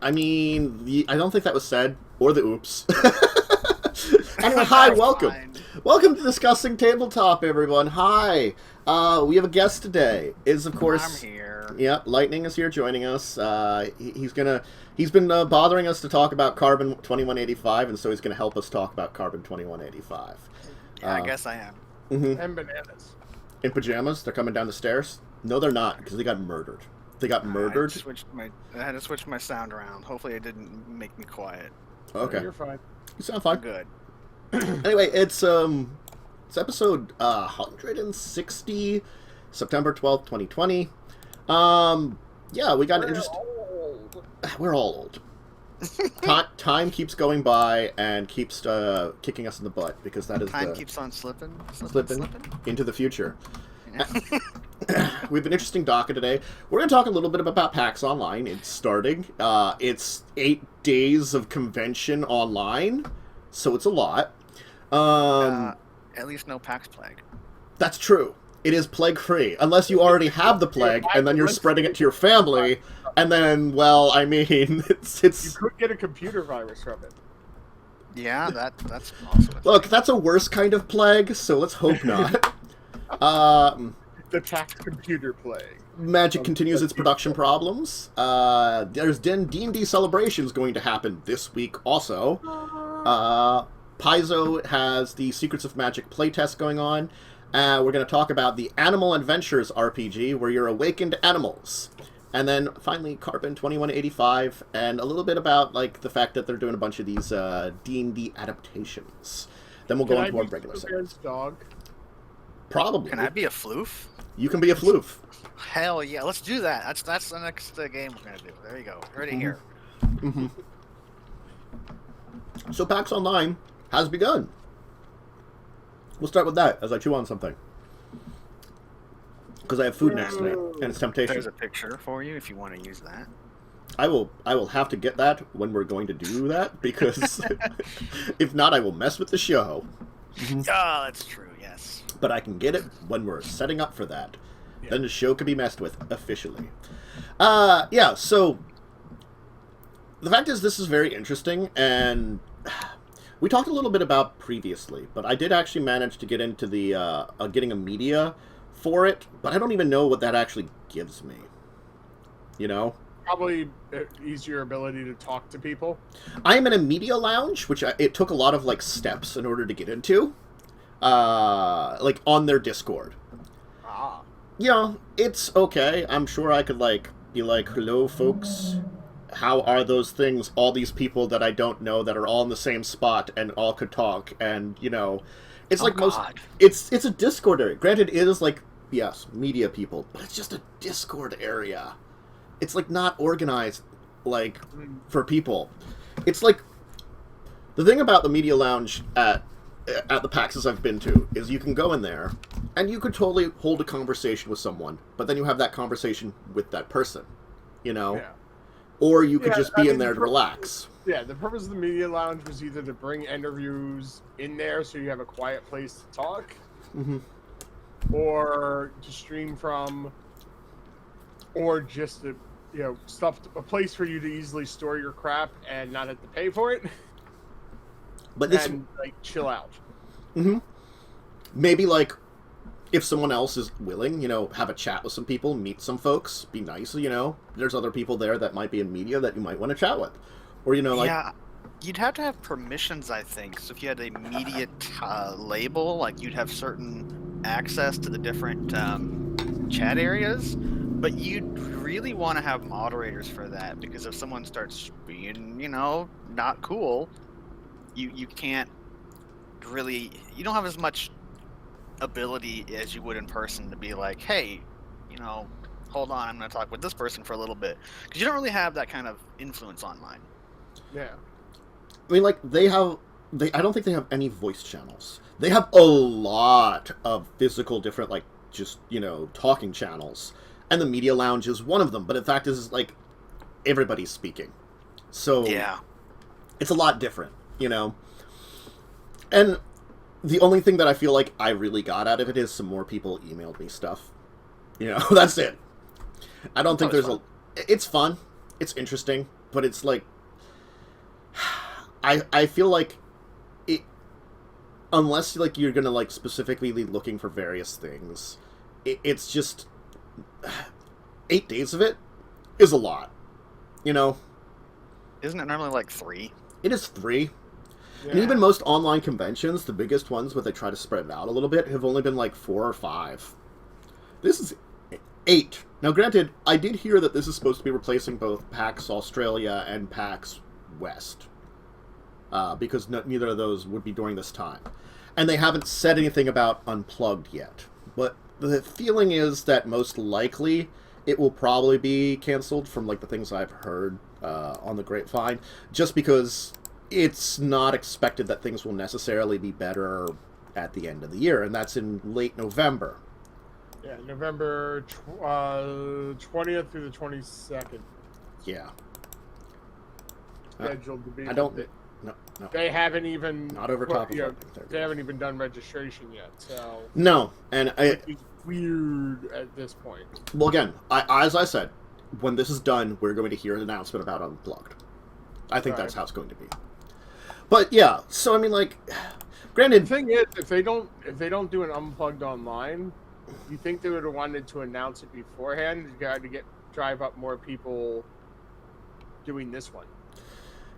I mean, I don't think that was said, or the oops. Anyway, hi, welcome. Welcome to Discussing Tabletop, everyone. Hi. We have a guest today. Is, of course... I'm here. Yeah, Lightning is here joining us. He's been bothering us to talk about Carbon 2185, and so he's going to help us talk about Carbon 2185. Yeah, I guess I am. Mm-hmm. And bananas. In pajamas? They're coming down the stairs? No, they're not, because they got murdered. They got murdered? I had to switch my sound around. Hopefully it didn't make me quiet. Okay. You're fine. You sound fine. Good. Anyway, it's episode 160, September 12th, 2020. Yeah, we got an interesting... We're all old. Time keeps going by and keeps kicking us in the butt, because that is Time keeps on slipping into the future. Yeah. We have an interesting docket today. We're going to talk a little bit about PAX Online. It's starting. It's 8 days of convention online, so it's a lot. At least no PAX plague. That's true. It is plague-free, unless you already have the plague, and then you're spreading it to your family, and then, well, I mean, it's... You could get a computer virus from it. Yeah, that's also... Look, that's a worse kind of plague, so let's hope not. The tax computer plague. Magic continues its production problems. There's D&D Celebration is going to happen this week also. Pazio has the Secrets of Magic playtest going on. We're going to talk about the Animal Adventures RPG, where you're awakened animals. And then, finally, Carbon 2185, and a little bit about, like, the fact that they're doing a bunch of these D&D adaptations. Then we'll go into our regular segments. Dog? Probably. Can I be a floof? You can be a floof. Hell yeah, let's do that. That's the next game we're going to do. There you go. Already here. Mm-hmm. So PAX Online has begun. We'll start with that as I chew on something. Because I have food next to me, and it's temptation. There's a picture for you if you want to use that. I will have to get that when we're going to do that, because if not, I will mess with the show. Oh, that's true, yes. But I can get it when we're setting up for that. Yeah. Then the show can be messed with officially. Yeah, so the fact is this is very interesting, and we talked a little bit about previously, but I did actually manage to get into the getting a media for it, but I don't even know what that actually gives me. You know? Probably easier ability to talk to people. I am in a media lounge, which it took a lot of like steps in order to get into, like on their Discord. Ah. Yeah, it's okay. I'm sure I could like be like, hello folks, how are those things? All these people that I don't know that are all in the same spot and all could talk, and you know, it's like it's a Discord area. Granted, it is like, yes, media people, but it's just a Discord area. It's like not organized like for people. It's like the thing about the media lounge at the PAXs I've been to is you can go in there and you could totally hold a conversation with someone, but then you have that conversation with that person, you know? Yeah. Or you could just be in there to relax. Yeah, the purpose of the media lounge was either to bring interviews in there so you have a quiet place to talk, or to stream from, or just to, a place for you to easily store your crap and not have to pay for it. But this, and like chill out. Maybe like if someone else is willing, have a chat with some people, meet some folks, be nice, there's other people there that might be in media that you might want to chat with. Or, like... Yeah, you'd have to have permissions, I think. So if you had a media label, like you'd have certain access to the different chat areas, but you'd really want to have moderators for that, because if someone starts being, not cool, you can't really... You don't have as much ability as you would in person to be like, hey, hold on, I'm going to talk with this person for a little bit, because you don't really have that kind of influence online. Yeah, I mean, like I don't think they have any voice channels. They have a lot of physical different, like, just talking channels, and the media lounge is one of them. But in fact, is like everybody's speaking, so yeah, it's a lot different, and the only thing that I feel like I really got out of it is some more people emailed me stuff. That's it. I don't think there's it's fun. It's interesting. but it's like I feel like it, unless like you're gonna like specifically be looking for various things, it's just 8 days of it is a lot, you know. Isn't it normally like 3? It is 3. Yeah. And even most online conventions, the biggest ones where they try to spread it out a little bit, have only been like 4 or 5. This is 8. Now, granted, I did hear that this is supposed to be replacing both PAX Australia and PAX West. Because neither of those would be during this time. And they haven't said anything about Unplugged yet. But the feeling is that most likely it will probably be canceled from like the things I've heard on the grapevine. Just because it's not expected that things will necessarily be better at the end of the year. And that's in late November. Yeah, November 20th through the 22nd. Yeah. Scheduled to be. I don't... No. They haven't even... Not over top of it. They haven't even done registration yet, so... No, and it's weird at this point. Well, again, as I said, when this is done, we're going to hear an announcement about Unplugged. I think that's how it's going to be. But, yeah, so, I mean, like... Granted... The thing is, if they don't do an Unplugged online, you think they would have wanted to announce it beforehand? You got to drive up more people doing this one.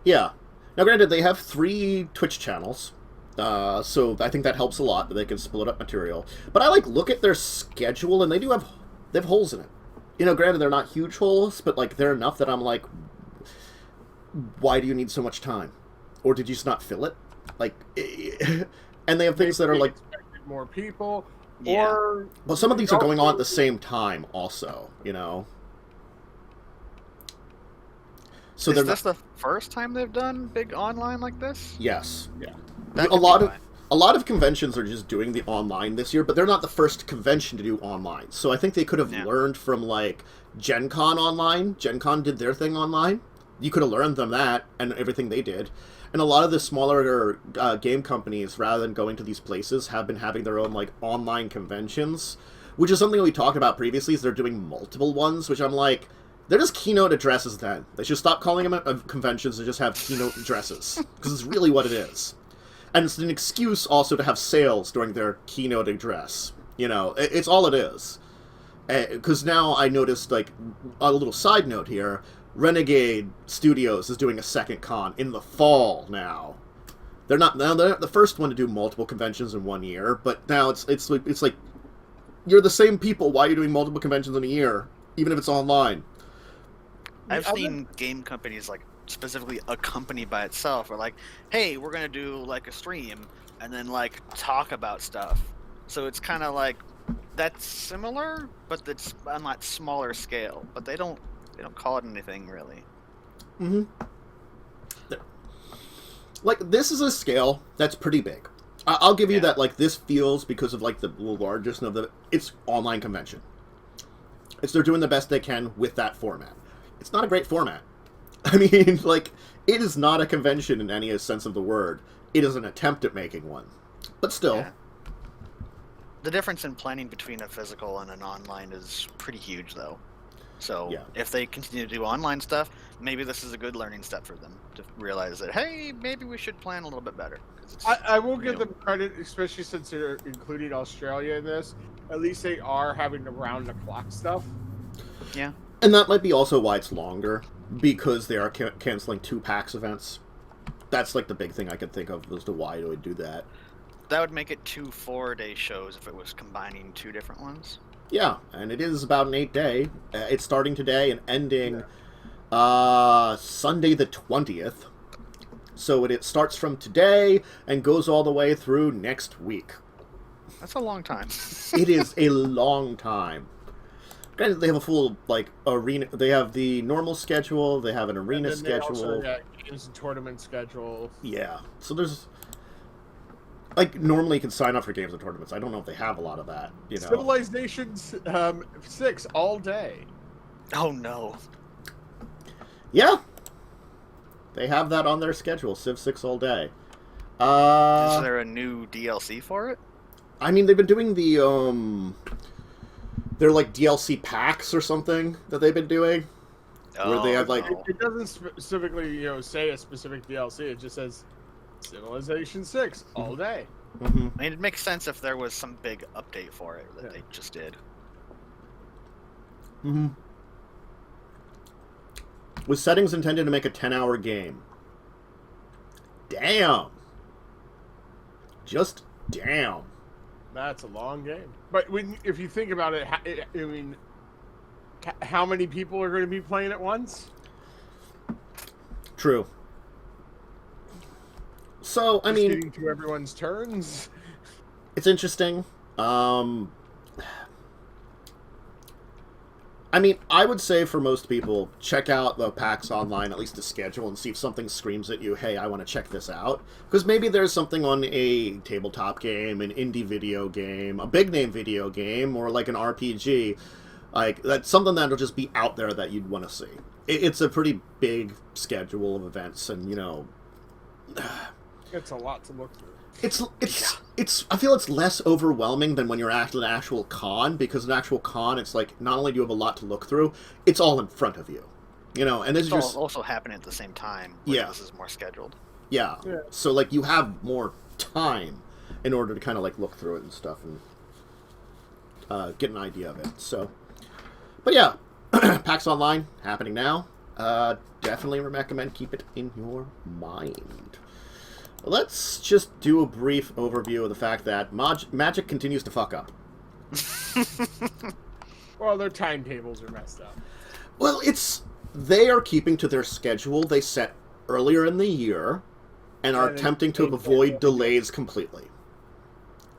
Yeah. Now, granted, they have 3 Twitch channels, so I think that helps a lot, that they can split up material. But I, like, look at their schedule, and they have holes in it. You know, granted, they're not huge holes, but, like, they're enough that I'm like, why do you need so much time? Or did you just not fill it? Like, and they have things that are, like... more people, Yeah. or... Well, some of these are going on at the same time, also, you know? So Is this the first time they've done big online like this? Yes. Yeah. That A could lot be of fine. a lot of conventions are just doing the online this year, but they're not the first convention to do online. So I think they could have learned from like Gen Con online. Gen Con did their thing online. You could have learned them that and everything they did. And a lot of the smaller game companies, rather than going to these places, have been having their own like online conventions, which is something we talked about previously. Is they're doing multiple ones, which I'm like, they're just keynote addresses. Then they should stop calling them conventions and just have keynote addresses, because it's really what it is. And it's an excuse also to have sales during their keynote address. You know, it's all it is. Because now I noticed, like, a little side note here, Renegade Studios is doing a second con in the fall now. They're not the first one to do multiple conventions in 1 year, but now it's like you're the same people. Why are you doing multiple conventions in a year, even if it's online? I've seen game companies like specifically a company by itself are like, hey, we're gonna do like a stream and then like talk about stuff. So it's kind of like that's similar, but it's on that smaller scale. But they don't call it anything really. Mm-hmm. Like, this is a scale that's pretty big. I'll give you that. Like, this feels, because of like the largest of the, it's online convention. They're doing the best they can with that format. It's not a great format. I mean, like, it is not a convention in any sense of the word. It is an attempt at making one. But still. Yeah. The difference in planning between a physical and an online is pretty huge, though. So if they continue to do online stuff, maybe this is a good learning step for them to realize that, hey, maybe we should plan a little bit better. I will give them credit, especially since they're including Australia in this. At least they are having the round-the-clock stuff. Yeah. And that might be also why it's longer, because they are canceling 2 PAX events. That's like the big thing I could think of as to why they would do that. That would make it 2 4-day shows if it was combining 2 different ones. Yeah, and it is about an 8-day. It's starting today and ending Sunday the 20th. So it starts from today and goes all the way through next week. That's a long time. It is a long time. Granted, they have a full, like, arena. They have the normal schedule. They have an arena schedule. They also got games and tournament schedule. Yeah. So there's... Like, normally you can sign up for games and tournaments. I don't know if they have a lot of that, you know. Civilization 6 all day. Oh, no. Yeah. They have that on their schedule, Civ 6 all day. Is there a new DLC for it? I mean, they've been doing the, they're like DLC packs or something that they've been doing. Where they have, like... It doesn't specifically, say a specific DLC. It just says Civilization 6 all day. Mm-hmm. I mean, it makes sense if there was some big update for it that they just did. Mm-hmm. With settings intended to make a 10-hour game. Damn. Just damn. That's a long game. But if you think about it, I mean, how many people are going to be playing at once? True. So, I mean... getting to everyone's turns. It's interesting. I mean, I would say for most people, check out the PAX Online, at least the schedule, and see if something screams at you, hey, I want to check this out. Because maybe there's something on a tabletop game, an indie video game, a big-name video game, or like an RPG. Like, that's something that'll just be out there that you'd want to see. It's a pretty big schedule of events, and, It's a lot to look through. I feel it's less overwhelming than when you're at an actual con, because an actual con, it's like, not only do you have a lot to look through, it's all in front of you. And this is just... also happening at the same time. Yeah. This is more scheduled. Yeah. So, like, you have more time in order to kind of, like, look through it and stuff and get an idea of it. So, but yeah, PAX Online, happening now. Definitely recommend keep it in your mind. Let's just do a brief overview of the fact that Magic continues to fuck up. Well, their timetables are messed up. Well, they are keeping to their schedule they set earlier in the year and are attempting to avoid delays completely.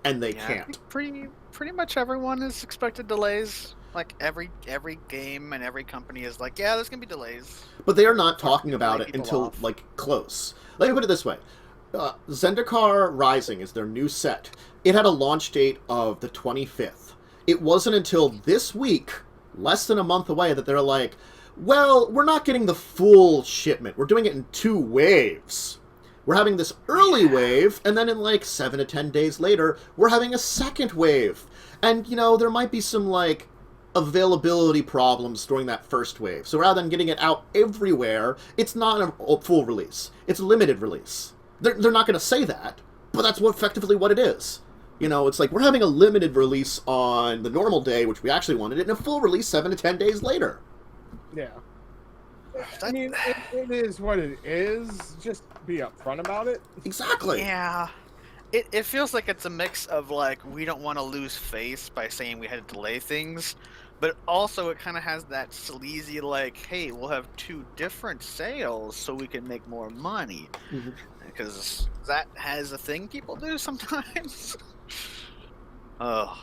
And they can't. Pretty much everyone is expected delays. Like, every game and every company is like, yeah, there's going to be delays. But they are not talking about it until, like, close. Let me put it this way. Zendikar Rising is their new set. It had a launch date of the 25th. It wasn't until this week, less than a month away, that they're like, well, we're not getting the full shipment. We're doing it in 2 waves. We're having this early wave, and then in like 7 to 10 days later, we're having a second wave. And, there might be some, like, availability problems during that first wave. So rather than getting it out everywhere, it's not a full release. It's a limited release. They're not going to say that, but that's effectively what it is. It's like, we're having a limited release on the normal day, which we actually wanted it, and a full release 7 to 10 days later. Yeah. I mean, it is what it is. Just be upfront about it. Exactly. Yeah. It feels like it's a mix of, like, we don't want to lose face by saying we had to delay things, but also it kind of has that sleazy, like, hey, we'll have 2 different sales so we can make more money. Mm-hmm. Because that has a thing people do sometimes. Oh.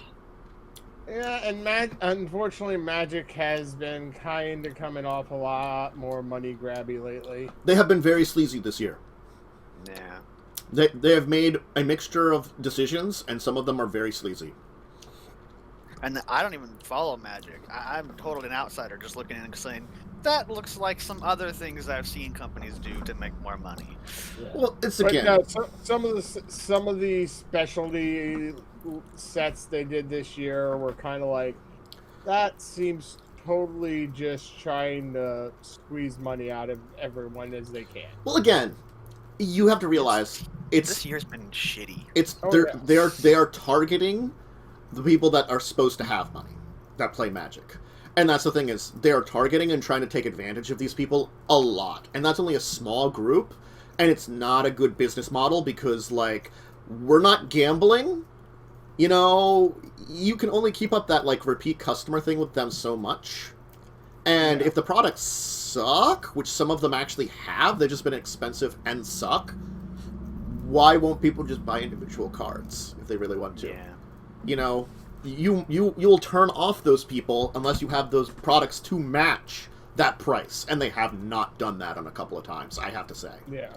Yeah, and unfortunately, Magic has been kind of coming off a lot more money grabby lately. They have been very sleazy this year. Yeah. They have made a mixture of decisions, and some of them are very sleazy. And I don't even follow Magic. I'm totally an outsider, just looking in and saying, that looks like some other things I've seen companies do to make more money. Yeah. Well, it's but again... No, some of the specialty sets they did this year were kind of like, that seems totally just trying to squeeze money out of everyone as they can. Well, again, you have to realize this year's been shitty. They are targeting the people that are supposed to have money, that play Magic. And that's the thing, is they are targeting and trying to take advantage of these people a lot. And that's only a small group, and it's not a good business model because, like, we're not gambling. You can only keep up that, like, repeat customer thing with them so much. And if the products suck, which some of them actually have, they've just been expensive and suck, why won't people just buy individual cards if they really want to? Yeah. You'll turn off those people unless you have those products to match that price, and they have not done that on a couple of times, I have to say. Yeah.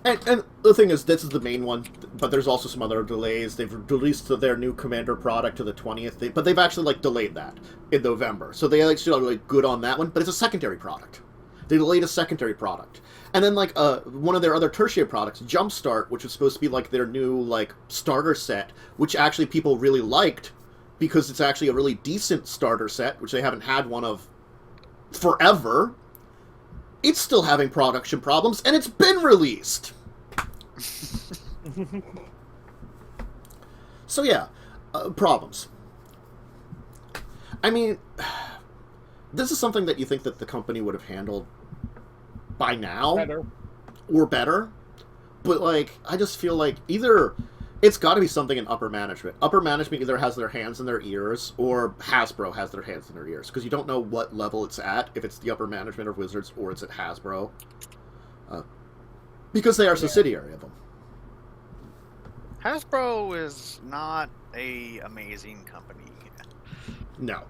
And the thing is, this is the main one, but there's also some other delays. They've released their new Commander product to the 20th, but they've actually, like, delayed that in November. So they actually are really good on that one, but it's a secondary product. They delayed a secondary product. And then, like, one of their other tertiary products, Jumpstart, which was supposed to be, like, their new, like, starter set, which actually people really liked because it's actually a really decent starter set, which they haven't had one of forever, it's still having production problems, and it's been released. So yeah, problems. I mean, this is something that you think that the company would have handled by now, or better. But like, I just feel like either it's got to be something in upper management. Upper management either has their hands in their ears, or Hasbro has their hands in their ears, because you don't know what level it's at, if it's the upper management of Wizards or it's at Hasbro, because they are a subsidiary of them. Hasbro is not a amazing company. No.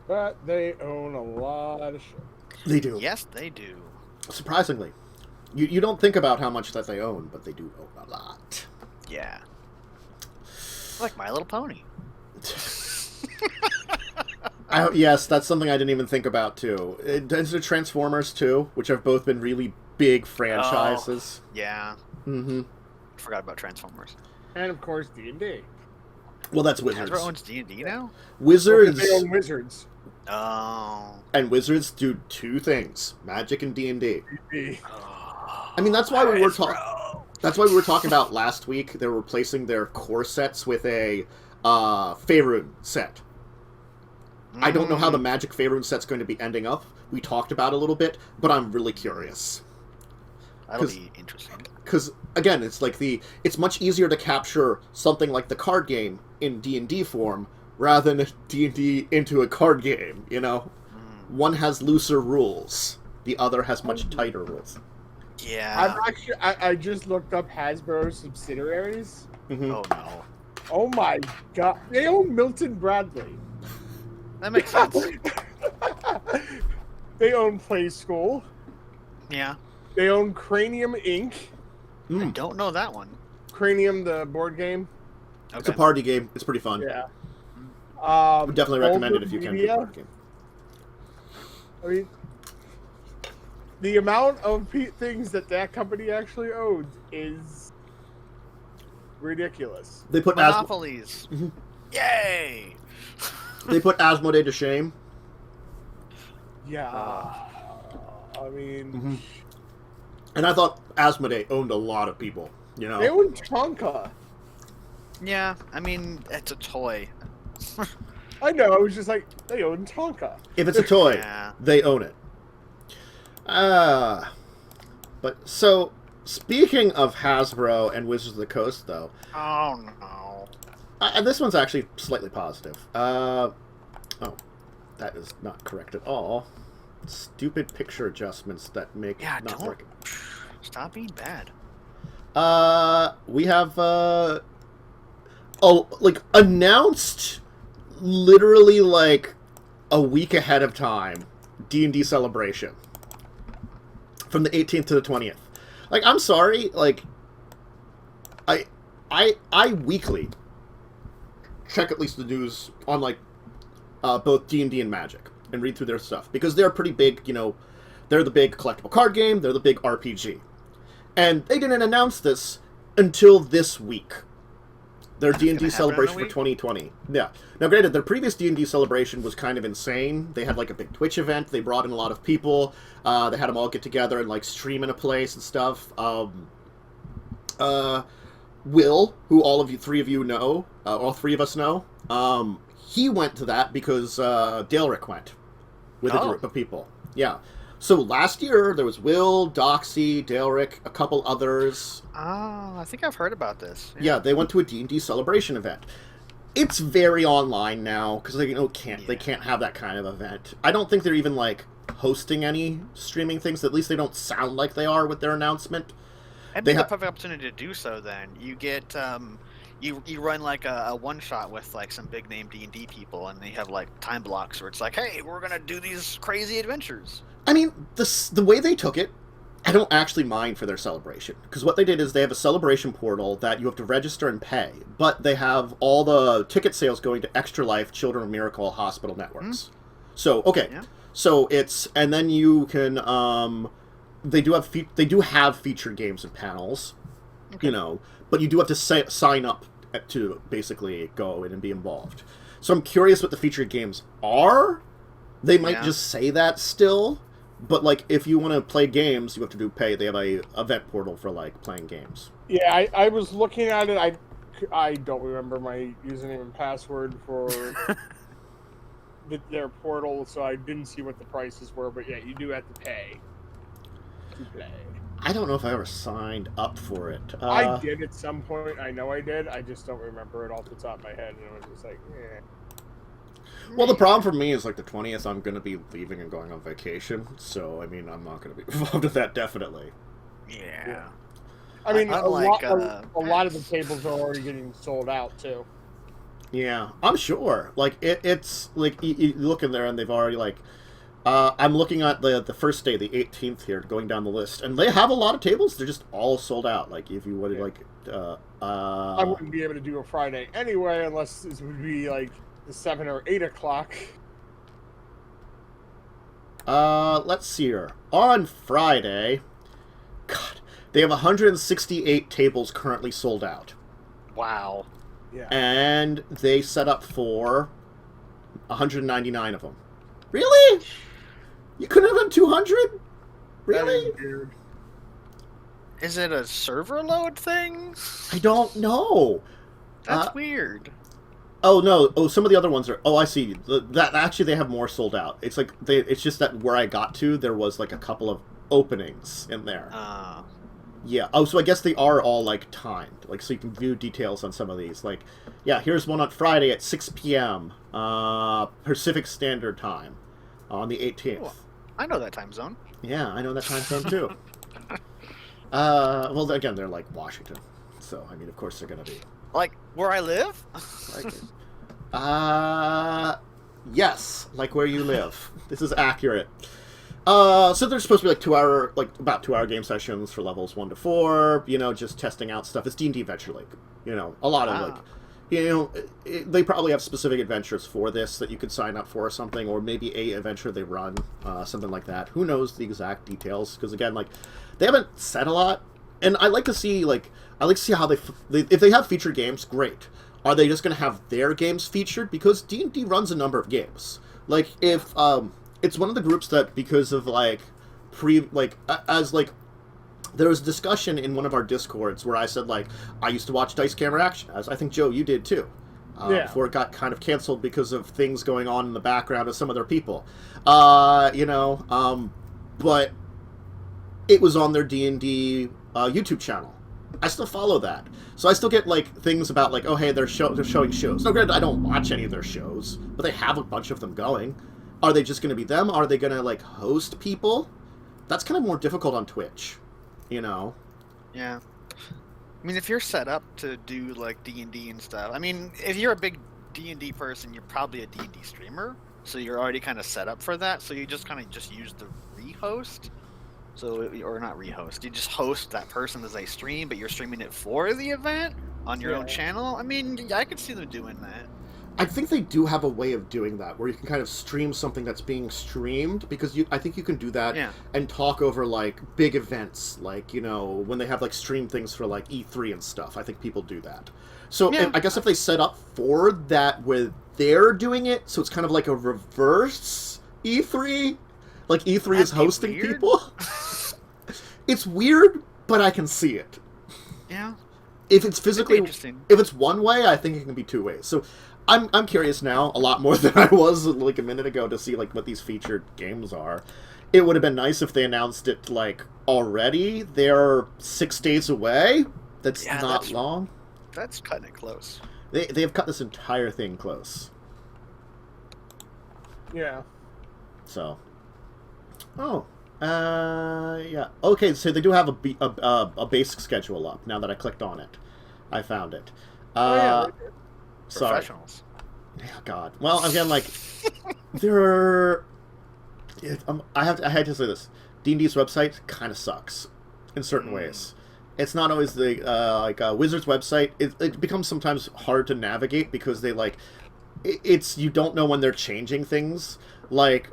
But they own a lot of shit. They do. Yes, they do. Surprisingly. You don't think about how much that they own, but they do own a lot. Yeah. Like My Little Pony. Yes, that's something I didn't even think about, too. There's the Transformers, too, which have both been really big franchises. Oh, yeah. Mm-hmm. Forgot about Transformers. And, of course, D&D. Well, that's Wizards. Hasbro owns D&D now? Wizards... They own Wizards. Oh. And Wizards do two things. Magic and D&D. Oh. I mean, that's why we were talking... That's why we were talking about last week. They're replacing their core sets with a Faerun set. I don't know how the Magic Faerun set's going to be ending up. We talked about it a little bit, but I'm really curious. That'll be interesting. Because, again, it's like it's much easier to capture something like the card game in D&D form rather than D&D into a card game, you know? One has looser rules. The other has much tighter rules. Yeah. I just looked up Hasbro's subsidiaries. Mm-hmm. Oh, no. Oh, my God. They own Milton Bradley. That makes sense. They own Play School. Yeah. They own Cranium Inc. I don't know that one. Cranium, the board game. Okay. It's a party game. It's pretty fun. Yeah. Would definitely recommend it if you can. Be a party game. I mean, the amount of things that company actually owns is ridiculous. They put Monopolies. Yay! They put Asmodee to shame. Yeah. I mean... Mm-hmm. And I thought Asmodee owned a lot of people, you know? They own Tonka. Yeah, I mean, it's a toy. I know, I was just like, they own Tonka. If it's a toy, Yeah. they own it. But, so, speaking of Hasbro and Wizards of the Coast, though... Oh, no. And this one's actually slightly positive. Oh, that is not correct at all. Stupid picture adjustments that make not working. Stop being bad. We have announced literally like a week ahead of time D&D Celebration from the 18th to the 20th. Like, I'm sorry, like I weekly check at least the news on like both D&D and Magic and read through their stuff, because they're pretty big, you know, they're the big collectible card game, they're the big RPG. And they didn't announce this until this week. Their D&D Celebration for 2020. Yeah. Now, granted, their previous D&D Celebration was kind of insane. They had, like, a big Twitch event. They brought in a lot of people. They had them all get together and, like, stream in a place and stuff. Will, who all three of us know, he went to that because Daleric went with a group of people. Yeah. So last year, there was Will, Doxy, Daleric, a couple others. Oh, I think I've heard about this. Yeah, they went to a D&D Celebration event. It's very online now, because they can't have that kind of event. I don't think they're even, like, hosting any streaming things. At least they don't sound like they are with their announcement. That'd be the perfect opportunity to do so, then. You get, you run, like, a one-shot with, like, some big-name D&D people, and they have, like, time blocks where it's like, hey, we're gonna do these crazy adventures. I mean, the way they took it, I don't actually mind for their celebration. Because what they did is they have a celebration portal that you have to register and pay. But they have all the ticket sales going to Extra Life, Children of Miracle, Hospital Networks. Mm-hmm. So, okay. Yeah. So it's... And then you can... They do have featured games and panels. Okay. You know. But you do have to sign up to basically go in and be involved. So I'm curious what the featured games are. They might just say that still, but like if you want to play games, you have to pay. They have a event portal for like playing games. Yeah, I was looking at it. I don't remember my username and password for their portal, so I didn't see what the prices were. But yeah, you do have to pay to play. I don't know if I ever signed up for it. I did at some point. I know I did. I just don't remember it off the top of my head. And I was just like, eh. Well, the problem for me is like the 20th, I'm going to be leaving and going on vacation. So, I mean, I'm not going to be involved with that, definitely. Yeah. I mean, a lot of the PAX. tables are already getting sold out, too. Yeah, I'm sure. Like, it's like, you look in there and they've already like, I'm looking at the first day, the 18th here, going down the list, and they have a lot of tables. They're just all sold out. Like, if you would like, I wouldn't be able to do a Friday anyway, unless this would be like the 7 or 8 o'clock. Let's see here. On Friday, God, they have 168 tables currently sold out. Wow. Yeah. And they set up for 199 of them. Really? You couldn't have done 200? Really? Weird. Is it a server load thing? I don't know. That's weird. Oh no! Oh, some of the other ones are. Oh, I see. That actually they have more sold out. It's like It's just that where I got to, there was like a couple of openings in there. Yeah. Oh, so I guess they are all like timed, like so you can view details on some of these. Like, yeah, here's one on Friday at 6 p.m. Pacific Standard Time on the 18th. Cool. I know that time zone. Yeah, I know that time zone too. Well, again, they're like Washington, so I mean, of course they're gonna be. Like where I live? Yes, like where you live. This is accurate. So there's supposed to be like about 2 hour game sessions for levels 1 to 4. You know, just testing out stuff. It's D&D Adventure League. You know, a lot of like, you know, they probably have specific adventures for this that you could sign up for or something, or maybe a adventure they run, something like that. Who knows the exact details? Because again, like, they haven't said a lot, and I like to see how if they have featured games, great. Are they just going to have their games featured? Because D&D runs a number of games. Like, if it's one of the groups that, because of like there was a discussion in one of our discords where I said, like, I used to watch Dice Camera Action, as I think, Joe, you did too, before it got kind of canceled because of things going on in the background of some other people. You know, but it was on their D&D YouTube channel. I still follow that. So I still get, like, things about, like, oh, hey, they're showing shows. No, granted, I don't watch any of their shows, but they have a bunch of them going. Are they just going to be them? Are they going to, like, host people? That's kind of more difficult on Twitch. You know? Yeah. I mean, if you're set up to do, like, D&D and stuff, I mean, if you're a big D&D person, you're probably a D&D streamer, so you're already kind of set up for that, so you just kind of just use the rehost, or not rehost, you just host that person as they stream, but you're streaming it for the event on your own channel. I mean, I could see them doing that. I think they do have a way of doing that, where you can kind of stream something that's being streamed, because I think you can do that and talk over, like, big events, like, you know, when they have, like, stream things for, like, E3 and stuff. I think people do that. So I guess if they set up for that where they're doing it, so it's kind of like a reverse E3, like E3 is hosting people. It's weird, but I can see it. Yeah. If it's physically, interesting. If it's one way, I think it can be 2 ways. So I'm curious now, a lot more than I was like a minute ago, to see like what these featured games are. It would have been nice if they announced it like already. They're 6 days away. That's not long. That's cutting it close. They have cut this entire thing close. Yeah. So. Oh. Yeah. Okay, so they do have a basic schedule up, now that I clicked on it. I found it. Sorry. Professionals. Oh, God. Well, again, like, there are... I had to say this. D&D's website kind of sucks in certain ways. It's not always the, Wizards website. It becomes sometimes hard to navigate because they, like... you don't know when they're changing things. Like...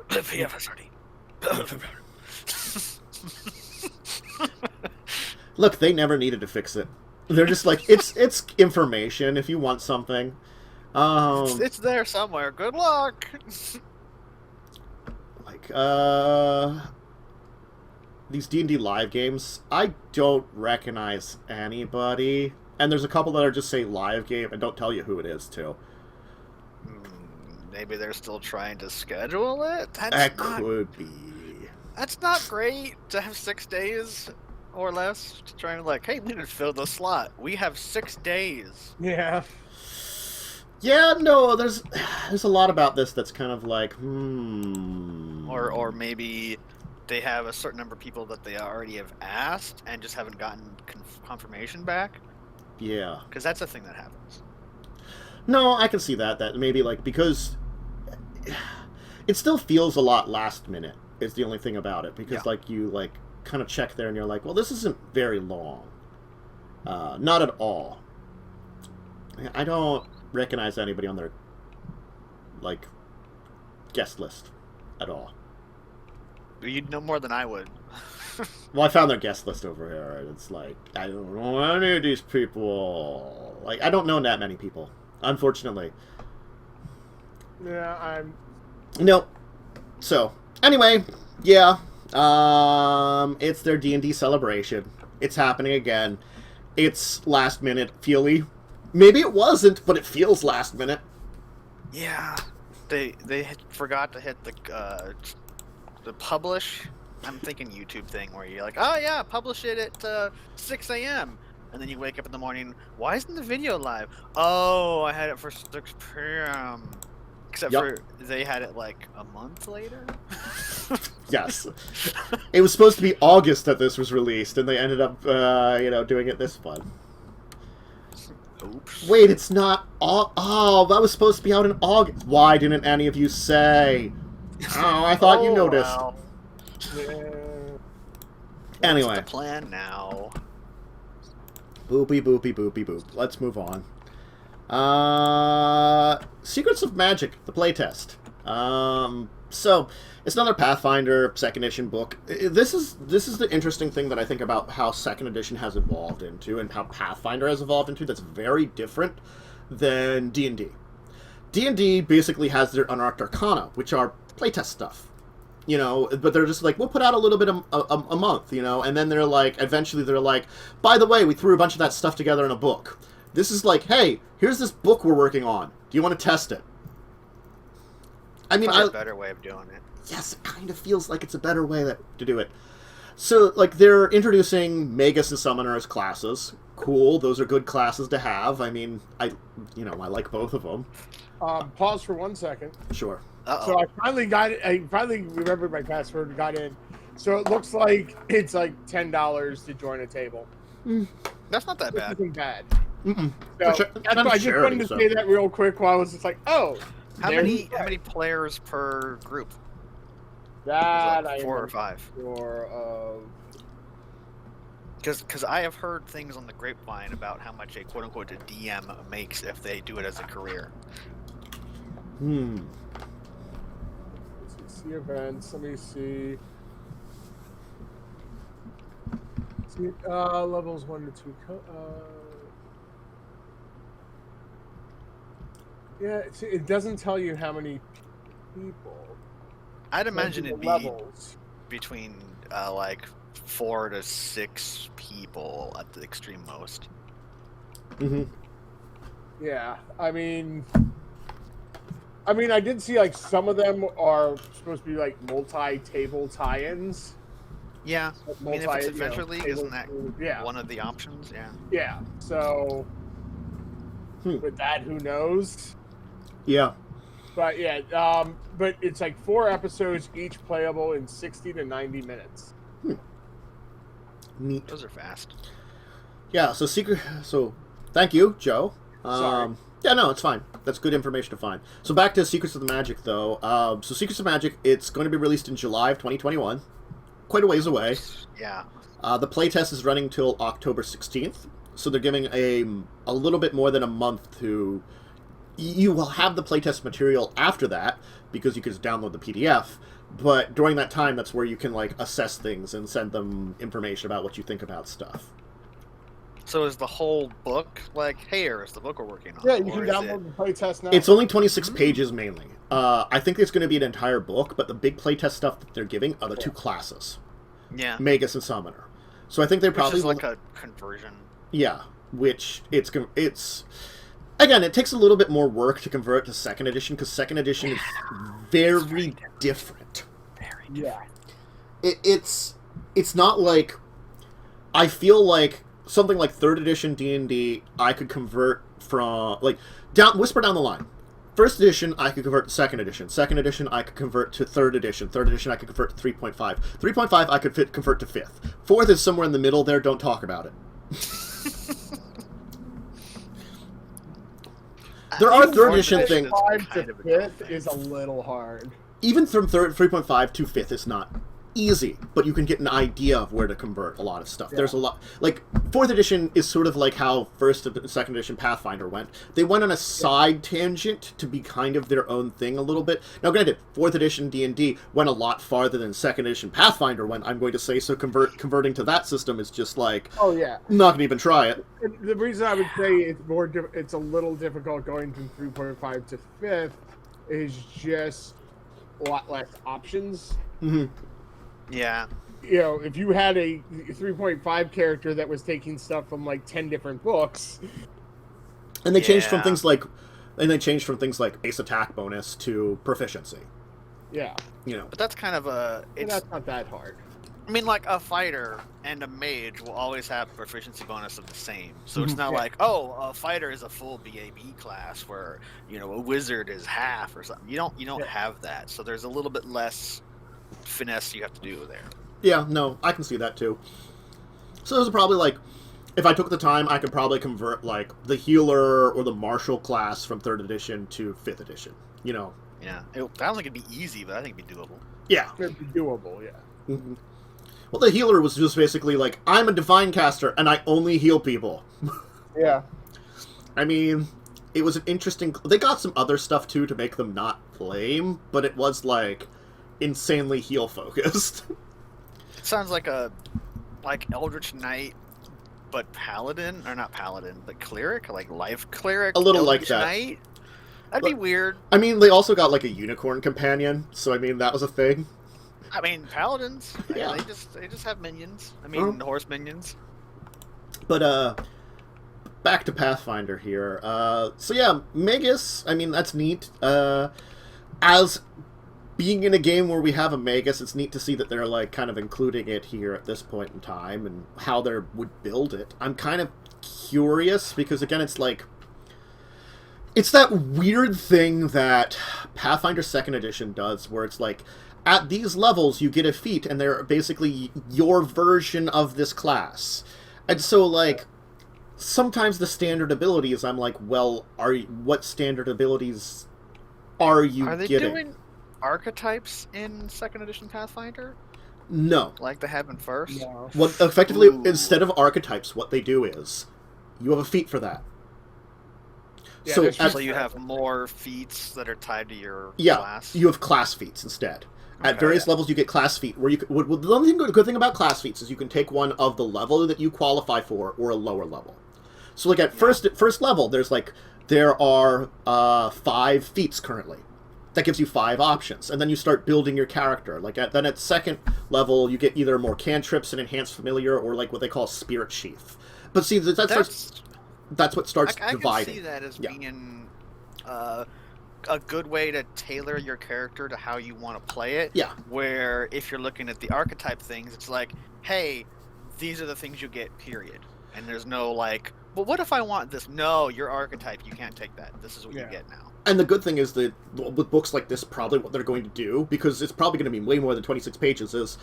Look, they never needed to fix it. They're just like, it's information if you want something. It's there somewhere. Good luck. Like, these D&D live games, I don't recognize anybody. And there's a couple that are just say live game and don't tell you who it is, too. Maybe they're still trying to schedule it? Could be. That's not great to have 6 days or less to try and like, hey, we need to fill the slot. We have 6 days. Yeah. Yeah, no, there's a lot about this that's kind of like, Or maybe they have a certain number of people that they already have asked and just haven't gotten confirmation back. Yeah. Because that's a thing that happens. No, I can see that. That maybe, like, because it still feels a lot last minute is the only thing about it. Because, like, you, like, kind of check there and you're like, well, this isn't very long. Not at all. I don't recognize anybody on their, like, guest list at all. You'd know more than I would. Well, I found their guest list over here, and it's like, I don't know any of these people. Like, I don't know that many people, unfortunately. Yeah, Nope. So, anyway, yeah. It's their D&D Celebration. It's happening again. It's last minute, feely. Maybe it wasn't, but it feels last minute. Yeah. They forgot to hit the publish. I'm thinking YouTube thing where you're like, oh yeah, publish it at 6 a.m. And then you wake up in the morning, why isn't the video live? Oh, I had it for 6 p.m. Except for they had it like a month later. Yes. It was supposed to be August that this was released, and they ended up, doing it this one. Oops. Wait, it's not... Oh, that was supposed to be out in August. Why didn't any of you say? Oh, I thought you noticed. Well. Anyway. What's the plan now? Boopy, boopy, boopy, boop. Let's move on. Secrets of Magic, the playtest. So, it's another Pathfinder 2nd edition book. This is the interesting thing that I think about how 2nd edition has evolved into and how Pathfinder has evolved into that's very different than D&D. D&D basically has their Unarched Arcana, which are playtest stuff. But they're just like, we'll put out a little bit a month, and then they're like, eventually they're like, by the way, we threw a bunch of that stuff together in a book. This is like, hey, here's this book we're working on. Do you want to test it? I mean, a better way of doing it. Yes, it kind of feels like it's a better way to do it. So, like, they're introducing Magus and Summoner as classes. Cool, those are good classes to have. I mean, I like both of them. Pause for 1 second. Sure. Uh-oh. So I finally got it. I finally remembered my password and got in. So it looks like it's like $10 to join a table. That's not that bad. Isn't bad. Mm-mm. So Sure. that's why I just wanted to say that real quick while I was just like, oh. How many players per group? That like I 4 or 5. Because I have heard things on the grapevine about how much a quote-unquote DM makes if they do it as a career. See events. Let me see. Levels 1 to 2. Yeah, it doesn't tell you how many people. I'd imagine it'd be levels. between like 4 to 6 people at the extreme most. Mm-hmm. Yeah, I mean, I did see like some of them are supposed to be like multi-table tie-ins. Yeah, I mean, if it's Adventure League, isn't that yeah. one of the options? Yeah. Yeah, so with that, who knows? Yeah. But yeah, but it's like 4 episodes, each playable in 60 to 90 minutes. Neat. Those are fast. Yeah, so thank you, Joe. Sorry. Yeah, no, it's fine. That's good information to find. So back to Secrets of the Magic, though. So Secrets of Magic, it's going to be released in July of 2021. Quite a ways away. Yeah. The playtest is running till October 16th, so they're giving a little bit more than a month to... You will have the playtest material after that, because you can just download the PDF, but during that time, that's where you can, like, assess things and send them information about what you think about stuff. So is the whole book like, here is the book we're working on? Yeah, you or can is download the playtest now. It's only 26 pages mainly. I think it's going to be an entire book, but the big playtest stuff that they're giving are the 2 classes, Yeah. Magus and Summoner. So I think they probably Which is like a conversion. Yeah, which it's again, it takes a little bit more work to convert to 2nd edition because 2nd edition is very different. Very Yeah. It's not like, I feel like something like 3rd edition D&D I could convert from like Whisper down the line. 1st edition I could convert to 2nd edition. 2nd edition I could convert to 3rd edition. 3rd edition I could convert to 3.5. 3.5 I could convert to 5th. 4th is somewhere in the middle there. Don't talk about it. There are 3rd edition things. 5 to 5th is a little hard. Even from 3.5 to 5th is not easy, but you can get an idea of where to convert a lot of stuff. Yeah. There's a lot, like 4th edition is sort of like how 1st and 2nd edition Pathfinder went. They went on a side tangent to be kind of their own thing a little bit. Now granted, 4th edition D&D went a lot farther than 2nd edition Pathfinder went, I'm going to say, so converting to that system is just like, Oh yeah. I'm not going to even try it. And the reason I would say it's a little difficult going from 3.5 to 5th is just a lot less options. Mm-hmm. Yeah. You know, if you had a 3.5 character that was taking stuff from like 10 different books, And they changed from Yeah. things like base attack bonus to proficiency. yeah, You know. But that's kind of and it's that's not that hard. I mean, like, a fighter and a mage will always have proficiency bonus of the same. So it's not Yeah. like, oh, a fighter is a full BAB class where, you know, a wizard is half or something. You don't Yeah. have that. So there's a little bit less finesse you have to do there. Yeah, no, I can see that too. So those are probably like, if I took the time, I could probably convert like the healer or the martial class from 3rd edition to 5th edition. You know. Yeah. I don't think it'd be easy, but I think it'd be doable. Yeah. It'd be doable, yeah. Mm-hmm. Well, the healer was just basically like, I'm a divine caster and I only heal people. Yeah. I mean, it was an interesting. They got some other stuff too to make them not lame, but it was like insanely heal focused. It sounds like Eldritch Knight, but paladin, or not paladin, but cleric, like life cleric. A little like Eldritch that. Knight. That'd be weird. I mean, they also got like a unicorn companion, so I mean that was a thing. I mean, paladins. Yeah. They just have minions. I mean, horse minions. But back to Pathfinder here. So yeah, Magus. I mean, that's neat. As being in a game where we have a Magus, it's neat to see that they're like kind of including it here at this point in time and how they would build it. I'm kind of curious because again, it's like, it's that weird thing that Pathfinder 2nd edition does where it's like, at these levels you get a feat and they're basically your version of this class. And so like, sometimes the standard abilities, I'm like, well, what standard abilities are you getting? Doing archetypes in 2nd edition Pathfinder? No. Like they have in 1st? No. What effectively, Ooh. instead of archetypes, what they do is, you have a feat for that. Yeah, so, there's at, So you have more feats that are tied to your yeah, class? you have class feats instead. At Okay. various levels, you get class feat. Where you well, the only good thing about class feats is you can take one of the level that you qualify for, or a lower level. So, like at first level, there are 5 feats currently. That gives you 5 options, and then you start building your character. Then at 2nd level, you get either more cantrips and enhanced familiar, or like what they call spirit sheath. But see, that's what starts I dividing. can see that as Yeah. being a good way to tailor your character to how you want to play it. Yeah. Where if you're looking at the archetype things, it's like, hey, these are the things you get, period. And there's no like, well, what if I want this? No, your archetype, you can't take that. This is what you get now. And the good thing is that with books like this, probably what they're going to do, because it's probably going to be way more than 26 pages, is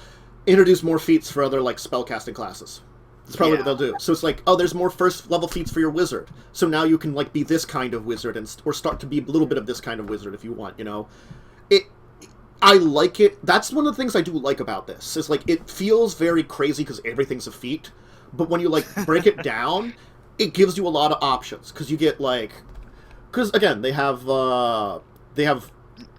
introduce more feats for other like spellcasting classes. That's probably what they'll do. So it's like, oh, there's more first level feats for your wizard. So now you can like be this kind of wizard or start to be a little bit of this kind of wizard if you want, you know. I like it. That's one of the things I do like about this. Is like it feels very crazy because everything's a feat, but when you like break it down, it gives you a lot of options because you get like, because again they have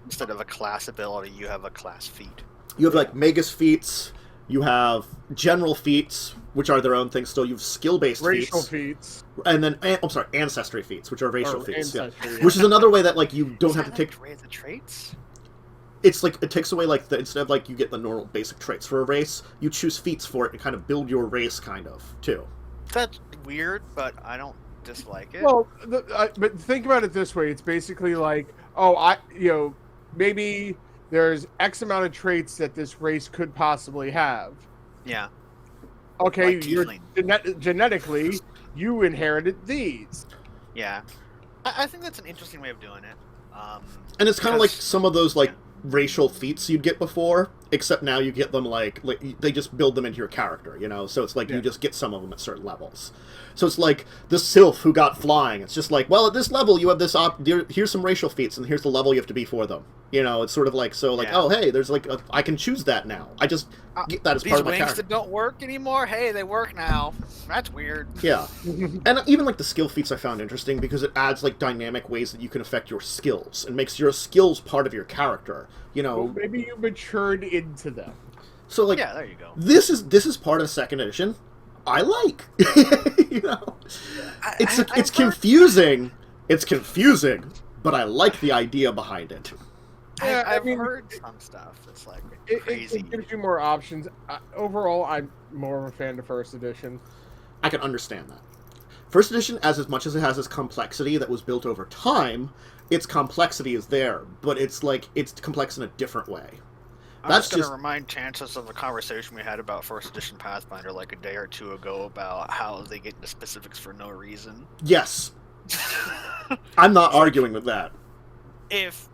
Instead of a class ability, you have a class feat. you have like Magus feats, You have general feats, which are their own thing still. You have skill-based Racial feats. feats. And then, I'm sorry, ancestry feats, which are racial feats. Yeah. Ancestry, Which is another way that, like, you don't have to take... the traits? It's like, it takes away, like, instead of, like, you get the normal basic traits for a race, you choose feats for it and kind of build your race, kind of, too. That's weird, but I don't dislike it. Well, but think about it this way. It's basically like, maybe there's X amount of traits that this race could possibly have. Yeah. Okay, Like you're tiefling. genetically, you inherited these. Yeah. I think that's an interesting way of doing it. And it's kind of like because- some of those, like, racial feats you'd get before, except now you get them, like they just build them into your character, you know? So it's like you just get some of them at certain levels. So it's like the Sylph who got flying. It's just like, well, at this level you have this here's some racial feats, and here's the level you have to be for them. You know, it's sort of like, so like, oh, hey, there's like, I can choose that now. I just get that as part of my These character. wings that don't work anymore, hey, they work now. That's weird. Yeah. And even like the skill feats I found interesting because it adds like dynamic ways that you can affect your skills and makes your skills part of your character. You know, Well, maybe you matured into them. so like, Yeah, there you go. this is part of second edition. I like, you know, it's confusing. It's confusing, but I like the idea behind it. Yeah, I've I mean, heard some stuff that's like It crazy. gives you more options. Overall, I'm more of a fan of first edition. I can understand that. First edition, as much as it has this complexity that was built over time, its complexity is there, but it's like it's complex in a different way. I'm That's just just gonna remind Chances of the conversation we had about first edition Pathfinder like a day or two ago about how they get into specifics for no reason. yes. I'm not arguing with that. If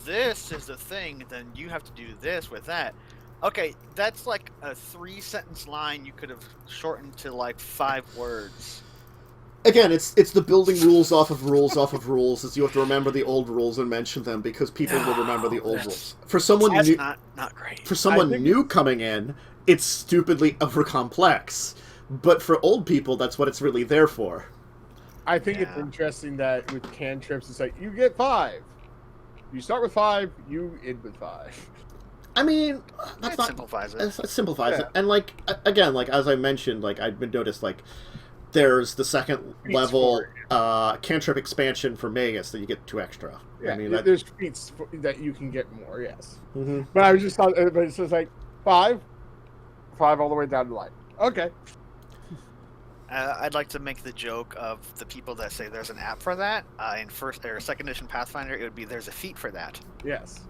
this is the thing, then you have to do this with that. Okay, that's like a 3-sentence line you could have shortened to like 5 words. Again, it's the building rules off of rules off of rules, is you have to remember the old rules and mention them because people will remember the old rules. For someone That's new, not great. for someone I think new coming in, it's stupidly over complex. But for old people, that's what it's really there for. I think it's Yeah. interesting that with cantrips, it's like you get 5. You start with 5, you end with 5. I mean, that's That not simplifies it. it simplifies Yeah. it. And like again, like as I mentioned, like I've been noticed like there's the second Feats level for cantrip expansion for Magus that you get 2 extra. Yeah, I mean, that, there's feats that you can get more, yes. Mhm. But I was just thought, but it's just like 5 all the way down to life. Okay. I'd like to make the joke of the people that say there's an app for that. In first or second edition Pathfinder, it would be there's a feat for that. Yes.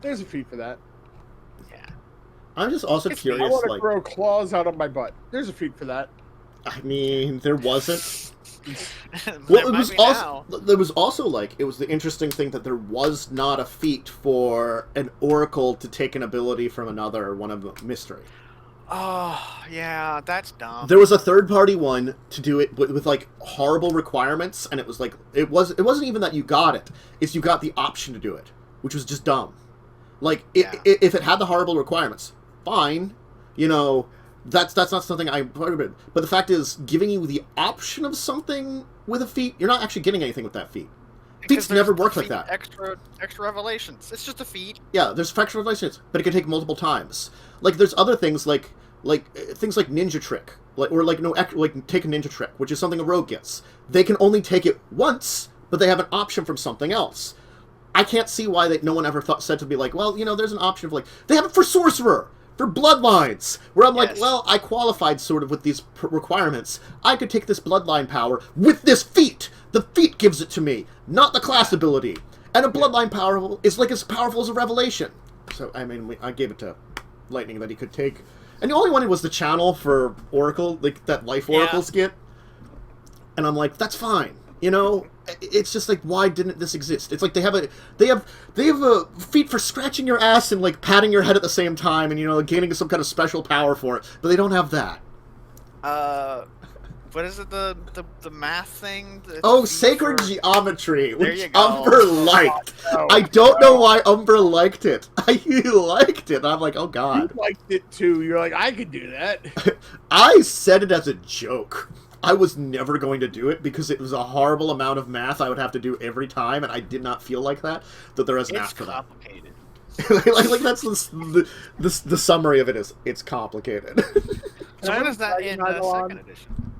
There's a feat for that. Yeah. I'm just also It's- I curious, want to like, grow claws out of my butt. There's a feat for that. I mean, there wasn't. There Well, it might was be also now. there was also like it was the interesting thing that there was not a feat for an oracle to take an ability from another one of the mystery. Oh, yeah, that's dumb. There was a third party one to do it with like horrible requirements, and it was like it wasn't even that you got it; it's you got the option to do it, which was just dumb. Like Yeah. if it had the horrible requirements, fine, you know. That's not something I'm part of it. But the fact is, giving you the option of something with a feat, you're not actually getting anything with that feat. Because Feats there's never the work like feat that. Extra revelations. It's just a feat. Yeah, there's fractional relations, but it can take multiple times. Like there's other things like things like ninja trick, like take a ninja trick, which is something a rogue gets. They can only take it once, but they have an option from something else. I can't see why no one ever said to be like, well, you know, there's an option for like they have it for sorcerer. For bloodlines, where I'm like, Yes. well, I qualified sort of with these requirements. I could take this bloodline power with this feat. The feat gives it to me, not the class ability. And a bloodline power is like as powerful as a revelation. So, I mean, I gave it to Lightning that he could take. And the only one was the channel for Oracle, like that Life Oracle Yeah. skit. And I'm like, that's fine. You know, it's just like, why didn't this exist? It's like they have a feat for scratching your ass and like patting your head at the same time, and you know, gaining some kind of special power for it. But they don't have that. What is it? The math thing? Oh, feat sacred for- geometry, There which you go. Umber liked. Oh, I don't know why Umber liked it. He liked it. I'm like, oh You god. liked it too. You're like, I could do that. I said it as a joke. I was never going to do it because it was a horrible amount of math I would have to do every time, and I did not feel like that. That there is an app It's for that. complicated. like that's the summary of it is it's complicated. So when is that in second edition?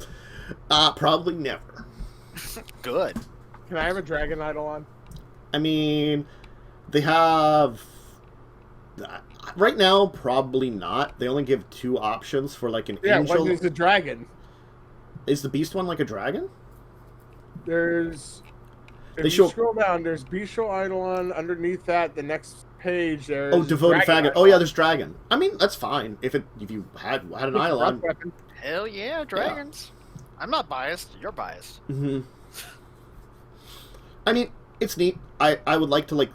Probably never. Good. Can I have a dragon idol on? I mean, they have right now probably not. They only give 2 options for like an angel. One is a dragon. Is the beast one like a dragon? If you scroll down, there's bestial eidolon. Underneath that, the next page, there's devoted faggot. eidolon. Oh yeah, there's dragon. I mean, that's fine if you had an eidolon. Hell yeah, dragons. Yeah. I'm not biased. You're biased. Mm-hmm. I mean, it's neat. I would like to like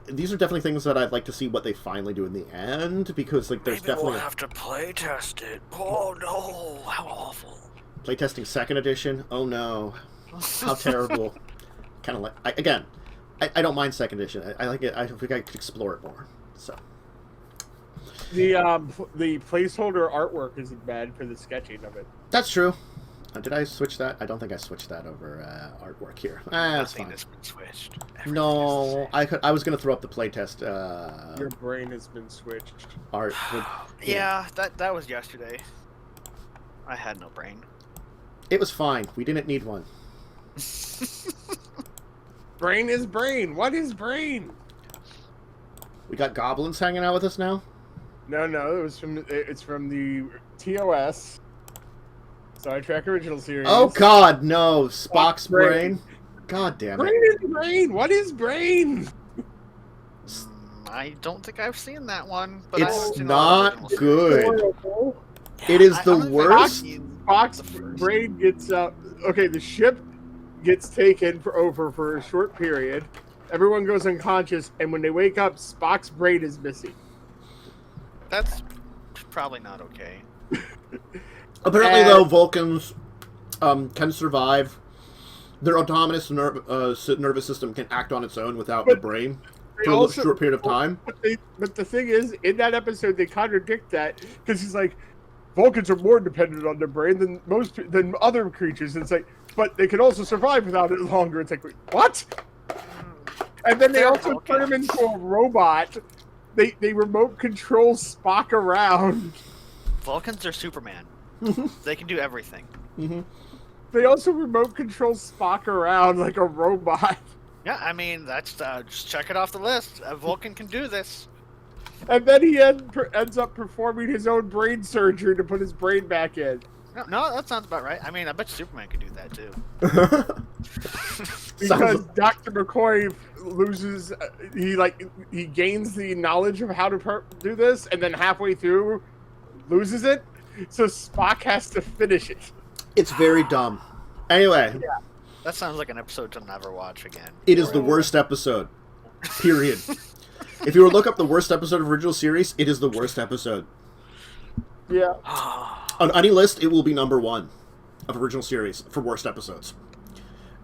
these are definitely things that I'd like to see what they finally do in the end, because like there's definitely we'll have to play test it. Oh no, how awful. Playtesting 2nd edition. Oh no, how terrible. Kind of like I don't mind 2nd edition. I like it. I think I could explore it more. So the placeholder artwork isn't bad for the sketching of it. That's true. Did I switch that? I don't think I switched that over artwork here. That's fine. Has been switched. No, I was gonna throw up the playtest. Your brain has been switched. Art. Yeah, that was yesterday. I had no brain. It was fine. We didn't need one. Brain is brain. What is brain? We got goblins hanging out with us now. No, it's from the TOS. Star Trek Original Series. Oh God, no! Spock's brain. God damn it! Brain is brain. What is brain? I don't think I've seen that one. But it's not good. Yeah, it is the worst. Spock's brain gets okay, the ship gets taken over for a short period. Everyone goes unconscious, and when they wake up, Spock's brain is missing. That's probably not okay. Apparently, though, Vulcans can survive. Their autonomous nervous system can act on its own without the brain for a short period of time. But the thing is, in that episode, they contradict that because he's like, Vulcans are more dependent on their brain than other creatures. And it's like, but they can also survive without it longer. It's like, wait, what? And then they also turn him into a robot. They remote control Spock around. Vulcans are Superman. They can do everything. Mm-hmm. They also remote control Spock around like a robot. Yeah, I mean, that's just check it off the list. A Vulcan can do this. And then he ends up performing his own brain surgery to put his brain back in. No, that sounds about right. I mean, I bet Superman could do that too. Because Dr. McCoy loses, he gains the knowledge of how to do this, and then halfway through loses it. So Spock has to finish it. It's very dumb. Anyway. Yeah. That sounds like an episode to never watch again. It is the worst episode. Period. If you were to look up the worst episode of original series, it is the worst episode. Yeah. On any list, it will be number 1 of original series for worst episodes.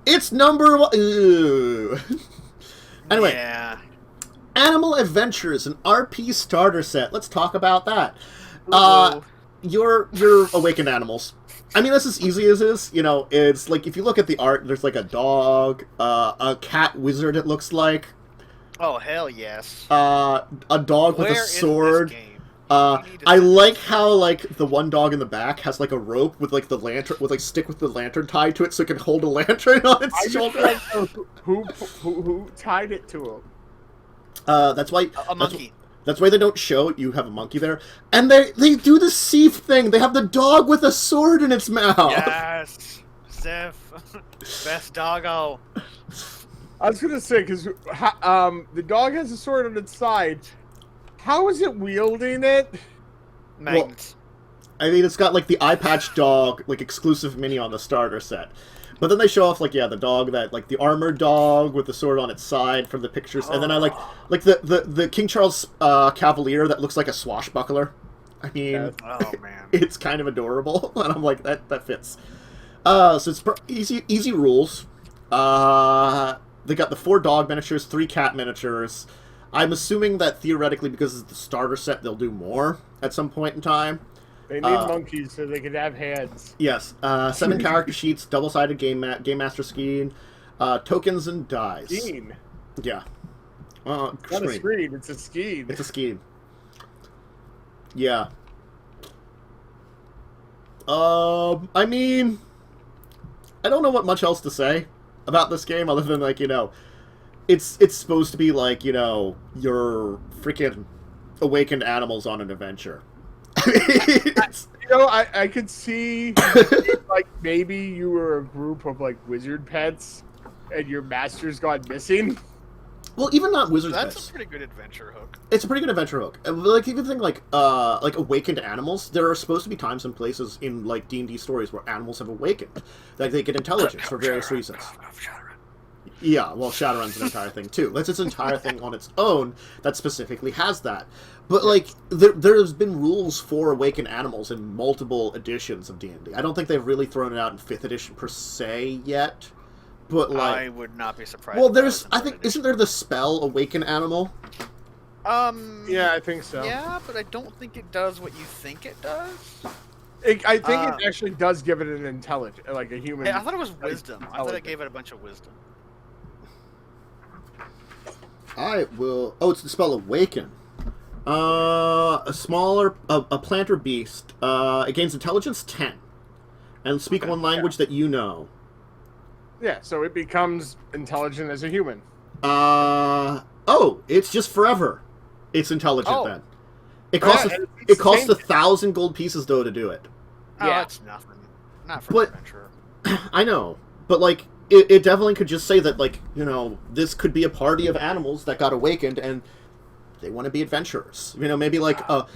It's number 1. Ew. Anyway. Yeah. Animal Adventures, an RP starter set. Let's talk about that. Your awakened animals. I mean, that's as easy as is. You know, it's like, if you look at the art, there's like a dog, a cat wizard, it looks like. Oh, hell yes. A dog with a sword. Is this game? I like how, like, the one dog in the back has, like, a rope with, like, the lantern, with, like, stick with the lantern tied to it so it can hold a lantern on its shoulder. Who tied it to him? That's why... A monkey. That's why they don't show you have a monkey there. And they do the Sif thing. They have the dog with a sword in its mouth. Yes. Sif. Best doggo. I was going to say, because the dog has a sword on its side. How is it wielding it? Magnets. Well, I mean, it's got, like, the eye patch dog, like, exclusive mini on the starter set. But then they show off, like, yeah, the dog that, like, the armored dog with the sword on its side from the pictures. And then I like the King Charles Cavalier that looks like a swashbuckler. I mean, oh, man. It's kind of adorable. And I'm like, that fits. So it's easy rules. They got the 4 dog miniatures, 3 cat miniatures. I'm assuming that theoretically, because it's the starter set, they'll do more at some point in time. They need monkeys so they can have hands. Yes. 7 character sheets, double-sided game master scheme, tokens and dice. Scheme. Yeah. It's not a screen. screen, it's a scheme. It's a scheme. Yeah. I mean, I don't know what much else to say about this game other than, like, you know, it's supposed to be like, you know, your freaking awakened animals on an adventure. I could see, like, maybe you were a group of, like, wizard pets, and your master's gone missing. Well, even not wizard That's pets. a pretty good adventure hook. It's a pretty good adventure hook. Like, even think, like awakened animals, there are supposed to be times and places in, like, D&D stories where animals have awakened. Like, they get intelligence for various reasons. Yeah, well, Shadowrun's an entire thing, too. That's its entire thing on its own that specifically has that. But, like, there's been rules for awakened animals in multiple editions of D&D. I don't think they've really thrown it out in 5th edition per se yet. But, like... I would not be surprised. Well, there's... I think... Isn't there the spell Awaken Animal? Yeah, I think so. Yeah, but I don't think it does what you think it does. I think it actually does give it an intelligence, like a human... I thought it was wisdom. I thought it gave it a bunch of wisdom. I will... Oh, it's the spell Awaken. A smaller... A plant or beast. It gains intelligence 10. And speak one language that you know. Yeah, so it becomes intelligent as a human. Oh, it's just forever. It's intelligent then. It costs it costs 1,000 gold pieces though to do it. Oh, Yeah. that's nothing. Not for an adventurer. I know, but like it definitely could just say that, like, you know, this could be a party of animals that got awakened and they want to be adventurers. You know, maybe like a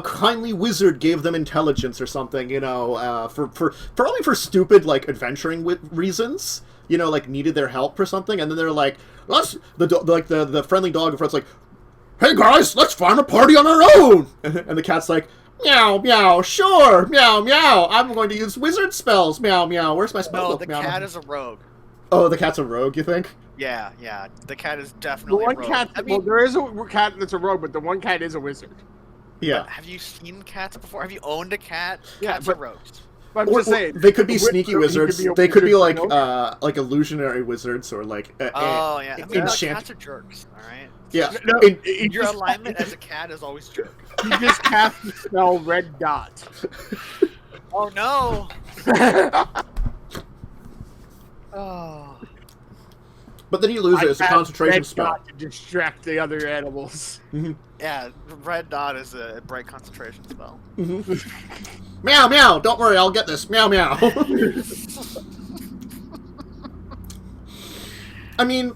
kindly wizard gave them intelligence or something. You know, for probably for stupid like adventuring reasons. You know, like needed their help for something, and then they're like, let's the friendly dog in front's like, hey guys, let's find a party on our own. And the cat's like, meow meow, sure, meow meow. I'm going to use wizard spells, meow meow. Where's my spell? No, book? the Meow, cat meow. is a rogue. Oh, the cat's a rogue, you think? Yeah, the cat is The definitely one a rogue. cat... I mean, well, there is a cat that's a rogue, but the one cat is a wizard. Yeah. have you seen cats before? Have you owned a cat? Yeah, Cats but- are rogues. But I'm just saying... They could be the sneaky wizard- wizards. he could They could be wizard, like you know? like illusionary wizards or like Oh, yeah. I mean, enchant. cats are jerks, alright? Yeah. No, Your just- alignment as a cat is always jerk. He just cast the spell Red Dot. Oh, no! Oh. But then you lose it as a I cast concentration Red spell. Dot to distract the other animals. Yeah, red dot is a bright concentration spell. Meow meow. Don't worry, I'll get this. Meow meow. I mean,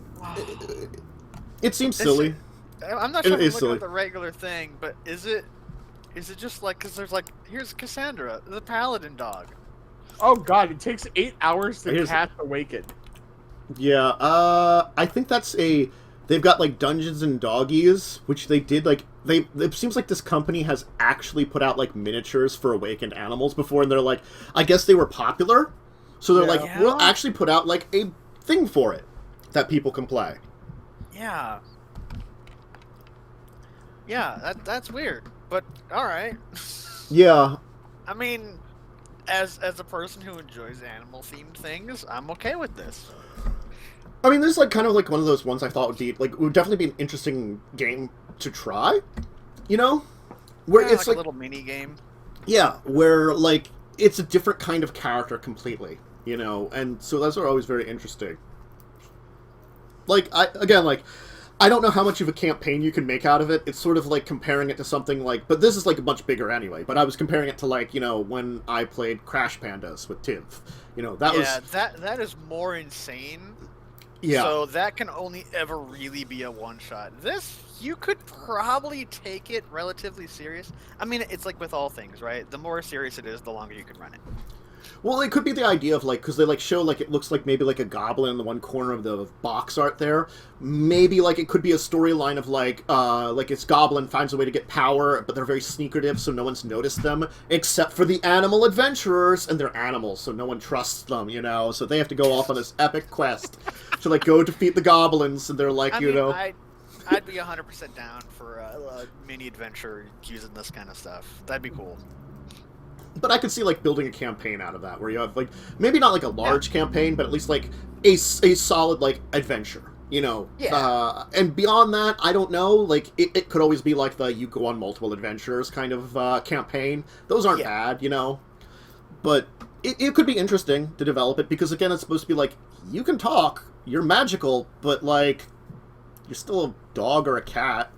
it seems silly. I'm not sure if I'm is looking silly. at the regular thing, but is it just like, because there's like, here's Cassandra, the paladin dog. Oh god, it takes 8 hours to Here's- cast Awaken. Yeah. I think that's a. They've got like Dungeons and Doggies, which they did like It seems like this company has actually put out like miniatures for awakened animals before, and they're like, I guess they were popular, so they're like, Yeah. we'll actually put out like a thing for it that people can play. Yeah. Yeah, that's weird, but all right. Yeah. I mean, as a person who enjoys animal themed things, I'm okay with this. I mean, this is like kind of like one of those ones I thought would definitely be an interesting game to try. You know, where Yeah, it's like like a little mini game. yeah, where like it's a different kind of character completely. You know, and so those are always very interesting. Like I don't know how much of a campaign you can make out of it. It's sort of like comparing it to something like, but this is like much bigger anyway. But I was comparing it to like, you know, when I played Crash Pandas with Tiv. You know, that was that is more insane. yeah. So that can only ever really be a one shot. This, you could probably take it relatively serious. I mean, it's like with all things, right? The more serious it is, the longer you can run it. Well, it could be the idea of, like, because they, like, show, like, it looks like maybe, like, a goblin in the one corner of the box art there. Maybe, like, it could be a storyline of, like, it's goblin finds a way to get power, but they're very secretive, so no one's noticed them, except for the animal adventurers, and they're animals, so no one trusts them, you know? So they have to go off on this epic quest to, like, go defeat the goblins, and they're, like, I you mean, know... I'd be 100% down for a mini adventure using this kind of stuff. That'd be cool. But I could see, like, building a campaign out of that, where you have, like, maybe not, like, a large campaign, but at least, like, a solid, like, adventure. You know, Yeah. and beyond that, I don't know. Like, it could always be like the you go on multiple adventures kind of campaign. Those aren't bad, you know. But it could be interesting to develop it, because, again, it's supposed to be like, you can talk, you're magical, but, like, you're still a dog or a cat,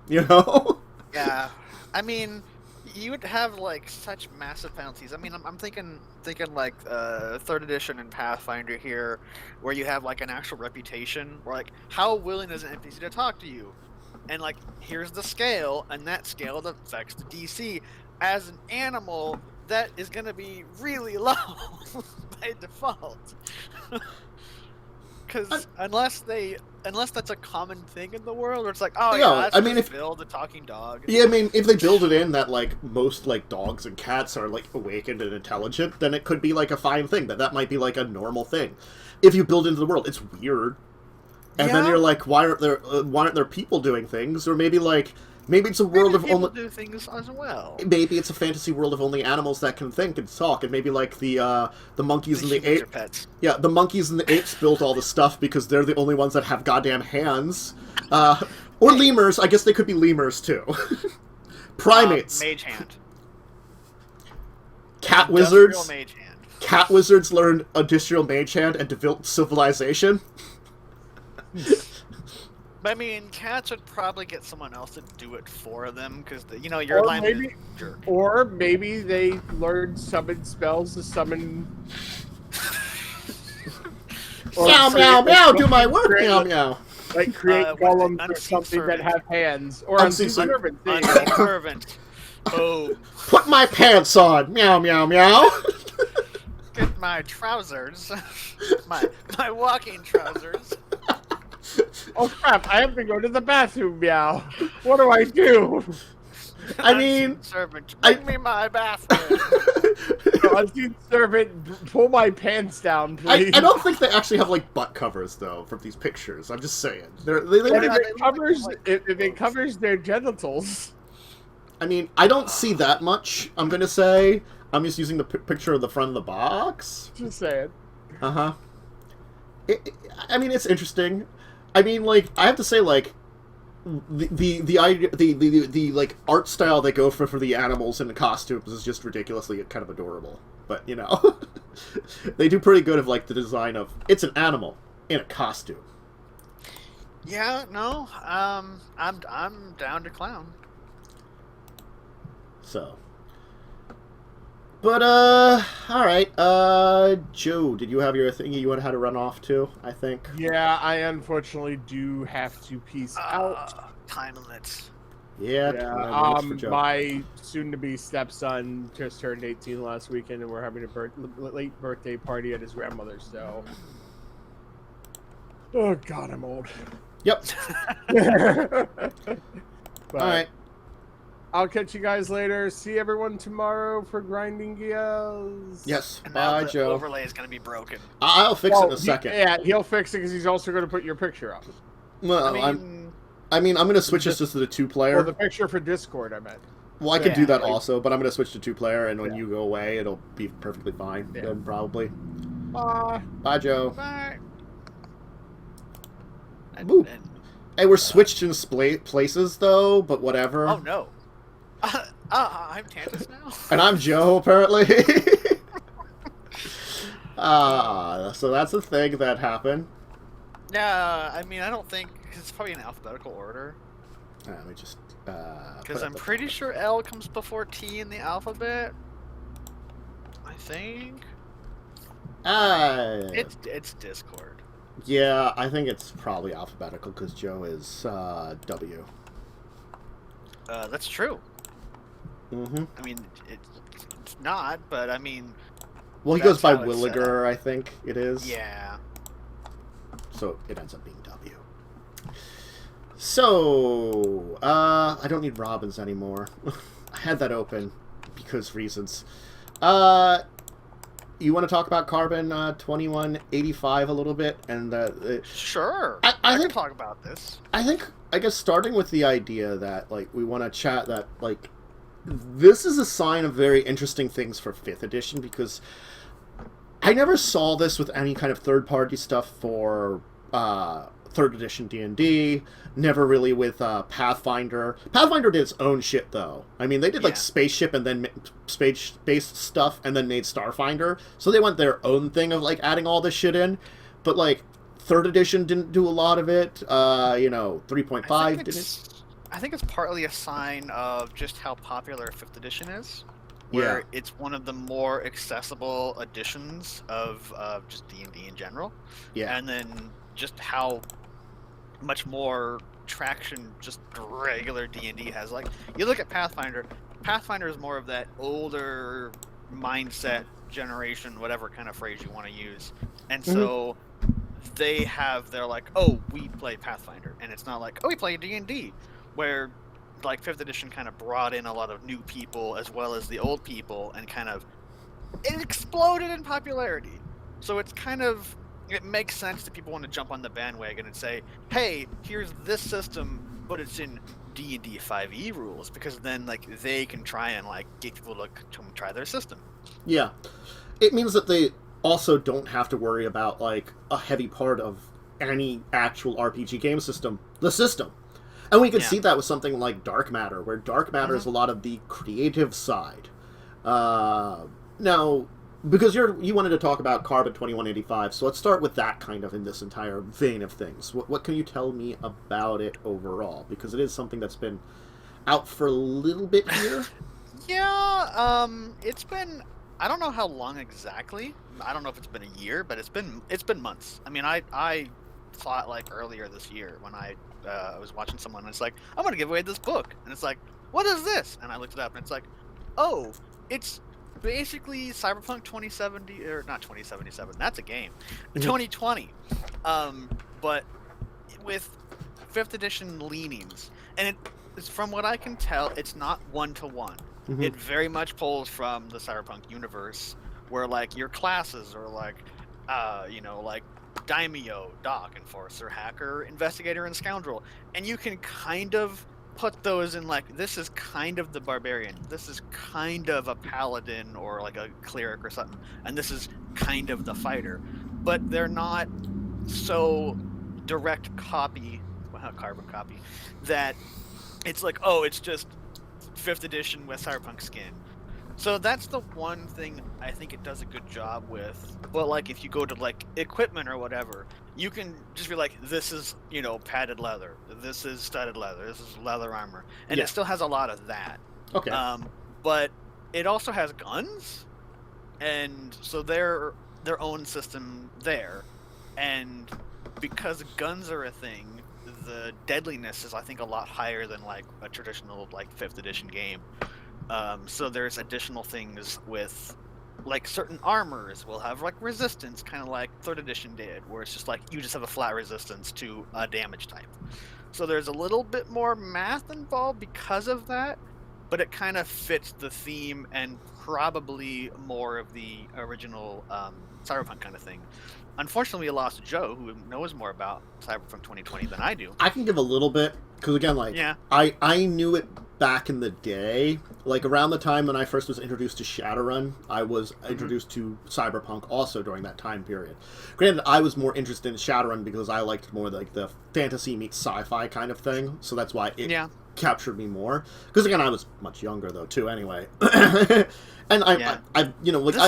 you know? Yeah. I mean, you would have, like, such massive penalties. I mean, I'm thinking like, 3rd edition and Pathfinder here, where you have, like, an actual reputation, where, like, how willing is an NPC to talk to you? And, like, here's the scale, and that scale affects the DC. As an animal, that is going to be really low by default. Because unless that's a common thing in the world, where it's like, oh yeah, let's just build a talking dog. Yeah, I mean, if they build it in that, like, most, like, dogs and cats are, like, awakened and intelligent, then it could be, like, a fine thing. That might be, like, a normal thing. If you build into the world, it's weird. And then you're like, why aren't there people doing things? Or maybe, like, maybe it's a world of only... do things as well. Maybe it's a fantasy world of only animals that can think and talk, and maybe, like, the monkeys and the apes... pets. Yeah, the monkeys and the apes built all the stuff because they're the only ones that have goddamn hands. Or lemurs. I guess they could be lemurs, too. Primates. Mage hand. Cat wizards. Mage hand. Cat wizards learned industrial mage hand and developed civilization. But I mean, cats would probably get someone else to do it for them, because your line is jerk. Or maybe they learned summon spells to summon. Meow meow meow, do my work, meow meow. Like create golems or something that have hands, or unseen servant. Servant. Oh. Put my pants on, meow meow meow. Get my trousers, my walking trousers. Oh crap! I have to go to the bathroom now. What do I do? I mean, servant, bring me my bathroom. Unseen servant, pull my pants down, please. I don't think they actually have like butt covers though from these pictures. I'm just saying. If it covers their genitals. I mean, I don't see that much. I'm gonna say. I'm just using the picture of the front of the box. Just saying. Uh huh. I mean, it's interesting. I mean, like, I have to say, like, the like art style they go for the animals and the costumes is just ridiculously kind of adorable. But you know, they do pretty good of like the design of it's an animal in a costume. Yeah, no, I'm down to clown. So. But, alright, Joe, did you have your thing you had to run off to, I think? Yeah, I unfortunately do have to peace out. Time limits. Yeah, time limits for Joe. My soon-to-be stepson just turned 18 last weekend, and we're having a late birthday party at his grandmother's, so... Oh, God, I'm old. Yep. Alright. I'll catch you guys later. See everyone tomorrow for Grinding Gears. Yes. And bye, the Joe. overlay is going to be broken. I'll fix it in a second. He'll fix it because he's also going to put your picture up. Well, I'm going to switch this to the 2-player. Well, the picture for Discord, I meant. Well, I could do that also, but I'm going to switch to 2-player, and when you go away, it'll be perfectly fine. Yeah. Then probably. Bye. Bye, Joe. Bye. Hey, we're switched in places, though, but whatever. Oh, no. I'm Tantus now. And I'm Joe, apparently. So that's a thing that happened. Yeah, I mean, I don't think it's probably in alphabetical order. Let me just. Because I'm pretty sure L comes before T in the alphabet. I think. It's Discord. Yeah, I think it's probably alphabetical because Joe is W. That's true. Mm-hmm. I mean, it's not, but I mean... Well, he goes by Williger, I think it is. Yeah. So it ends up being W. So, I don't need Robins anymore. I had that open because reasons. You want to talk about Carbon 2185 a little bit? And sure. I can talk about this. I guess starting with the idea that, like, we want to chat that, like, this is a sign of very interesting things for 5th edition, because I never saw this with any kind of third-party stuff for 3rd 3rd edition D&D, never really with Pathfinder. Pathfinder did its own shit, though. I mean, they did, like, Spaceship and then space stuff and then made Starfinder. So they went their own thing of, like, adding all this shit in. But, like, 3rd edition didn't do a lot of it. 3.5 didn't. I think it's partly a sign of just how popular 5th edition is. Where it's one of the more accessible editions of just D&D in general. Yeah. And then just how much more traction just regular D&D has. Like, you look at Pathfinder is more of that older mindset generation, whatever kind of phrase you want to use. And so they're like, oh, we play Pathfinder. And it's not like, oh, we play D&D. Where, like, 5th edition kind of brought in a lot of new people as well as the old people, and kind of it exploded in popularity. So it makes sense that people want to jump on the bandwagon and say, hey, here's this system, but it's in D&D 5e rules, because then, like, they can try and, like, get people to try their system. Yeah. It means that they also don't have to worry about, like, a heavy part of any actual RPG game system, the system. And we can see that with something like Dark Matter, where Dark Matter is a lot of the creative side. Now, because you wanted to talk about Carbon 2185, so let's start with that kind of in this entire vein of things. What can you tell me about it overall? Because it is something that's been out for a little bit here. It's been, I don't know how long exactly. I don't know if it's been a year, but it's been months. I mean, I thought, like, earlier this year when I was watching someone, and it's like, I'm going to give away this book. And it's like, what is this? And I looked it up, and it's like, oh, it's basically Cyberpunk 2070, or not 2077, that's a game. 2020. But with 5th edition leanings. And it's, from what I can tell, it's not one-to-one. It very much pulls from the Cyberpunk universe, where, like, your classes are like, like, Daimyo, Doc, Enforcer, Hacker, Investigator, and Scoundrel. And you can kind of put those in, like, this is kind of the Barbarian, this is kind of a Paladin or, like, a Cleric or something, and this is kind of the Fighter. But they're not so direct carbon copy, that it's like, oh, it's just 5th edition with Cyberpunk skin. So that's the one thing I think it does a good job with. But, like, if you go to, like, equipment or whatever, you can just be like, this is, padded leather, this is studded leather, this is leather armor. And it still has a lot of that. Okay. But it also has guns, and so they're their own system there. And because guns are a thing, the deadliness is, I think, a lot higher than, like, a traditional, like, 5th edition game. So there's additional things with, like, certain armors will have, like, resistance, kind of like 3rd edition did, where it's just like you just have a flat resistance to a damage type. So there's a little bit more math involved because of that, but it kind of fits the theme and probably more of the original Cyberpunk kind of thing. Unfortunately, we lost Joe, who knows more about Cyberpunk 2020 than I do. I can give a little bit, because, again, like, I knew it back in the day. Like, around the time when I first was introduced to Shadowrun, I was introduced to Cyberpunk also during that time period. Granted, I was more interested in Shadowrun because I liked more, like, the fantasy meets sci-fi kind of thing, so that's why it captured me more. Because, again, I was much younger, though, too, anyway. And I like,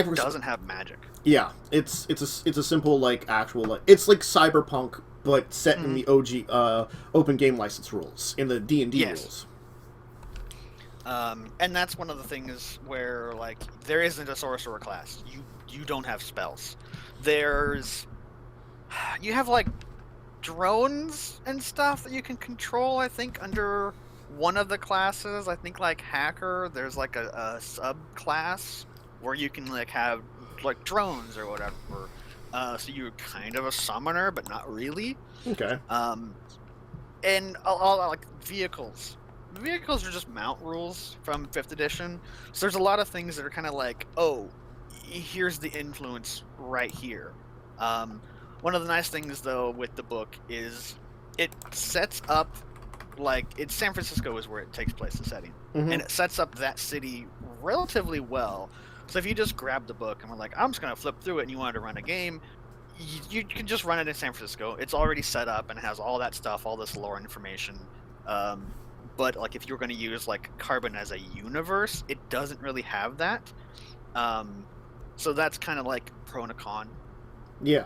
this doesn't have magic. Yeah, it's a simple, like, actual, like, it's like Cyberpunk, but set in the OG open game license rules, in the D&D rules. And that's one of the things where, like, there isn't a sorcerer class. You don't have spells. You have, like, drones and stuff that you can control, I think, under one of the classes. I think, like, Hacker, there's, like, a subclass where you can, like, have, like, drones or whatever. So you're kind of a summoner, but not really. Okay. And all like, vehicles. Vehicles are just mount rules from 5th edition. So there's a lot of things that are kind of like, oh, here's the influence right here. One of the nice things, though, with the book is it sets up, like, it's San Francisco is where it takes place, the setting. And it sets up that city relatively well. So if you just grab the book and we're like, I'm just going to flip through it, and you wanted to run a game, you can just run it in San Francisco. It's already set up and it has all that stuff, all this lore information. But like if you're going to use like Carbon as a universe, it doesn't really have that. So that's kind of like pro and a con. Yeah.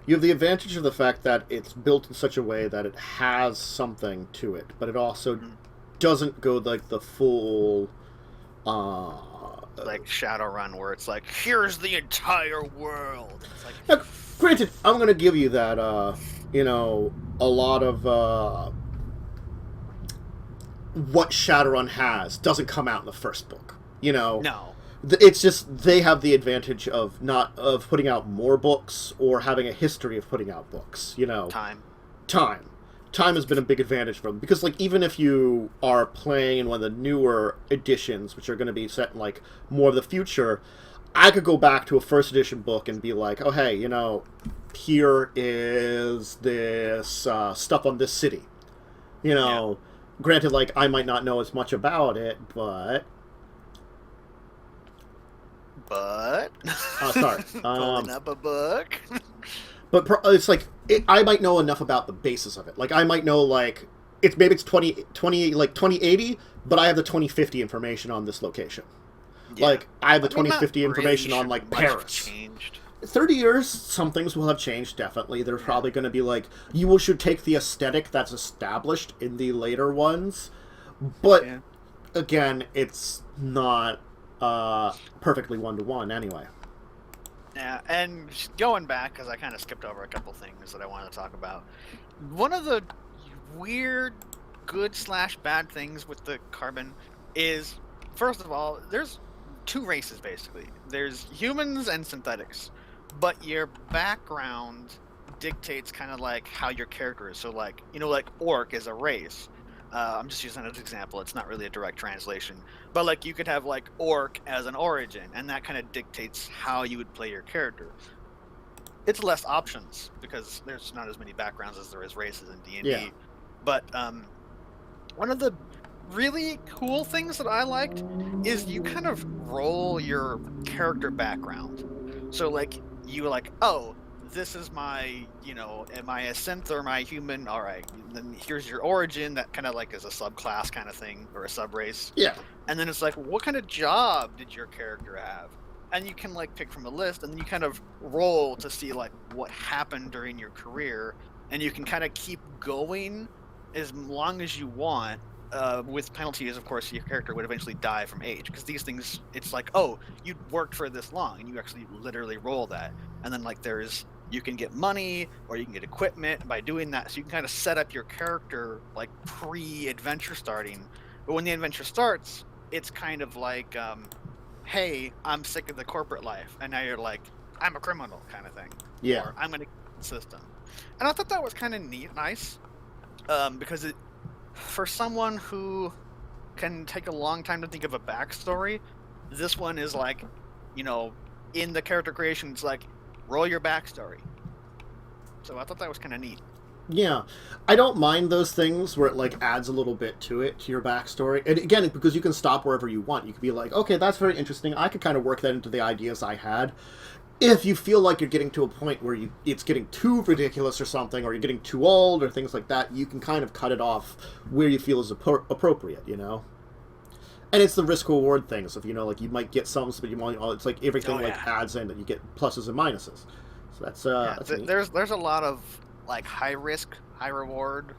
You have the advantage of the fact that it's built in such a way that it has something to it, but it also doesn't go like the full like Shadowrun, where it's like, here's the entire world. It's like, now, granted, I'm going to give you that, a lot of what Shadowrun has doesn't come out in the first book. No. It's just they have the advantage of putting out more books or having a history of putting out books. Time has been a big advantage for them because, like, even if you are playing in one of the newer editions, which are going to be set in like more of the future, I could go back to a first edition book and be like, oh hey, here is this stuff on this city. Granted, like, I might not know as much about it, but. Sorry. Pulling up a book. But it's like, I might know enough about the basis of it. Like, I might know, like, maybe it's 2080, but I have the 2050 information on this location. Yeah. Like, I have the 2050 information on, like, Paris. Changed. 30 years, some things will have changed, definitely. There's probably going to be, like, you should take the aesthetic that's established in the later ones. But, again, it's not perfectly one-to-one anyway. Yeah, and going back, because I kind of skipped over a couple things that I wanted to talk about. One of the weird good/bad things with the Carbon is, first of all, there's two races, basically. There's humans and synthetics. But your background dictates kind of like how your character is. So, like, like Orc is a race. I'm just using that as an example. It's not really a direct translation. But, like, you could have, like, Orc as an origin, and that kind of dictates how you would play your character. It's less options, because there's not as many backgrounds as there is races in D&D. Yeah. But one of the really cool things that I liked is you kind of roll your character background. So, like, you like, oh, this is my, am I a synth or am I human? All right, then here's your origin. That kind of like is a subclass kind of thing or a subrace. Yeah. And then it's like, what kind of job did your character have? And you can like pick from a list, and then you kind of roll to see like what happened during your career, and you can kind of keep going as long as you want. With penalties, of course, your character would eventually die from age, because these things, it's like, oh, you worked for this long, and you actually literally roll that. And then like you can get money, or you can get equipment by doing that, so you can kind of set up your character like pre-adventure starting. But when the adventure starts, it's kind of like, hey, I'm sick of the corporate life, and now you're like, I'm a criminal kind of thing. Yeah. Or I'm gonna get the system. And I thought that was kind of nice, because it, for someone who can take a long time to think of a backstory, this one is like, in the character creation, it's like, roll your backstory. So I thought that was kind of neat. Yeah. I don't mind those things where it, like, adds a little bit to your backstory. And again, because you can stop wherever you want. You can be like, okay, that's very interesting. I could kind of work that into the ideas I had. If you feel like you're getting to a point where it's getting too ridiculous or something, or you're getting too old or things like that, you can kind of cut it off where you feel is appropriate, And it's the risk-reward thing. So if, like, you might get some, but you might, it's like everything adds in that you get pluses and minuses. So that's neat. There's a lot of, like, high risk, high reward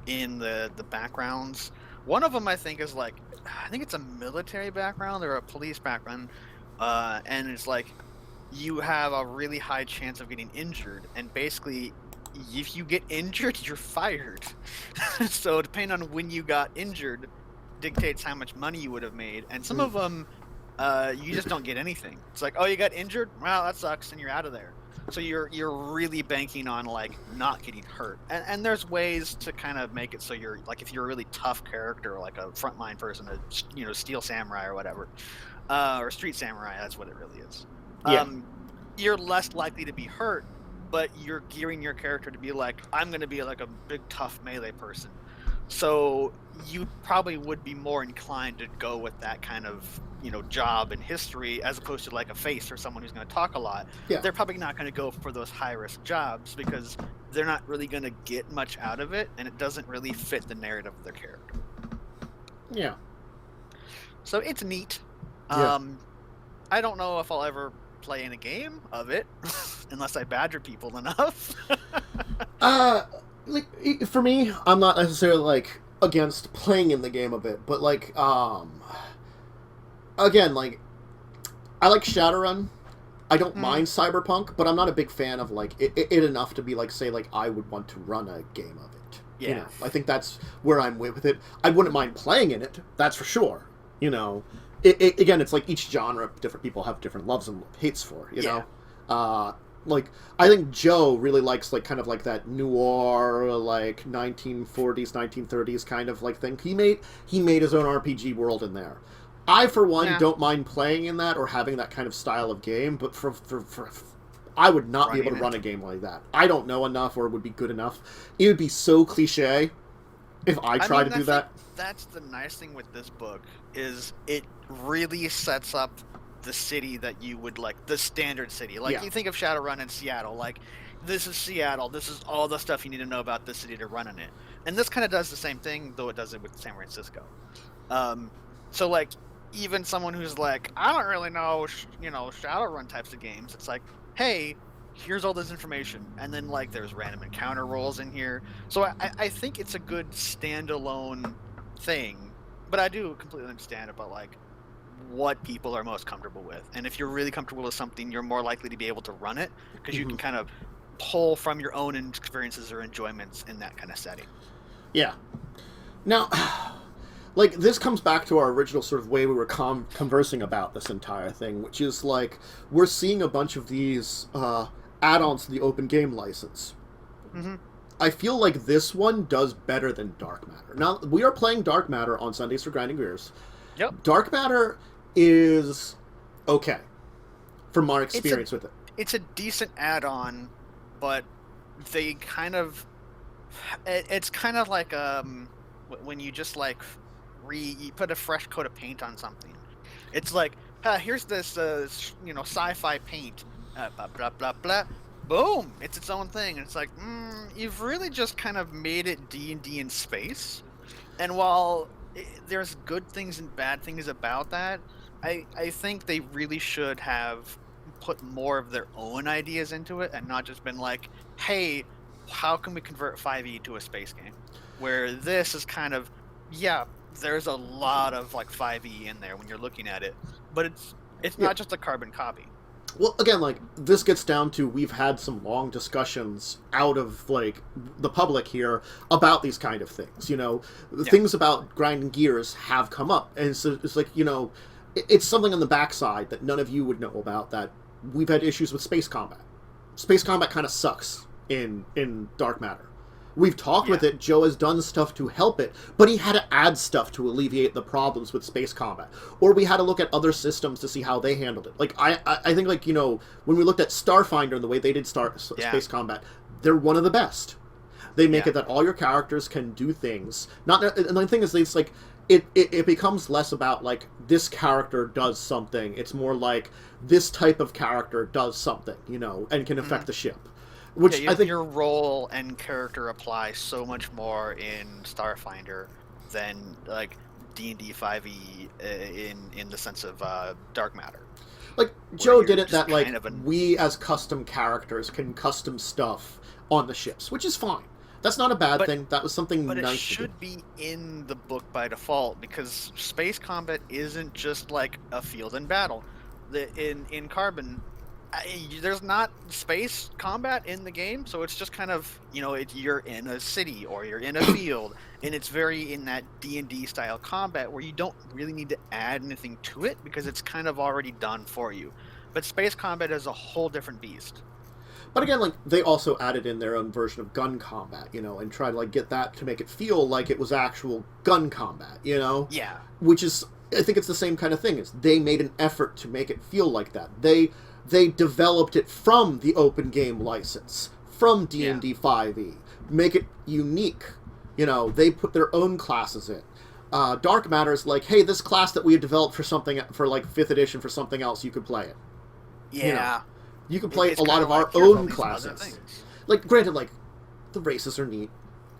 in the backgrounds. One of them, I think, is like, I think it's a military background or a police background. And it's like, you have a really high chance of getting injured, and basically, if you get injured, you're fired. So depending on when you got injured, dictates how much money you would have made. And some of them, you just don't get anything. It's like, oh, you got injured? Well, that sucks, and you're out of there. So you're really banking on like not getting hurt. And there's ways to kind of make it so you're like, if you're a really tough character, like a frontline person, a steel samurai or whatever. Or street samurai, that's what it really is. Yeah. You're less likely to be hurt, but you're gearing your character to be like, I'm going to be like a big tough melee person. So you probably would be more inclined to go with that kind of, job and history as opposed to like a face or someone who's going to talk a lot. Yeah. They're probably not going to go for those high risk jobs because they're not really going to get much out of it, and it doesn't really fit the narrative of their character. Yeah. So it's neat. Yeah. I don't know if I'll ever play in a game of it unless I badger people enough. Like, for me, I'm not necessarily like against playing in the game of it, but like again, like, I like Shadowrun. I don't mind Cyberpunk, but I'm not a big fan of like it enough to be like, say, like, I would want to run a game of it. Yeah. You know, I think that's where I'm with it. I wouldn't mind playing in it, that's for sure. You know, again, it's like each genre, different people have different loves and hates for. You know, like, I think Joe really likes like kind of like that noir, like 1940s, 1930s kind of like thing. He made his own RPG world in there. I, for one, don't mind playing in that or having that kind of style of game, but for I would not be able to run a game like that. I don't know enough or would be good enough. It would be so cliche if I tried to do that. That's the nice thing with this book, is it really sets up the city that you would like, the standard city. Like, you think of Shadowrun in Seattle, like, this is Seattle, this is all the stuff you need to know about this city to run in it. And this kind of does the same thing, though it does it with San Francisco. So, like, even someone who's like, I don't really know, Shadowrun types of games, it's like, hey, here's all this information. And then, like, there's random encounter rolls in here. So I think it's a good standalone thing. But I do completely understand about, like, what people are most comfortable with. And if you're really comfortable with something, you're more likely to be able to run it because you can kind of pull from your own experiences or enjoyments in that kind of setting. Yeah. Now, like, this comes back to our original sort of way we were conversing about this entire thing, which is, like, we're seeing a bunch of these add-ons to the open game license. Mm-hmm. I feel like this one does better than Dark Matter. Now, we are playing Dark Matter on Sundays for Grinding Gears. Yep. Dark Matter is okay, from our experience with it. It's a decent add-on, but they kind of... It's kind of like when you just, like, you put a fresh coat of paint on something. It's like, here's this, sci-fi paint, blah, blah, blah, blah. Boom! It's its own thing. And it's like, you've really just kind of made it D&D in space. And while there's good things and bad things about that, I think they really should have put more of their own ideas into it and not just been like, hey, how can we convert 5e to a space game? Where this is kind of, there's a lot of, like, 5e in there when you're looking at it, but it's not just a carbon copy. Well, again, like, this gets down to, we've had some long discussions out of, like, the public here about these kind of things, you know? Things about grinding gears have come up, and so it's like, you know, it's something on the backside that none of you would know about, that we've had issues with space combat. Space combat kind of sucks in Dark Matter. We've talked with it, Joe has done stuff to help it, but he had to add stuff to alleviate the problems with space combat. Or we had to look at other systems to see how they handled it. Like, I think, like, you know, when we looked at Starfinder and the way they did space combat, they're one of the best. They make it that all your characters can do things. And the thing is, it's like, it becomes less about, like, this character does something. It's more like, this type of character does something, you know, and can affect the ship. Which I think your role and character apply so much more in Starfinder than, like, D&D 5e in the sense of Dark Matter. Like, Joe did it that, like, we as custom characters can custom stuff on the ships, which is fine. That's not a bad thing. That was something nice to do. But it should be in the book by default, because space combat isn't just like a field and battle. In Carbon, there's not space combat in the game, so it's just kind of, you know, you're in a city or you're in a field, and it's very in that D&D style combat where you don't really need to add anything to it because it's kind of already done for you. But space combat is a whole different beast. But again, like, they also added in their own version of gun combat, you know, and tried to, like, get that to make it feel like it was actual gun combat, you know? Yeah. Which is, I think it's the same kind of thing. Is they made an effort to make it feel like that. They developed it from the open game license, from D&D 5e, make it unique, You know, they put their own classes in. Dark Matter is like, hey, this class that we had developed for like 5th edition for something else, you could play it. Yeah. You know, you can play It's a lot kinda of our like, here's all own these classes. other things. Like, granted, like, the races are neat.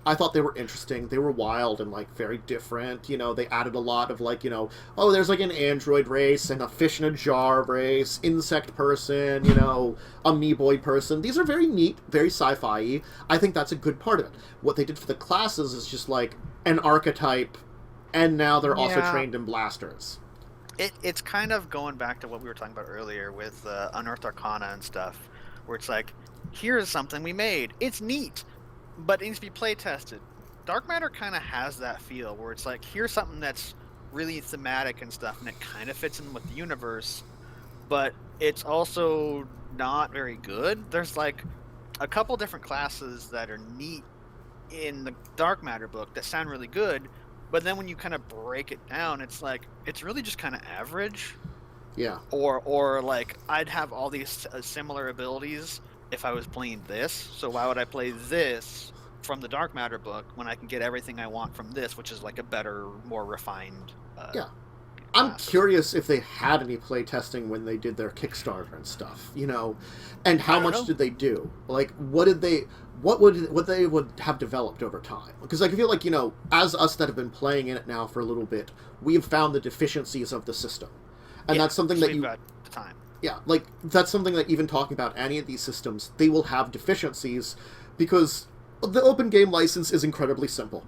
I thought they were interesting. They were wild and, like, very different. You know, they added a lot of, like, you know, oh, there's, like, an android race and a fish in a jar race, insect person, you know, amoeboid person. These are very neat, very sci-fi-y. I think that's a good part of it. What they did for the classes is just, like, an archetype, and now they're also trained in blasters. It's kind of going back to what we were talking about earlier with Unearthed Arcana and stuff, where it's like, here's something we made. It's neat, but it needs to be play tested. Dark Matter kind of has that feel where it's like, here's something that's really thematic and stuff, and it kind of fits in with the universe, but it's also not very good. There's like a couple different classes that are neat in the Dark Matter book that sound really good, but then when you kind of break it down, it's like, it's really just kind of average. Yeah. Or like, I'd have all these similar abilities if I was playing this, so why would I play this from the Dark Matter book when I can get everything I want from this, which is like a better, more refined yeah. I'm curious if they had any play testing when they did their Kickstarter and stuff, you know, and how much did they do? Like, what would they have developed over time? Because I feel like, you know, as us that have been playing in it now for a little bit, we have found the deficiencies of the system, and that's something that we've got the time. Yeah, like, that's something that even talking about any of these systems, they will have deficiencies, because the open game license is incredibly simple.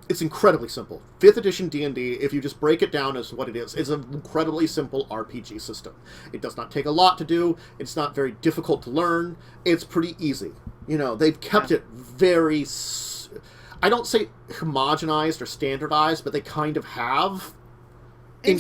It's incredibly simple. 5th edition D&D, if you just break it down as what it is an incredibly simple RPG system. It does not take a lot to do. It's not very difficult to learn. It's pretty easy. You know, they've kept it very, I don't say homogenized or standardized, but they kind of have. In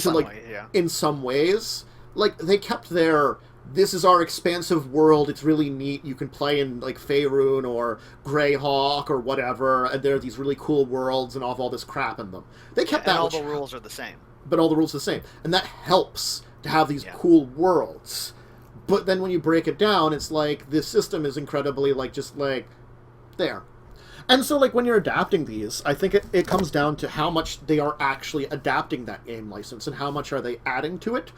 some ways. Like, they kept their, this is our expansive world, it's really neat, you can play in, like, Faerun or Greyhawk or whatever, and there are these really cool worlds and all this crap in them. They kept that. And all the rules are the same. But all the rules are the same. And that helps to have these cool worlds. But then when you break it down, it's like, this system is incredibly, like, just, like, there. And so, like, when you're adapting these, I think it comes down to how much they are actually adapting that game license and how much are they adding to it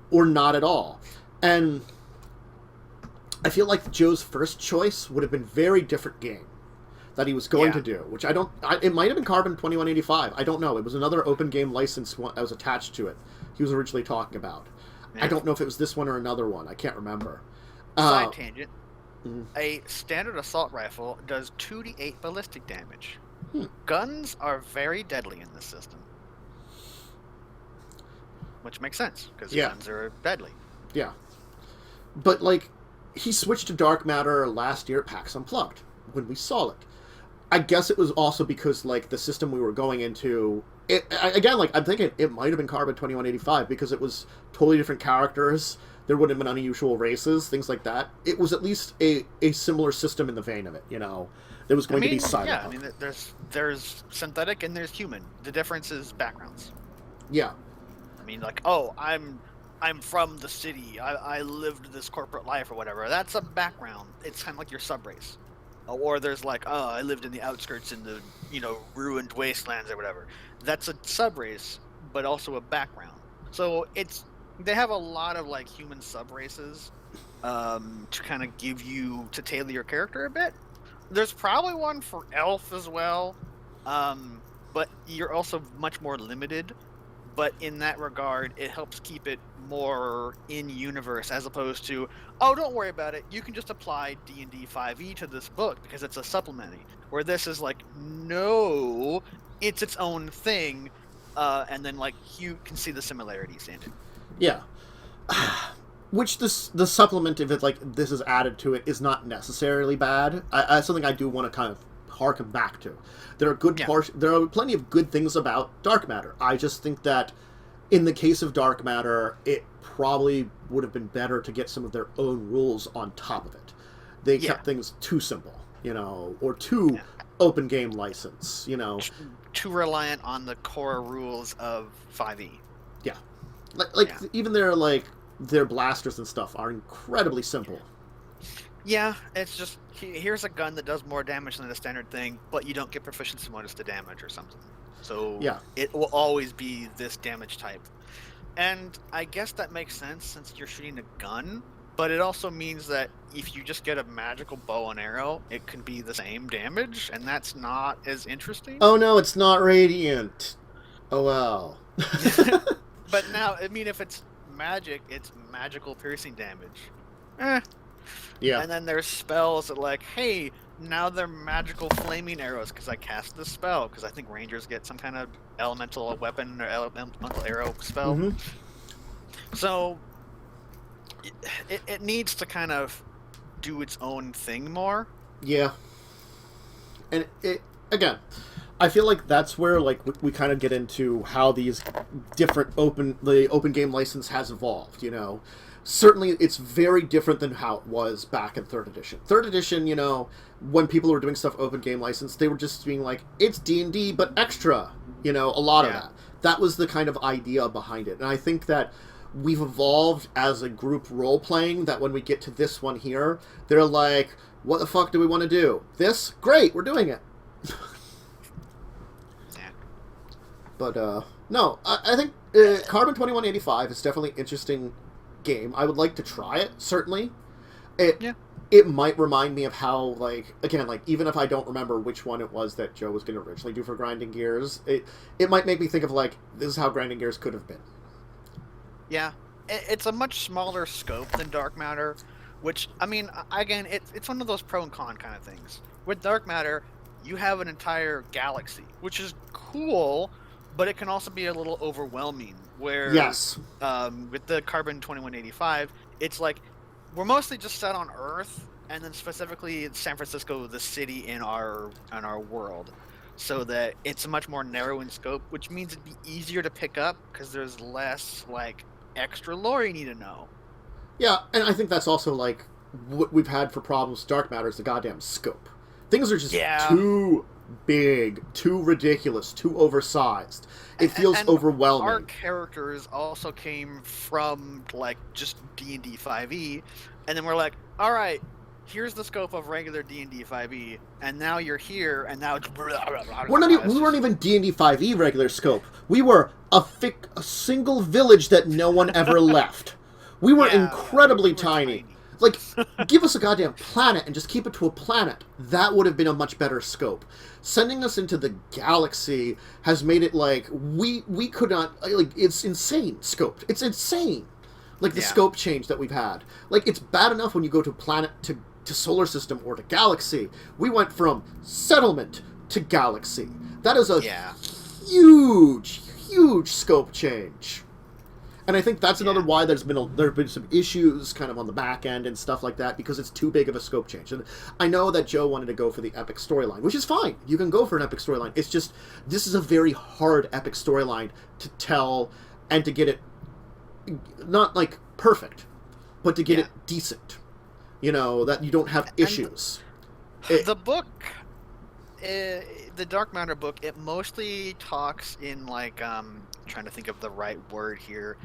or not at all. And I feel like Joe's first choice would have been very different game that he was going to do, which it might have been Carbon 2185. I don't know. It was another open game license that was attached to it he was originally talking about. I don't know if it was this one or another one. I can't remember. Side tangent. A standard assault rifle does 2d8 ballistic damage. Guns are very deadly in this system. Which makes sense, because guns are deadly. Yeah. But, like, he switched to Dark Matter last year at PAX Unplugged, when we saw it. I guess it was also because, like, the system we were going into... I'm thinking it might have been Carbon 2185, because it was totally different characters. There wouldn't have been unusual races, things like that. It was at least a similar system in the vein of it, you know. There was going to be cyberpunk. Yeah, I mean, there's synthetic and there's human. The difference is backgrounds. Yeah. I mean, like, oh, I'm from the city. I lived this corporate life or whatever. That's a background. It's kind of like your subrace. Or there's like, oh, I lived in the outskirts in the, you know, ruined wastelands or whatever. That's a subrace, but also a background. So they have a lot of, like, human subraces to kind of to tailor your character a bit. There's probably one for elf as well, but you're also much more limited. But in that regard, it helps keep it more in-universe as opposed to, oh, don't worry about it, you can just apply D&D 5e to this book because it's a supplementing. Where this is like, no, it's its own thing, and then, like, you can see the similarities in it. Yeah. Which the supplement, if it's like this is added to it, is not necessarily bad. Something I do want to kind of harken back to. There are there are plenty of good things about Dark Matter. I just think that in the case of Dark Matter, it probably would have been better to get some of their own rules on top of it. They kept things too simple, you know, or too open game license, you know. Too reliant on the core rules of 5e. Yeah. Even their blasters and stuff are incredibly simple. Yeah, it's just here's a gun that does more damage than the standard thing, but you don't get proficiency bonus to damage or something. So Yeah. it will always be this damage type. And I guess that makes sense since you're shooting a gun, but it also means that if you just get a magical bow and arrow, it can be the same damage, and that's not as interesting. Oh no, it's not radiant. Oh well. But now, I mean, if it's magic, it's magical piercing damage. Eh. Yeah. And then there's spells that like, hey, now they're magical flaming arrows because I cast this spell, because I think rangers get some kind of elemental weapon or elemental arrow spell. Mm-hmm. So it needs to kind of do its own thing more. Yeah. And it again, I feel like that's where like we kind of get into how these different the open game license has evolved, you know. Certainly it's very different than how it was back in 3rd edition. 3rd edition, you know, when people were doing stuff open game license, they were just being like, it's D&D but extra, you know, a lot of that. That was the kind of idea behind it. And I think that we've evolved as a group role-playing that when we get to this one here, they're like, what the fuck do we want to do? This? Great, we're doing it. But, no, I think Carbon 2185 is definitely an interesting game. I would like to try it, certainly. It might remind me of how, like, again, like, even if I don't remember which one it was that Joe was going to originally do for Grinding Gears, it might make me think of, like, this is how Grinding Gears could have been. Yeah, it's a much smaller scope than Dark Matter, which, I mean, again, it's one of those pro and con kind of things. With Dark Matter, you have an entire galaxy, which is cool, but it can also be a little overwhelming, where yes. With the Carbon 2185, it's like, we're mostly just set on Earth, and then specifically San Francisco, the city in our world, so that it's much more narrow in scope, which means it'd be easier to pick up, because there's less, like, extra lore you need to know. Yeah, and I think that's also, like, what we've had for problems with Dark Matter is the goddamn scope. Things are just too big, too ridiculous, too oversized. It feels overwhelming. Our characters also came from, like, just D&D 5e, and then we're like, all right, here's the scope of regular D&D 5e, and now you're here, and now it's... We weren't even D&D 5e regular scope. We were a single village that no one ever left. We were incredibly tiny. Like, give us a goddamn planet and just keep it to a planet. That would have been a much better scope. Sending us into the galaxy has made it like, we could not, like, it's insane scoped. It's insane. Like, the scope change that we've had. Like, it's bad enough when you go to planet, to solar system, or to galaxy. We went from settlement to galaxy. That is a huge, huge scope change. And I think that's another why there have been some issues kind of on the back end and stuff like that, because it's too big of a scope change. And I know that Joe wanted to go for the epic storyline, which is fine. You can go for an epic storyline. It's just, this is a very hard epic storyline to tell and to get it, not like perfect, but to get it decent. You know, that you don't have issues. The book, the Dark Matter book, it mostly talks in, like, trying to think of the right word here,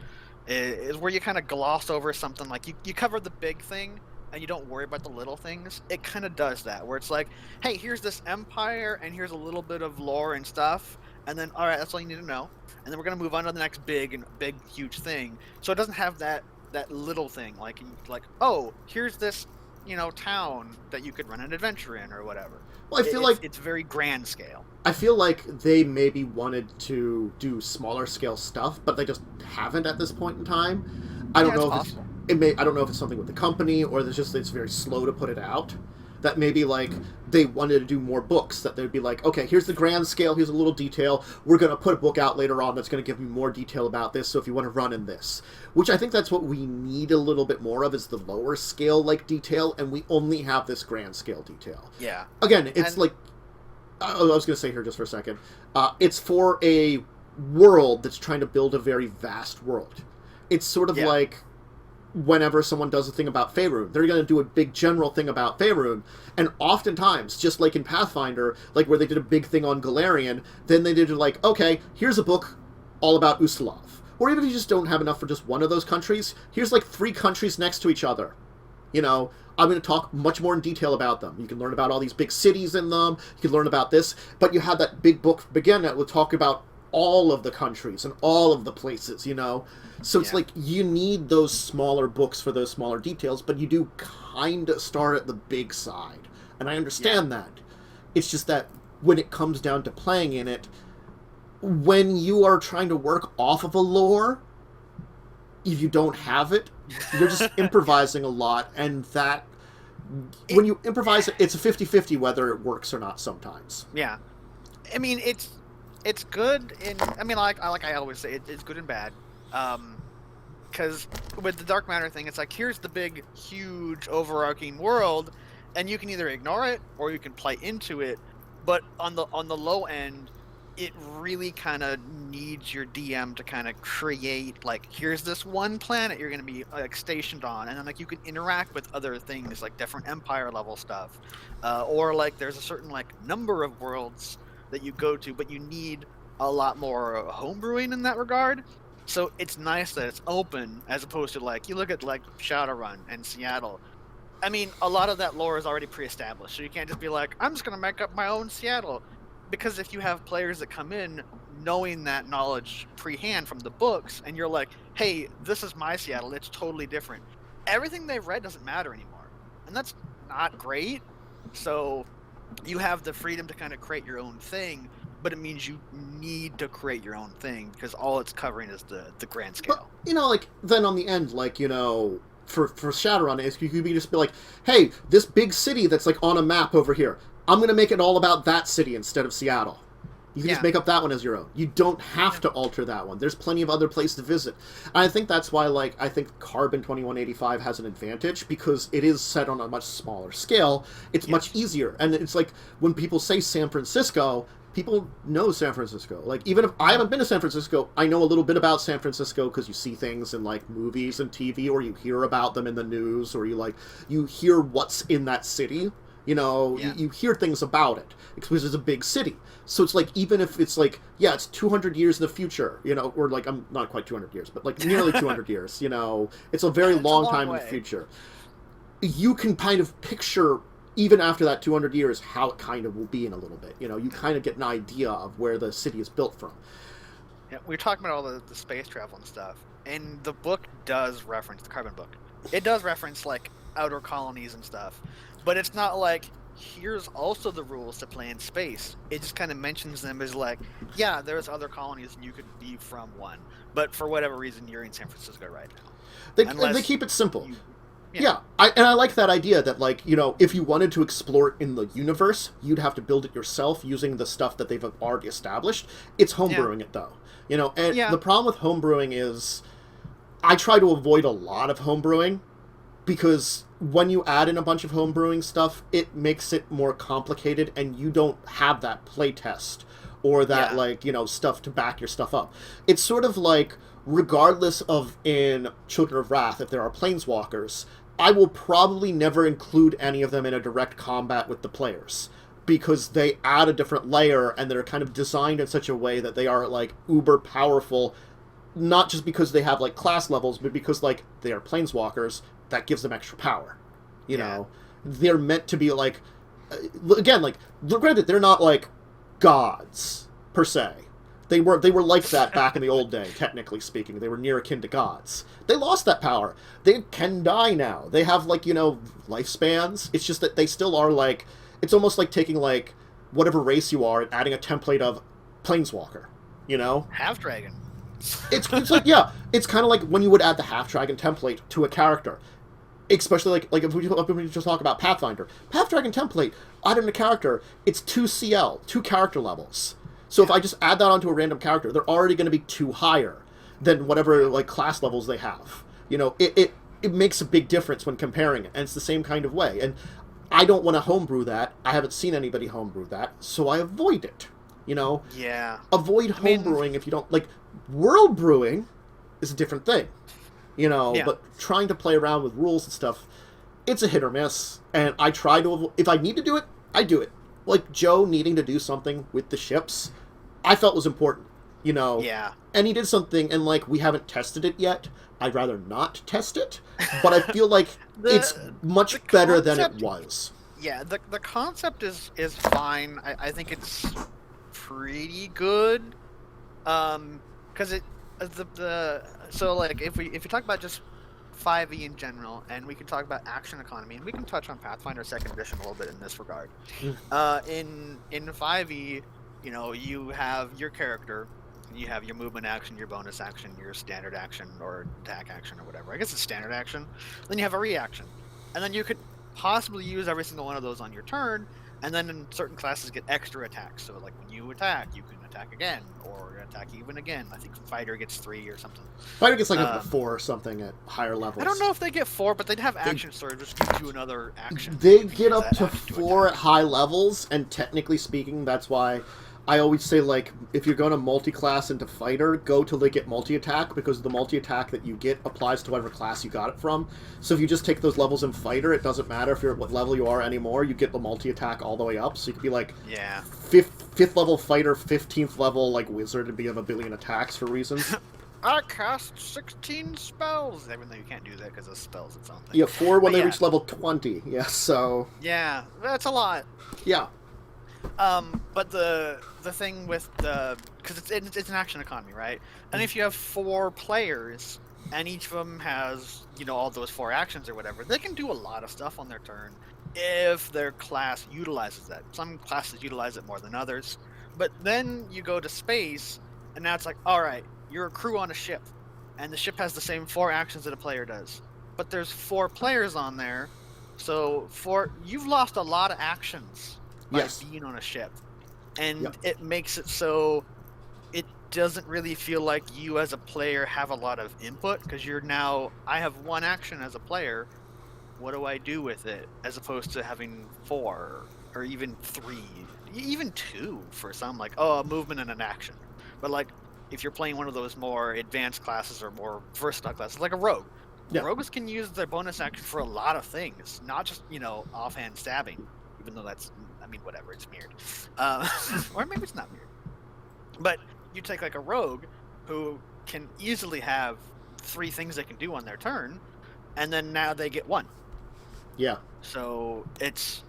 is where you kind of gloss over something, like you cover the big thing and you don't worry about the little things. It kind of does that, where it's like, hey, here's this empire and here's a little bit of lore and stuff, and then, all right, that's all you need to know, and then we're going to move on to the next big huge thing. So it doesn't have that little thing, like, oh, here's this, you know, town that you could run an adventure in or whatever. Well, I feel like it's very grand scale. I feel like they maybe wanted to do smaller scale stuff, but they just haven't at this point in time. I don't know if I don't know if it's something with the company, or it's very slow to put it out. That maybe, like, they wanted to do more books, that they'd be like, okay, here's the grand scale, here's a little detail, we're going to put a book out later on that's going to give you more detail about this, so if you want to run in this. Which I think that's what we need a little bit more of, is the lower scale, like, detail, and we only have this grand scale detail. Yeah. Again, it's like, I was going to say here just for a second, it's for a world that's trying to build a very vast world. It's sort of like whenever someone does a thing about Faerun, they're going to do a big general thing about Faerun, and oftentimes, just like in Pathfinder, like where they did a big thing on Galarian, then they did like, okay, here's a book all about Ustalav. Or even if you just don't have enough for just one of those countries, here's like 3 countries next to each other. You know, I'm going to talk much more in detail about them. You can learn about all these big cities in them. You can learn about this. But you have that big book Begin that will talk about all of the countries and all of the places, you know? So it's like you need those smaller books for those smaller details, but you do kind of start at the big side. And I understand that. It's just that when it comes down to playing in it, when you are trying to work off of a lore, if you don't have it, you're just improvising a lot, and that when you improvise, it's a 50-50 whether it works or not sometimes. Yeah. I mean, it's good in, I mean, like I always say, it's good and bad. Because with the dark matter thing, it's like, here's the big, huge, overarching world, and you can either ignore it or you can play into it. But on the low end, it really kind of needs your DM to kind of create, like, here's this one planet you're going to be like stationed on, and then like you can interact with other things like different empire level stuff, or like there's a certain like number of worlds that you go to, but you need a lot more homebrewing in that regard. So it's nice that it's open, as opposed to like you look at like Shadowrun and Seattle. I mean, a lot of that lore is already pre-established, so you can't just be like, I'm just going to make up my own Seattle. Because if you have players that come in knowing that knowledge pre-hand from the books, and you're like, hey, this is my Seattle, it's totally different. Everything they've read doesn't matter anymore. And that's not great. So you have the freedom to kind of create your own thing, but it means you need to create your own thing, because all it's covering is the grand scale. But, you know, like, then on the end, like, you know, for Shadowrun, you could just be like, hey, this big city that's, like, on a map over here, I'm going to make it all about that city instead of Seattle. You can just make up that one as your own. You don't have to alter that one. There's plenty of other places to visit. And I think that's why, like, I think Carbon 2185 has an advantage, because it is set on a much smaller scale. It's much easier. And it's like, when people say San Francisco, people know San Francisco. Like, even if I haven't been to San Francisco, I know a little bit about San Francisco because you see things in, like, movies and TV, or you hear about them in the news, or you hear what's in that city. You know, you hear things about it, because it's a big city. So it's like, even if it's like, yeah, it's 200 years in the future, you know, or like, I'm not quite 200 years, but like nearly 200 years, you know, it's a very long time in the future. You can kind of picture, even after that 200 years, how it kind of will be in a little bit. You know, you kind of get an idea of where the city is built from. Yeah, we were talking about all the space travel and stuff, and the book does reference, the Carbon book, it does reference, like, outer colonies and stuff. But it's not like, here's also the rules to play in space. It just kind of mentions them as like, yeah, there's other colonies and you could be from one. But for whatever reason, you're in San Francisco right now. They keep it simple. I like that idea that, like, you know, if you wanted to explore it in the universe, you'd have to build it yourself using the stuff that they've already established. It's homebrewing it, though. You know, and the problem with homebrewing is I try to avoid a lot of homebrewing, because when you add in a bunch of homebrewing stuff, it makes it more complicated, and you don't have that playtest or that, like, you know, stuff to back your stuff up. It's sort of like, regardless of in Children of Wrath, if there are planeswalkers, I will probably never include any of them in a direct combat with the players, because they add a different layer, and they're kind of designed in such a way that they are, like, uber powerful, not just because they have, like, class levels, but because, like, they are planeswalkers. That gives them extra power, you know. They're meant to be like, again, like, granted, they're not like gods per se. They were like that back in the old day. Technically speaking, they were near akin to gods. They lost that power. They can die now. They have, like, you know, lifespans. It's just that they still are, like, it's almost like taking, like, whatever race you are and adding a template of planeswalker. You know, half dragon. It's like, it's kind of like when you would add the half dragon template to a character. Especially, like if we just talk about Pathfinder. Half dragon template, add in a character, it's 2 CL, 2 character levels. So if I just add that onto a random character, they're already going to be 2 higher than whatever, like, class levels they have. You know, it makes a big difference when comparing it, and it's the same kind of way. And I don't want to homebrew that. I haven't seen anybody homebrew that, so I avoid it. You know? Yeah. Avoid homebrewing if you don't, like, world brewing is a different thing. You know, but trying to play around with rules and stuff, it's a hit or miss. And I try to, if I need to do it, I do it. Like Joe needing to do something with the ships, I felt was important. you know. Yeah. And he did something, and like we haven't tested it yet. I'd rather not test it, but I feel like it's much better than it was. Yeah, the concept is fine. I think it's pretty good. Because so like if we talk about just 5e in general, and we can talk about action economy, and we can touch on Pathfinder 2nd Edition a little bit in this regard. In 5e, you know, you have your character, you have your movement action, your bonus action, your standard action, or attack action, or whatever. I guess it's standard action. Then you have a reaction, and then you could possibly use every single one of those on your turn, and then in certain classes get extra attacks. So like when you attack, you can attack again, or attack even again. I think Fighter gets 3 or something. Fighter gets like up to 4 or something at higher levels. I don't know if they get 4, but they'd have action surge, which gives you another action. They get up to 4 at high levels, and technically speaking, that's why I always say, like, if you're going to multi-class into Fighter, go till they get multi-attack, because the multi-attack that you get applies to whatever class you got it from. So if you just take those levels in Fighter, it doesn't matter if you're at what level you are anymore, you get the multi-attack all the way up, so you could be, like, 5th level Fighter, 15th level, like, Wizard, and be have a billion attacks for reasons. I cast 16 spells! Even though you can't do that because of spells, it's something. Yeah, 4 when they reach level 20, yeah, so... Yeah, that's a lot. Yeah. But the thing with because it's an action economy, right? And if you have 4 players, and each of them has, you know, all those 4 actions or whatever, they can do a lot of stuff on their turn if their class utilizes that. Some classes utilize it more than others. But then you go to space, and now it's like, all right, you're a crew on a ship, and the ship has the same 4 actions that a player does. But there's 4 players on there, so you've lost a lot of actions by being on a ship. And it makes it so it doesn't really feel like you as a player have a lot of input, because I have 1 action as a player, what do I do with it, as opposed to having 4 or even 3, even 2 for some, like, a movement and an action. But like if you're playing one of those more advanced classes or more versatile classes, like a rogue, rogues can use their bonus action for a lot of things, not just, you know, offhand stabbing, even though that's, I mean, whatever, it's weird. Or maybe it's not weird. But you take like a rogue who can easily have 3 things they can do on their turn, and then now they get 1. Yeah. So it's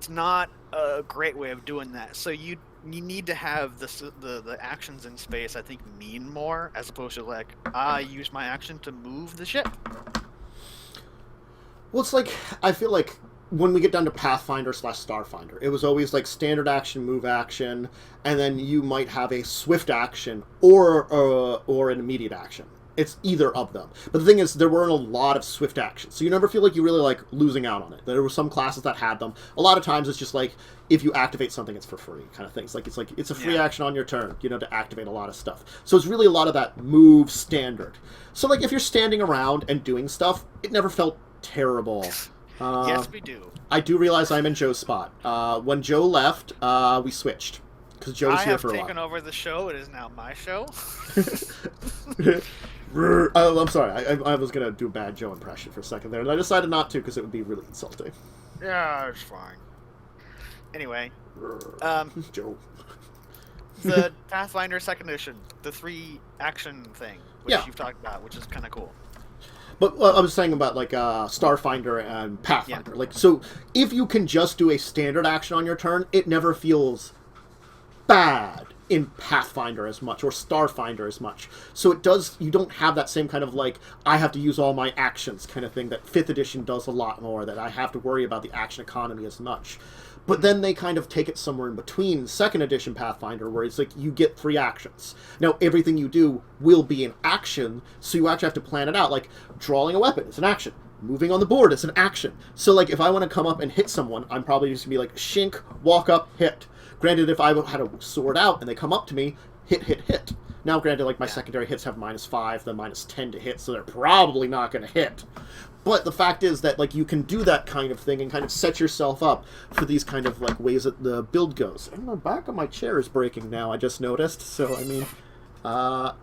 not a great way of doing that. So you need to have the actions in space, I think, mean more, as opposed to like, I use my action to move the ship. Well, it's like, I feel like when we get down to Pathfinder / Starfinder, it was always like standard action, move action, and then you might have a swift action or an immediate action. It's either of them. But the thing is, there weren't a lot of swift actions, so you never feel like you really like losing out on it. There were some classes that had them. A lot of times it's just like, if you activate something, it's for free kind of things. It's a free action on your turn, you know, to activate a lot of stuff. So it's really a lot of that move standard. So like if you're standing around and doing stuff, it never felt terrible. Yes, we do. I do realize I'm in Joe's spot. When Joe left, we switched. Because Joe was here for a while. I have taken over the show. It is now my show. Oh, I'm sorry. I was going to do a bad Joe impression for a second there, and I decided not to because it would be really insulting. Yeah, it's fine. Anyway. Joe. The Pathfinder 2nd Edition, the 3 action thing, which you've talked about, which is kind of cool. But I was saying about, like, Starfinder and Pathfinder. Yeah. Like, so, if you can just do a standard action on your turn, it never feels bad in Pathfinder as much, or Starfinder as much. So you don't have that same kind of, like, I have to use all my actions kind of thing that 5th edition does a lot more, that I have to worry about the action economy as much. But then they kind of take it somewhere in between 2nd edition Pathfinder, where it's like, you get 3 actions. Now, everything you do will be an action, so you actually have to plan it out. Like, drawing a weapon is an action. Moving on the board is an action. So, like, if I want to come up and hit someone, I'm probably just going to be like, shink, walk up, hit. Granted, if I had a sword out and they come up to me, hit, hit, hit. Now, granted, like, my secondary hits have -5, then -10 to hit, so they're probably not going to hit. But the fact is that, like, you can do that kind of thing and kind of set yourself up for these kind of, like, ways that the build goes. And the back of my chair is breaking now, I just noticed. So, I mean,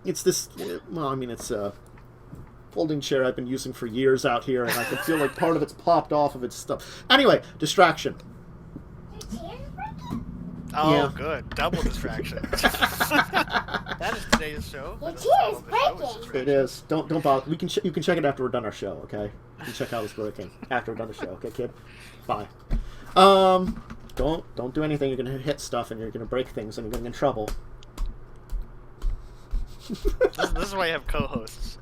it's this, well, I mean, it's a folding chair I've been using for years out here, and I can feel like part of it's popped off of its stuff. Anyway, distraction. Oh, yeah. Good. Double distraction. That is today's show. Your That chair is the show. It's breaking. just It is. Don't bother. You can check it after we're done our show. Okay. You can check how it's working after we're done the show. Okay, kid. Bye. Don't do anything. You're gonna hit stuff and you're gonna break things and you're gonna get in trouble. This is why you have co-hosts.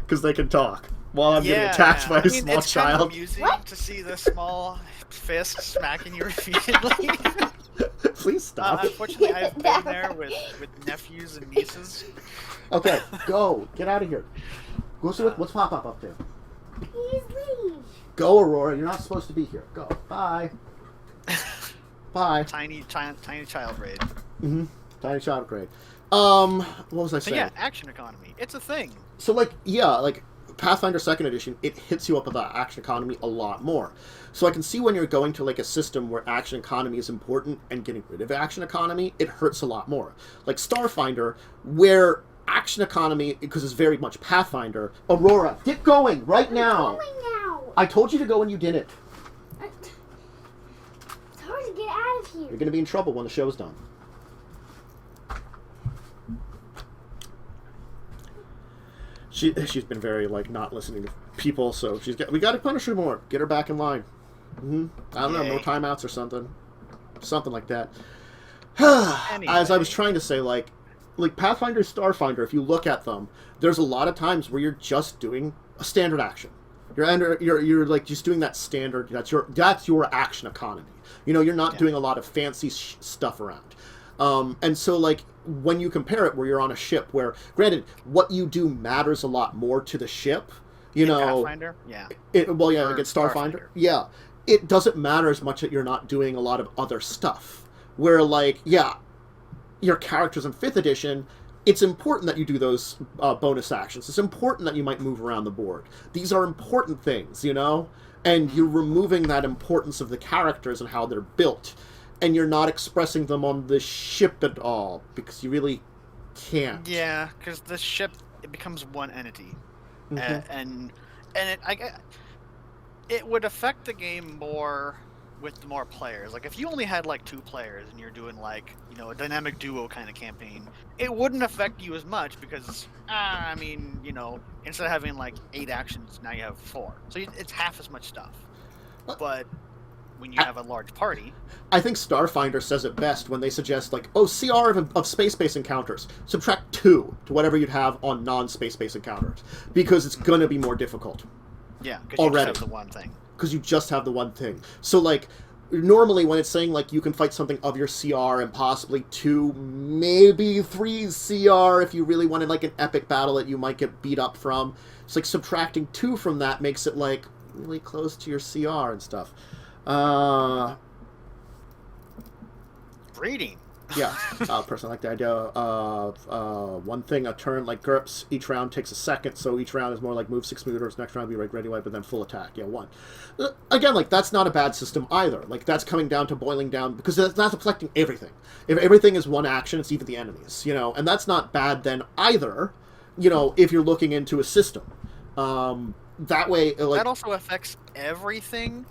Because they can talk while I'm getting attacked by a small it's child. kind of amusing to see the small fist smacking you repeatedly. Please stop. Unfortunately, I've been there with nephews and nieces. Okay, go. Get out of here. Go see what's Pop-Up up to. Please leave. Go, Aurora. You're not supposed to be here. Go. Bye. Bye. Tiny child raid. Mm-hmm. Tiny child grade. What was I So saying? yeah, action economy. It's a thing. So, like, Pathfinder 2nd Edition, it hits you up with that action economy a lot more. So I can see when you're going to, like, a system where action economy is important and getting rid of action economy, it hurts a lot more. Like Starfinder, where action economy, because it's very much Pathfinder. Aurora, get going right now! I'm going now. I told you to go and you didn't. It's hard to get out of here. You're going to be in trouble when the show's done. She's been very, like, not listening to people, so we got to punish her more. Get her back in line. I don't know, no timeouts or something. Something like that. Anyway. As I was trying to say, like Pathfinder, Starfinder, if you look at them, there's a lot of times where you're just doing a standard action. You're like just doing that standard. That's your action economy. You know, you're not doing a lot of fancy stuff around. And so, like, when you compare it where you're on a ship where, granted, what you do matters a lot more to the ship, you know... Pathfinder? Yeah. Against Starfinder. Yeah. It doesn't matter as much that you're not doing a lot of other stuff. Where, like, your characters in 5th edition, it's important that you do those bonus actions. It's important that you might move around the board. These are important things, you know? And you're removing that importance of the characters and how they're built. And you're not expressing them on the ship at all, because you really can't. Yeah, because the ship, it becomes one entity. And it would affect the game more with more players. Like, if you only had, like, 2 players and you're doing, like, you know, a dynamic duo kind of campaign, it wouldn't affect you as much because, I mean, you know, instead of having, like, 8 actions, now you have 4. So it's half as much stuff. But when you have a large party... I think Starfinder says it best when they suggest, like, CR of space-based encounters. Subtract 2 to whatever you'd have on non-space-based encounters. Because it's going to be more difficult. Yeah, because you just have the one thing. Because you just have the one thing. So, like, normally when it's saying, like, you can fight something of your CR and possibly 2, maybe 3 CR if you really wanted, like, an epic battle that you might get beat up from. It's like subtracting 2 from that makes it, like, really close to your CR and stuff. Breeding. Yeah, personally like the idea of one thing a turn, like GURPS, each round takes a second, so each round is more like move 6 meters, next round be like ready wipe, but then full attack, 1. Again, like, that's not a bad system either. Like, that's coming down to boiling down, because that's not affecting everything. If everything is one action, it's even the enemies, you know, and that's not bad then either, you know, if you're looking into a system. That way, like... That also affects everything,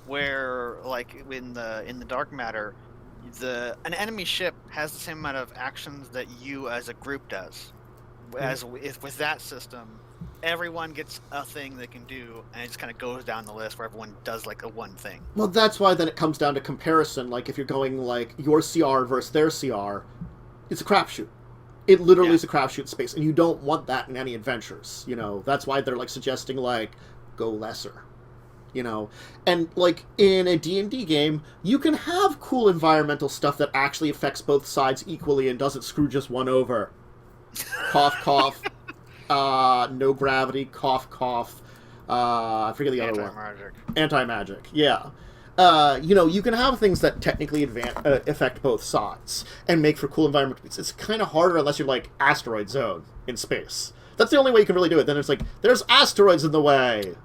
where, like, in the Dark Matter, an enemy ship has the same amount of actions that you as a group does. As with that system, everyone gets a thing they can do, and it just kind of goes down the list where everyone does like a one thing. Well, that's why then it comes down to comparison. Like, if you're going, like, your CR versus their CR, it's a crapshoot. It literally is a crapshoot in space, and you don't want that in any adventures, you know? That's why they're, like, suggesting, like, go lesser. You know, and like in a D&D game, you can have cool environmental stuff that actually affects both sides equally and doesn't screw just one over. Cough, cough. No gravity. Cough, cough. I forget the other one. Anti-magic. Yeah. You know, you can have things that technically affect both sides and make for cool environment. It's kind of harder unless you're like Asteroid Zone in space. That's the only way you can really do it. Then it's like, there's asteroids in the way.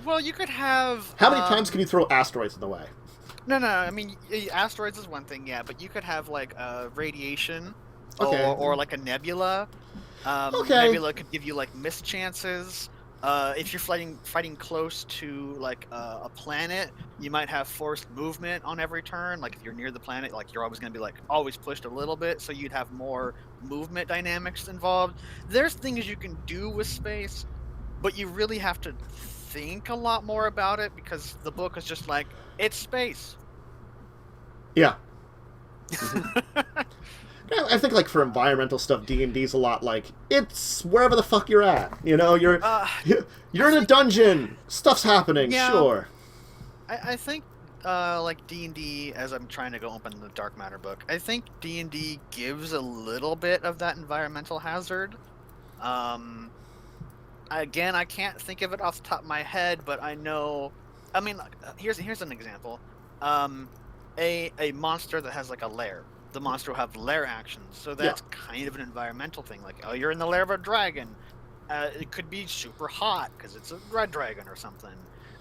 Well, you could have... How many times can you throw asteroids in the way? No, I mean, asteroids is one thing, yeah, but you could have, like, radiation, Okay. or like a nebula. Okay. Nebula could give you, like, mischances. If you're fighting close to like a planet, you might have forced movement on every turn. Like if you're near the planet, like you're always going to be like always pushed a little bit, so you'd have more movement dynamics involved. There's things you can do with space, but you really have to think a lot more about it because the book is just like it's space. Yeah. Yeah, I think like for environmental stuff, D&D's a lot like it's wherever the fuck you're at. You know, you're in a dungeon, stuff's happening. Yeah. Sure. I think like D&D, as I'm trying to go open the Dark Matter book, I think D&D gives a little bit of that environmental hazard. Again, I can't think of it off the top of my head, but I know. I mean, here's an example. A monster that has like a lair. The monster will have lair actions, so that's kind of an environmental thing. Like, oh, you're in the lair of a dragon. It could be super hot because it's a red dragon or something,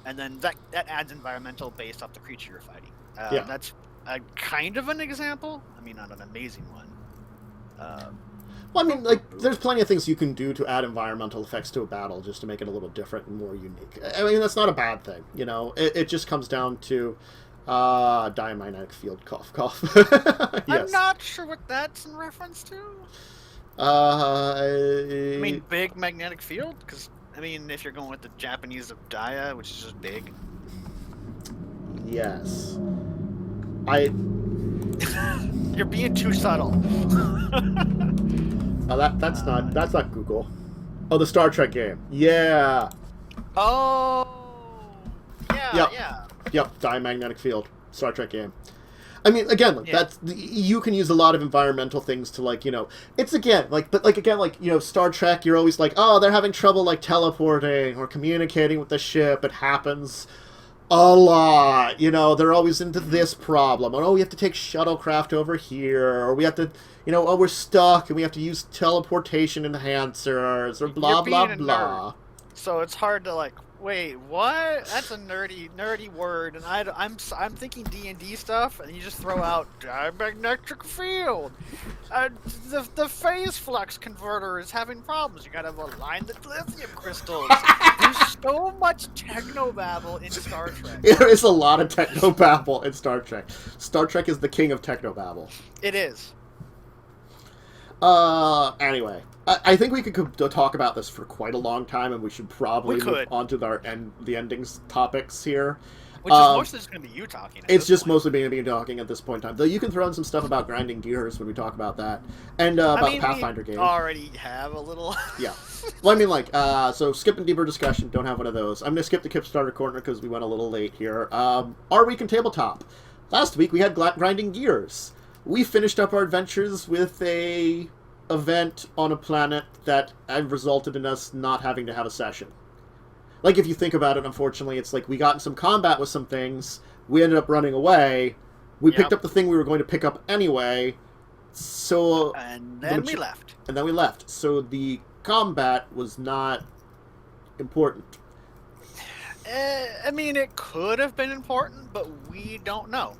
and then that adds environmental based off the creature you're fighting. That's kind of an example. I mean, not an amazing one. Well, I mean, like, there's plenty of things you can do to add environmental effects to a battle just to make it a little different and more unique. I mean, that's not a bad thing, you know? It just comes down to diamagnetic field, cough, cough. Yes. I'm not sure what that's in reference to. I mean, big magnetic field? Because, I mean, if you're going with the Japanese of Dia, which is just big. Yes. You're being too subtle. Oh, that's not Google. Oh, the Star Trek game. Yeah. Oh. Yeah. Yep. Yeah. Yep. Diamagnetic field. Star Trek game. I mean, again, like, you can use a lot of environmental things to, like, you know, it's again, like, but, like, again, like, you know, Star Trek, you're always like, oh, they're having trouble, like, teleporting or communicating with the ship. It happens a lot, you know, they're always into this problem. Oh, we have to take shuttlecraft over here, or we have to, you know, oh, we're stuck, and we have to use teleportation enhancers, or blah, blah, blah. So it's hard to, like, wait, what? That's a nerdy word, and I'm thinking D&D stuff, and you just throw out diamagnetic field. The phase flux converter is having problems. You gotta align the lithium crystals. There's so much technobabble in Star Trek. There is a lot of technobabble in Star Trek. Star Trek is the king of technobabble. It is. Anyway, I think we could talk about this for quite a long time, and we should probably move on to the endings topics here. Which is mostly just going to be you talking. It's just mostly me talking at this point in time. Though you can throw in some stuff about grinding gears when we talk about that, and about the Pathfinder game. Already have a little. Yeah. Well, I mean, like, so skip and deeper discussion. Don't have one of those. I'm going to skip the Kickstarter Korner because we went a little late here. Our week in tabletop. Last week we had grinding gears. We finished up our adventures with a event on a planet that resulted in us not having to have a session. Like, if you think about it, unfortunately, it's like we got in some combat with some things, we ended up running away, we picked up the thing we were going to pick up anyway, so... And then we left. And then we left. So the combat was not important. I mean, it could have been important, but we don't know.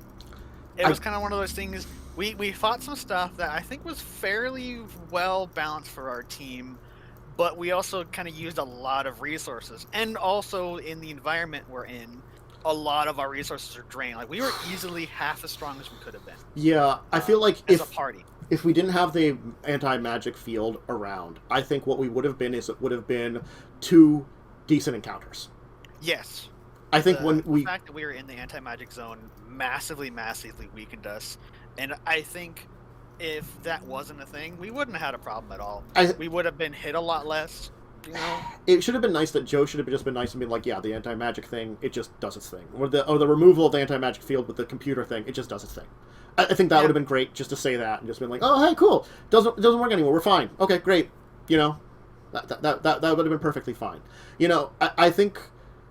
It was kind of one of those things... We fought some stuff that I think was fairly well balanced for our team, but we also kind of used a lot of resources. And also in the environment we're in, a lot of our resources are drained. Like, we were easily half as strong as we could have been. Yeah, I feel like as a party. If we didn't have the anti-magic field around, I think what we would have been is it would have been 2 decent encounters. Yes. I think the fact that we were in the anti-magic zone massively weakened us. And I think if that wasn't a thing, we wouldn't have had a problem at all. We would have been hit a lot less, you know? It should have been nice that Joe should have just been nice and been like, yeah, the anti-magic thing, it just does its thing. Or the removal of the anti-magic field with the computer thing, it just does its thing. I think that would have been great just to say that and just been like, oh, hey, cool. Doesn't work anymore. We're fine. Okay, great. You know, that would have been perfectly fine. You know, I think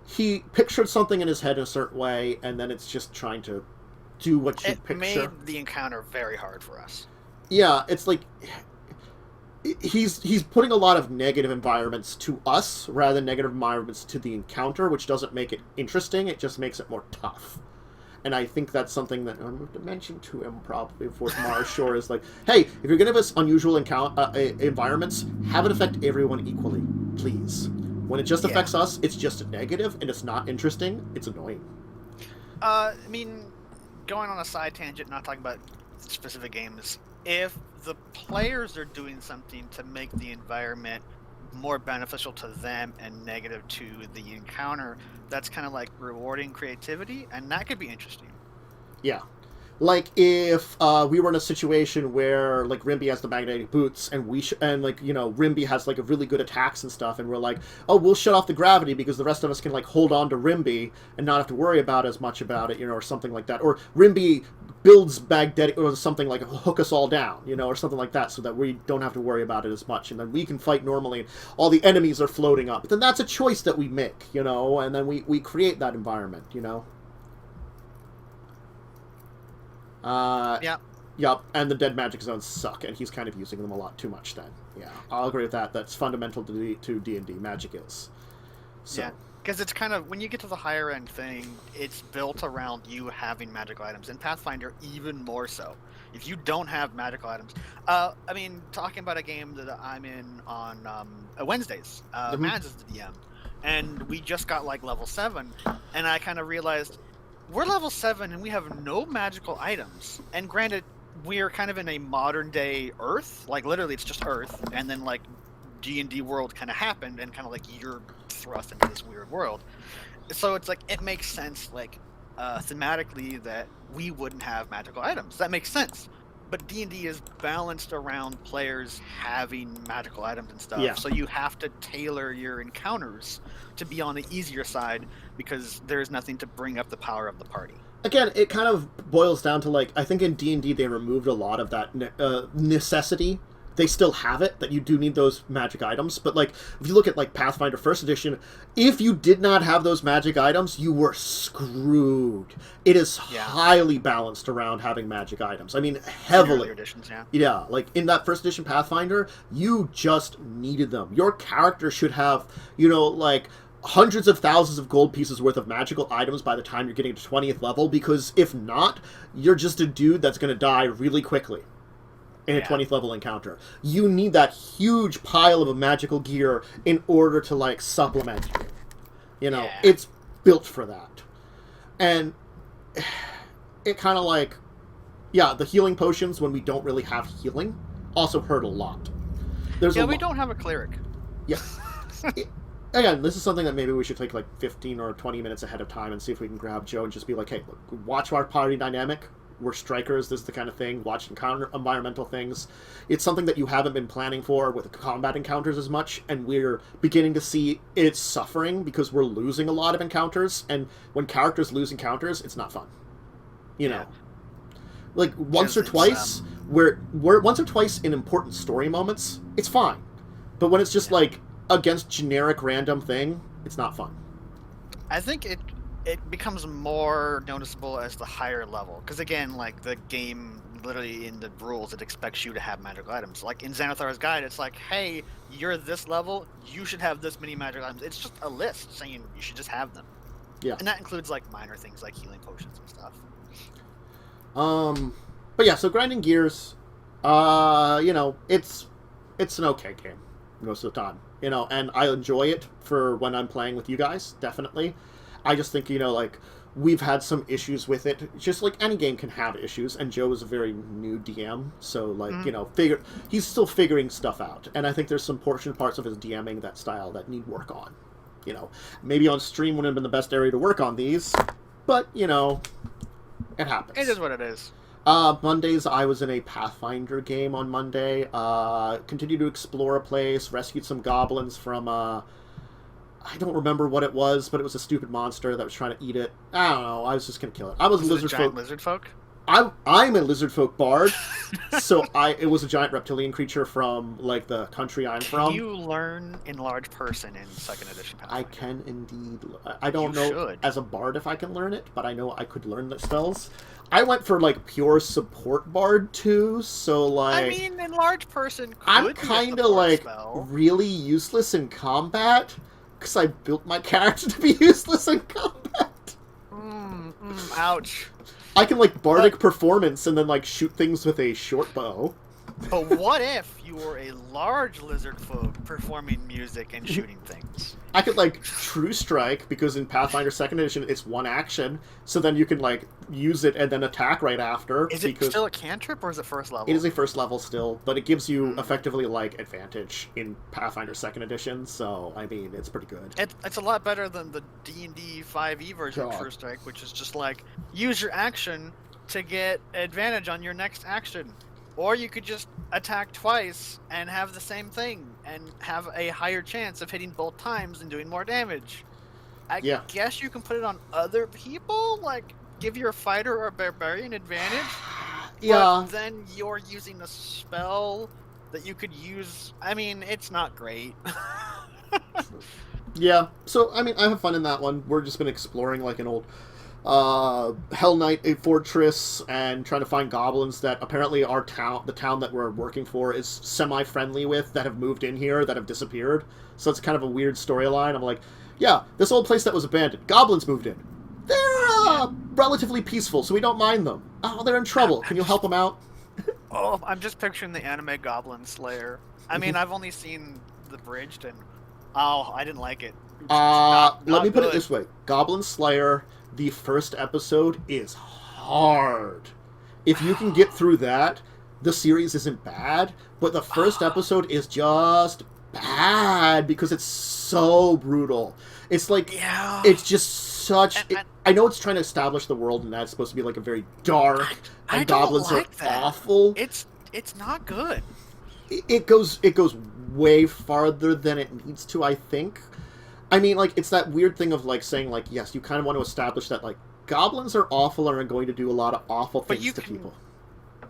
he pictured something in his head in a certain way, and then it's just trying to do what you picture. It made the encounter very hard for us. Yeah, it's like he's putting a lot of negative environments to us rather than negative environments to the encounter, which doesn't make it interesting. It just makes it more tough. And I think that's something that I'm going to mention to him probably before tomorrow's shore is like, hey, if you're going to have us unusual environments, have it affect everyone equally, please. When it just Yeah. affects us, it's just a negative, and it's not interesting. It's annoying. I mean, going on a side tangent, not talking about specific games, if the players are doing something to make the environment more beneficial to them and negative to the encounter, that's kind of like rewarding creativity, and that could be interesting. Yeah. Like, if we were in a situation where, like, Rimby has the magnetic boots, and Rimby has, like, a really good attacks and stuff, and we're like, oh, we'll shut off the gravity because the rest of us can, like, hold on to Rimby and not have to worry about as much about it, or something like that. Or Rimby builds magnetic, or something like, hook us all down, or something like that, so that we don't have to worry about it as much, and then we can fight normally, and all the enemies are floating up. But then that's a choice that we make, and then we create that environment, Yep, and the dead magic zones suck, and he's kind of using them a lot too much then. Yeah, I'll agree with that. That's fundamental to D&D. Magic is. So. Yeah, because it's kind of, when you get to the higher end thing, it's built around you having magical items. In Pathfinder, even more so. If you don't have magical items... I mean, talking about a game that I'm in on Wednesdays, Mads is the DM, and we just got, like, level 7, and I kind of realized... We're level 7 and we have no magical items. And granted, we're kind of in a modern day Earth. Like, literally, it's just Earth. And then, like, D&D world kind of happened, and kind of, like, you're thrust into this weird world. So it's, like, it makes sense, like, thematically, that we wouldn't have magical items. That makes sense. But D&D is balanced around players having magical items and stuff. Yeah. So you have to tailor your encounters to be on the easier side, because there's nothing to bring up the power of the party. Again, it kind of boils down to, like, I think in D&D they removed a lot of that necessity. They still have it, that you do need those magic items, but, like, if you look at, like, Pathfinder 1st Edition, if you did not have those magic items, you were screwed. It is highly balanced around having magic items. I mean, heavily. Earlier editions, yeah. Yeah, like, in that 1st Edition Pathfinder, you just needed them. Your character should have, like... hundreds of thousands of gold pieces worth of magical items by the time you're getting to 20th level, because if not, you're just a dude that's going to die really quickly in a 20th level encounter. You need that huge pile of magical gear in order to, like, supplement you. It's built for that. And it kind of like, the healing potions when we don't really have healing also hurt a lot. We don't have a cleric. Yeah. Again, this is something that maybe we should take, like, 15 or 20 minutes ahead of time and see if we can grab Joe and just be like, hey, look, watch our party dynamic. We're strikers. This is the kind of thing. Watch encounter environmental things. It's something that you haven't been planning for with combat encounters as much, and we're beginning to see it's suffering because we're losing a lot of encounters, and when characters lose encounters, it's not fun. Like, once or twice, we're once or twice in important story moments, it's fine. But when it's just, like, against generic random thing, it's not fun. I think it becomes more noticeable as the higher level, because again, like, the game literally in the rules, it expects you to have magical items. Like in Xanathar's Guide, it's like, hey, you're this level, you should have this many magical items. It's just a list saying you should just have them. Yeah. And that includes, like, minor things like healing potions and stuff. But yeah, so grinding gears, it's an okay game most of the time. And I enjoy it for when I'm playing with you guys, definitely. I just think, like, we've had some issues with it. Just like any game can have issues, and Joe is a very new DM, so, like, he's still figuring stuff out. And I think there's some parts of his DMing that style that need work on. Maybe on stream wouldn't have been the best area to work on these, but, it happens. It is what it is. Mondays, I was in a Pathfinder game on Monday. Continued to explore a place, rescued some goblins from, I don't remember what it was, but it was a stupid monster that was trying to eat it. I don't know, I was just gonna kill it. I was a giant lizard folk? I'm a lizard folk bard, so it was a giant reptilian creature from, like, the country I'm from. Can you learn enlarge person in 2nd edition Pathfinder? I can indeed. I don't know as a bard if I can learn it, but I know I could learn the spells. I went for, like, pure support bard too, so, like... I mean, enlarge person could I'm kind of, like, spell. really useless in combat, because I built my character to be useless in combat. Ouch. I can, like, bardic performance and then, like, shoot things with a short bow. But what if you were a large lizard folk performing music and shooting things? I could, like, True Strike, because in Pathfinder 2nd Edition, it's one action, so then you can, like, use it and then attack right after. Is it still a cantrip, or is it first level? It is a first level still, but it gives you, effectively, like, advantage in Pathfinder 2nd Edition, so, I mean, it's pretty good. It's a lot better than the D&D 5e version of True Strike, which is just like, use your action to get advantage on your next action. Or you could just attack twice and have the same thing and have a higher chance of hitting both times and doing more damage. I guess you can put it on other people, like give your fighter or barbarian advantage. Yeah. But then you're using a spell that you could use. I mean, it's not great. Yeah. So, I mean, I have fun in that one. We're just been exploring like an old Hell Knight, a fortress, and trying to find goblins that apparently the town that we're working for is semi-friendly with, that have moved in here, that have disappeared. So it's kind of a weird storyline. I'm like, yeah, this old place that was abandoned, goblins moved in. They're relatively peaceful, so we don't mind them. Oh, they're in trouble. Can you help them out? Oh, I'm just picturing the anime Goblin Slayer. I mean, I've only seen the bridged, and I didn't like it. Let me put it this way. Goblin Slayer, the first episode is hard. If you can get through that, the series isn't bad, but the first episode is just bad because it's so brutal. It's like, it's just such... I know it's trying to establish the world, and that's supposed to be like a very dark, and goblins are awful. It's not good. It goes way farther than it needs to, I think. I mean, like, it's that weird thing of, like, saying, like, yes, you kind of want to establish that, like, goblins are awful and are going to do a lot of awful things to people.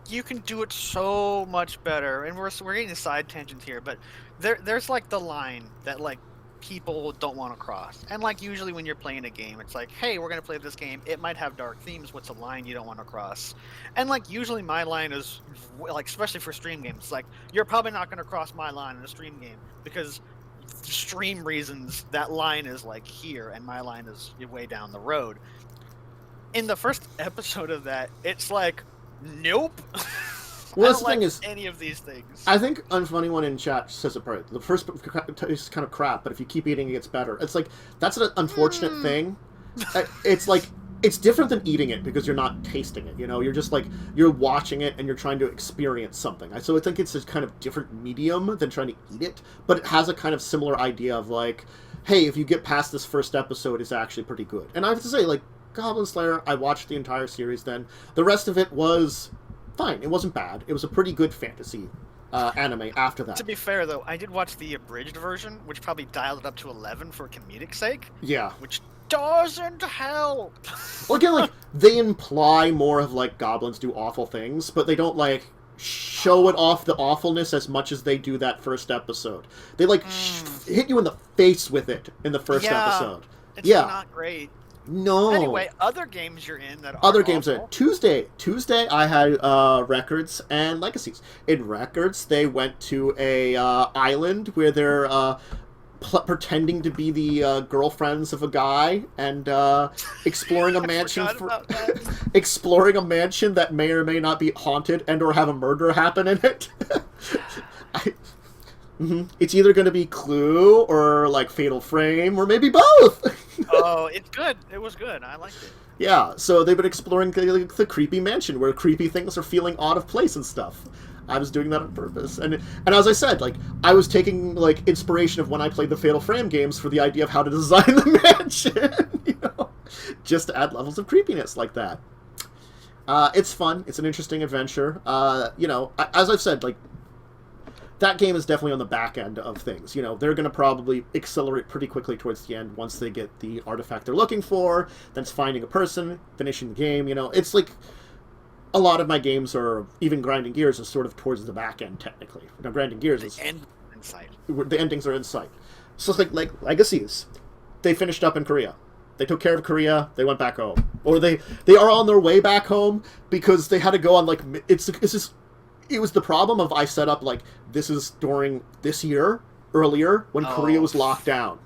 You can do it so much better, and we're getting a side tangent here, but there's, like, the line that, like, people don't want to cross. And, like, usually when you're playing a game, it's like, hey, we're going to play this game. It might have dark themes. What's a line you don't want to cross? And, like, usually my line is, like, especially for stream games, like, you're probably not going to cross my line in a stream game because... stream reasons, that line is like here and my line is way down the road. In the first episode of that, it's like, nope. Well, that's the thing is, any of these things. I think Unfunny One in chat says it right. The first is kind of crap, but if you keep eating, it gets better. It's like, that's an unfortunate thing. It's like, it's different than eating it because you're not tasting it, you know? You're just like, you're watching it and you're trying to experience something. So I think it's a kind of different medium than trying to eat it, but it has a kind of similar idea of like, hey, if you get past this first episode, it's actually pretty good. And I have to say, like, Goblin Slayer, I watched the entire series then. The rest of it was fine. It wasn't bad. It was a pretty good fantasy anime after that. To be fair, though, I did watch the abridged version, which probably dialed it up to 11 for comedic sake. Yeah. Which doesn't help. Well, again, like, they imply more of, like, goblins do awful things, but they don't, like, show it off the awfulness as much as they do that first episode. They, like, hit you in the face with it in the first episode. It's not great. No. Anyway, other games you're in that are Other games awful. Tuesday I had Records and Legacies. In Records, they went to a island where they're pretending to be the girlfriends of a guy and exploring a mansion exploring a mansion that may or may not be haunted and or have a murder happen in it. It's either going to be Clue or like Fatal Frame or maybe both. Oh, it's good. It was good. I liked it. Yeah, so they've been exploring the creepy mansion where creepy things are feeling out of place and stuff. I was doing that on purpose. And as I said, like, I was taking, like, inspiration of when I played the Fatal Frame games for the idea of how to design the mansion, you know? Just to add levels of creepiness like that. It's fun. It's an interesting adventure. You know, as I've said, like, that game is definitely on the back end of things. You know, they're going to probably accelerate pretty quickly towards the end once they get the artifact they're looking for. Then it's finding a person, finishing the game, you know? It's like... A lot of my games are, even Grinding Gears is sort of towards the back end, technically. Now, Grinding Gears is... The end in sight. The endings are in sight. So it's like Legacies. They finished up in Korea. They took care of Korea, they went back home. Or they are on their way back home because they had to go on, like... It was the problem of I set up, like, this is during this year, earlier, when Korea was locked down.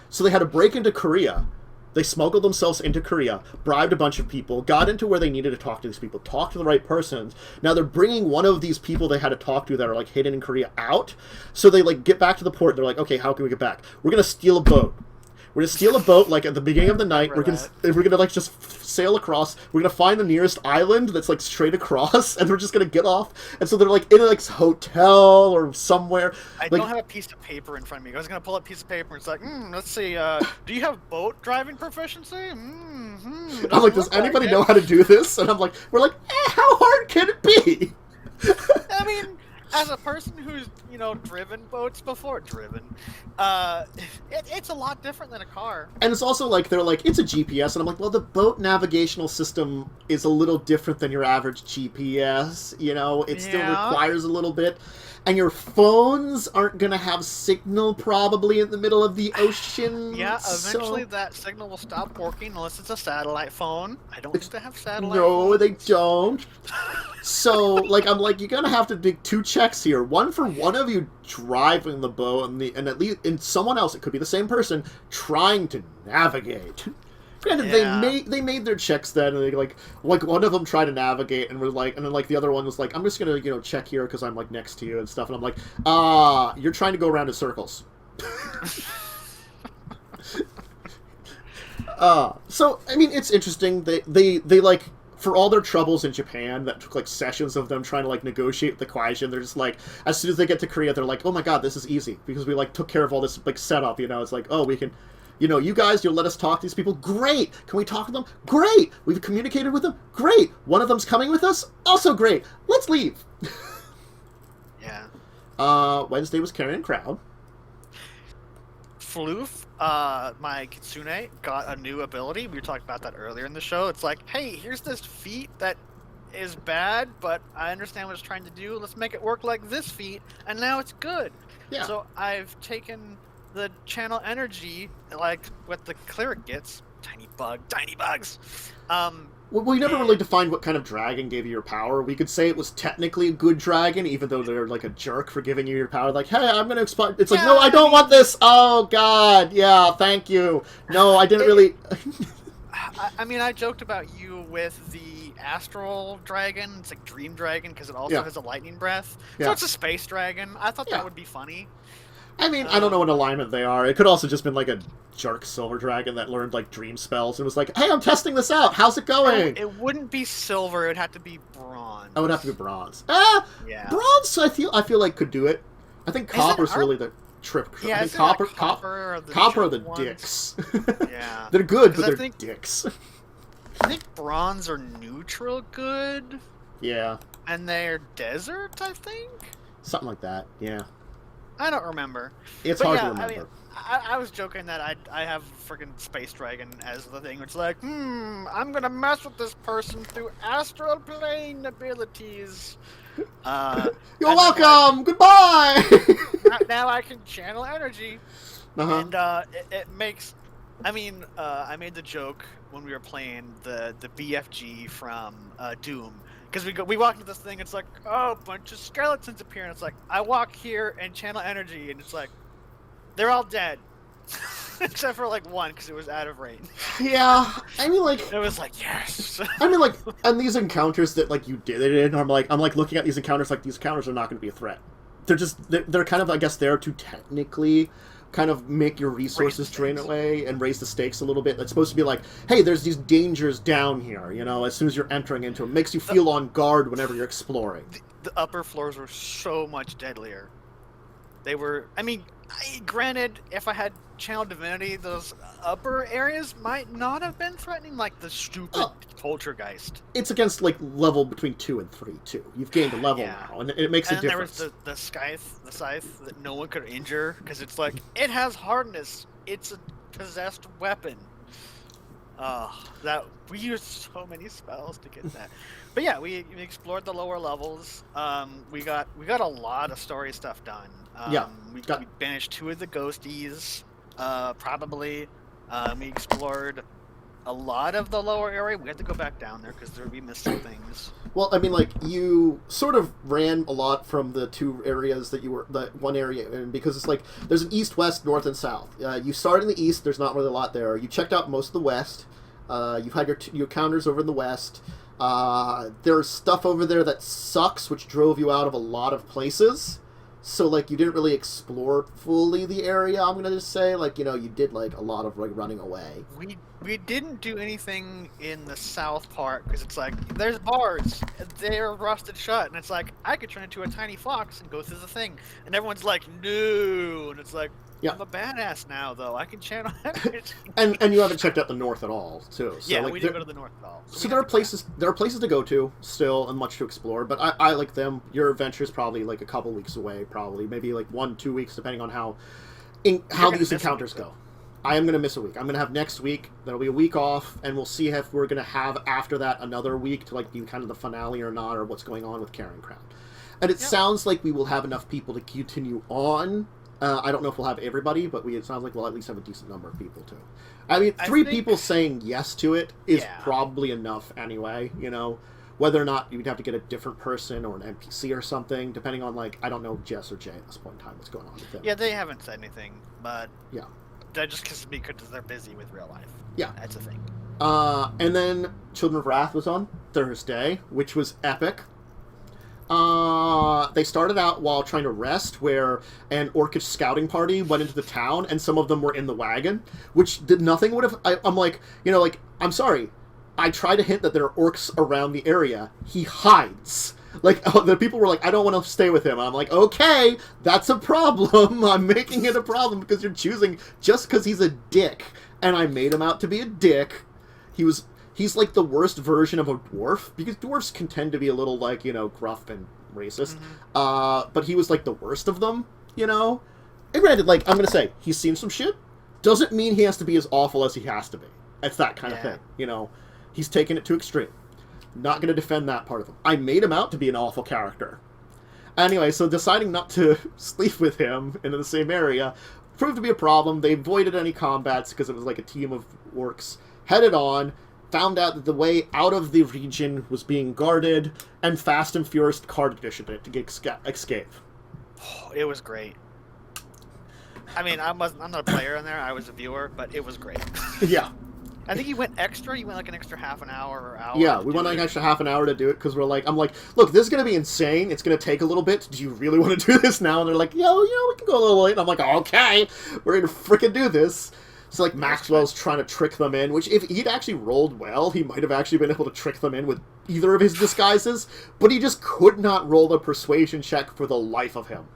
So they had to break into Korea, They smuggled themselves into Korea, bribed a bunch of people, got into where they needed to talk to these people, talked to the right persons. Now they're bringing one of these people they had to talk to that are, like, hidden in Korea out. So they, like, get back to the port. They're like, okay, how can we get back? We're going to steal a boat. We're gonna steal a boat, like, at the beginning of the night. We're gonna like, just sail across. We're gonna find the nearest island that's, like, straight across, and we're just gonna get off. And so they're, like, in a, like, hotel or somewhere. I don't have a piece of paper in front of me. I was gonna pull up a piece of paper and it's like, let's see, do you have boat driving proficiency? I'm like, does anybody know how to do this? And we're like, how hard can it be? I mean, as a person who's, driven boats before, it's a lot different than a car. And it's also like, they're like, it's a GPS. And I'm like, well, the boat navigational system is a little different than your average GPS. It still requires a little bit. And your phones aren't going to have signal probably in the middle of the ocean. Yeah, eventually that signal will stop working unless it's a satellite phone. I don't think they have satellite No, phones. they don't. So, like, I'm like, you're going to have to do 2 checks here. One for one of you driving the boat, and at least in someone else, it could be the same person, trying to navigate. Granted, they made their checks then, and they, like one of them tried to navigate, and was like, and then, like, the other one was like, I'm just gonna check here because I'm, like, next to you and stuff, and I'm like, you're trying to go around in circles. So I mean, it's interesting. They like, for all their troubles in Japan that took, like, sessions of them trying to, like, negotiate the Kwaijin, they're just like, as soon as they get to Korea, they're like, oh my god, this is easy because we, like, took care of all this, like, setup. It's like, oh, we can. You guys, you'll let us talk to these people? Great! Can we talk to them? Great! We've communicated with them? Great! One of them's coming with us? Also great! Let's leave! Yeah. Wednesday was Carrion Crown. Floof, my Kitsune, got a new ability. We were talking about that earlier in the show. It's like, hey, here's this feat that is bad, but I understand what it's trying to do. Let's make it work like this feat, and now it's good. Yeah. So I've taken the channel energy, like what the cleric gets, tiny bugs. Well, we never really defined what kind of dragon gave you your power. We could say it was technically a good dragon, even though they're, like, a jerk for giving you your power. Like, hey, I'm gonna explode. It's like, no, I don't want this. Oh god, yeah, thank you. No, I didn't really. I mean, I joked about you with the astral dragon. It's like dream dragon because it also has a lightning breath. So it's a space dragon. I thought that would be funny. I mean, I don't know what alignment they are. It could also just been, like, a jerk silver dragon that learned, like, dream spells and was like, hey, I'm testing this out. How's it going? It wouldn't be silver. It'd have to be bronze. Oh, it would have to be bronze. Yeah. Bronze, I feel like could do it. I think copper's really the trip. Yeah, I think copper are the ones? dicks. Yeah. They're good, but they're dicks. I think bronze are neutral good. Yeah. And they're desert, I think? Something like that, yeah. I don't remember. It's hard to remember. I mean, I was joking that I have freaking Space Dragon as the thing, which is like, I'm gonna mess with this person through astral plane abilities. You're welcome! Like, goodbye! now I can channel energy. And it makes... I mean, I made the joke when we were playing the BFG from Doom. Because we walk into this thing, it's like, oh, a bunch of skeletons appear, and it's like, I walk here and channel energy, and it's like, they're all dead. Except for, like, one, because it was out of range. Yeah, I mean, like... It was like, yes! I mean, like, and these encounters that, like, you did it in, I'm like looking at these encounters, like, these encounters are not going to be a threat. They're kind of, I guess, there to technically kind of make your resources drain away and raise the stakes a little bit. It's supposed to be like, hey, there's these dangers down here, as soon as you're entering into it. It makes you feel on guard whenever you're exploring. The upper floors were so much deadlier. They were, I mean, granted, if I had Channel Divinity, those upper areas might not have been threatening, like the stupid Poltergeist. It's against, like, level between 2 and 3, too. You've gained a level now, and it makes a difference. And there was the scythe that no one could injure, because it's like, it has hardness. It's a possessed weapon. We used so many spells to get that. But yeah, we explored the lower levels. We got a lot of story stuff done. We banished 2 of the ghosties, probably. We explored a lot of the lower area. We have to go back down there because we missed some things. Well, I mean, like, you sort of ran a lot from the two areas that one area in, because it's like, there's an east, west, north, and south. You started in the east, there's not really a lot there. You checked out most of the west. You've had your encounters over in the west. There's stuff over there that sucks, which drove you out of a lot of places. So, like, you didn't really explore fully the area, I'm gonna just say. Like, you know, you did, like, a lot of, like, running away. We didn't do anything in the south part, because it's like, there's bars, they're rusted shut, and it's like, I could turn into a tiny fox and go through the thing. And everyone's like, no! And it's like, yeah. I'm a badass now, though. I can channel and you haven't checked out the north at all, too. So, yeah, like, we didn't go to the north at all. So there are places to go to still and much to explore, but I like them. Your adventure is probably like a couple weeks away, probably maybe like 1-2 weeks, depending on how these encounters go. I am going to miss a week. I'm going to have next week. That'll be a week off, and we'll see if we're going to have after that another week to like be kind of the finale or not, or what's going on with Carrying Crown. And it sounds like we will have enough people to continue on. I don't know if we'll have everybody, but it sounds like we'll at least have a decent number of people, too. I mean, three people saying yes to it is probably enough anyway, you know? Whether or not you'd have to get a different person or an NPC or something, depending on, like, I don't know Jess or Jay at this point in time what's going on with them. Yeah, they haven't said anything, but... Yeah. That just because they're busy with real life. Yeah. That's a thing. And then Children of Wrath was on Thursday, which was epic. They started out while trying to rest, where an orcish scouting party went into the town, and some of them were in the wagon, which did nothing would have... I'm like, you know, like, I'm sorry. I try to hint that there are orcs around the area. He hides. Like, the people were like, I don't want to stay with him. And I'm like, okay, that's a problem. I'm making it a problem because you're choosing just because he's a dick. And I made him out to be a dick. He's like the worst version of a dwarf, because dwarfs can tend to be a little, like, you know, gruff and racist. Mm-hmm. But he was like the worst of them, you know? And granted, like, I'm going to say, he's seen some shit. Doesn't mean he has to be as awful as he has to be. It's that kind of thing, you know? He's taken it to extreme. Not going to defend that part of him. I made him out to be an awful character. Anyway, so deciding not to sleep with him in the same area proved to be a problem. They avoided any combats because it was like a team of orcs. Headed on, found out that the way out of the region was being guarded, and Fast and Furious card editioned it to escape. It was great. I mean, I'm not a player in there. I was a viewer, but it was great. Yeah. I think you went extra. You went like an extra half an hour or hour. Yeah, we went like an extra half an hour to do it because I'm like, look, this is going to be insane. It's going to take a little bit. Do you really want to do this now? And they're like, yo, we can go a little late. And I'm like, okay, we're going to frickin' do this. So, like, Maxwell's trying to trick them in, which if he'd actually rolled well, he might have actually been able to trick them in with either of his disguises, but he just could not roll the persuasion check for the life of him.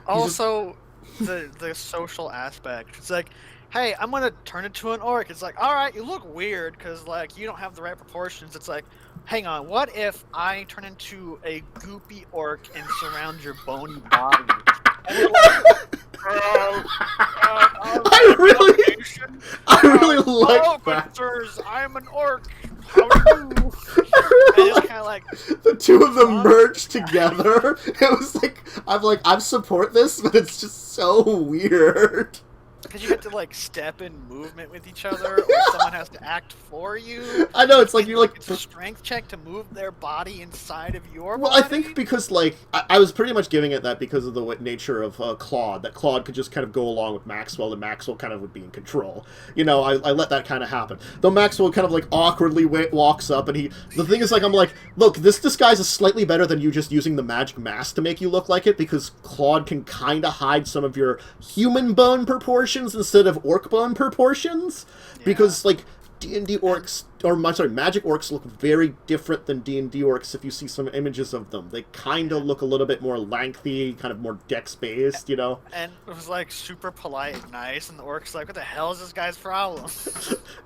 Also, the social aspect. It's like, hey, I'm going to turn into an orc. It's like, all right, you look weird because, like, you don't have the right proportions. It's like, hang on, what if I turn into a goopy orc and surround your bony body? I really like that. Sirs, I'm an orc. How do you? And it's kind of like the two of them merged together. It was like, I support this, but it's just so weird. Because you have to, like, step in movement with each other, or someone has to act for you. I know, it's like you're like... It's a strength check to move their body inside of your body. Well, I think because, like, I was pretty much giving it that because of the nature of Claude, that Claude could just kind of go along with Maxwell, and Maxwell kind of would be in control. You know, I let that kind of happen. Though Maxwell kind of, like, awkwardly walks up, and the thing is, like, I'm like, look, this disguise is slightly better than you just using the magic mask to make you look like it, because Claude can kind of hide some of your human bone proportions instead of orc bone proportions, because like D&D orcs, magic orcs look very different than D&D orcs. If you see some images of them, they kind of look a little bit more lengthy, kind of more dex-based, you know? And it was like super polite and nice, and the orc's like, what the hell is this guy's problem?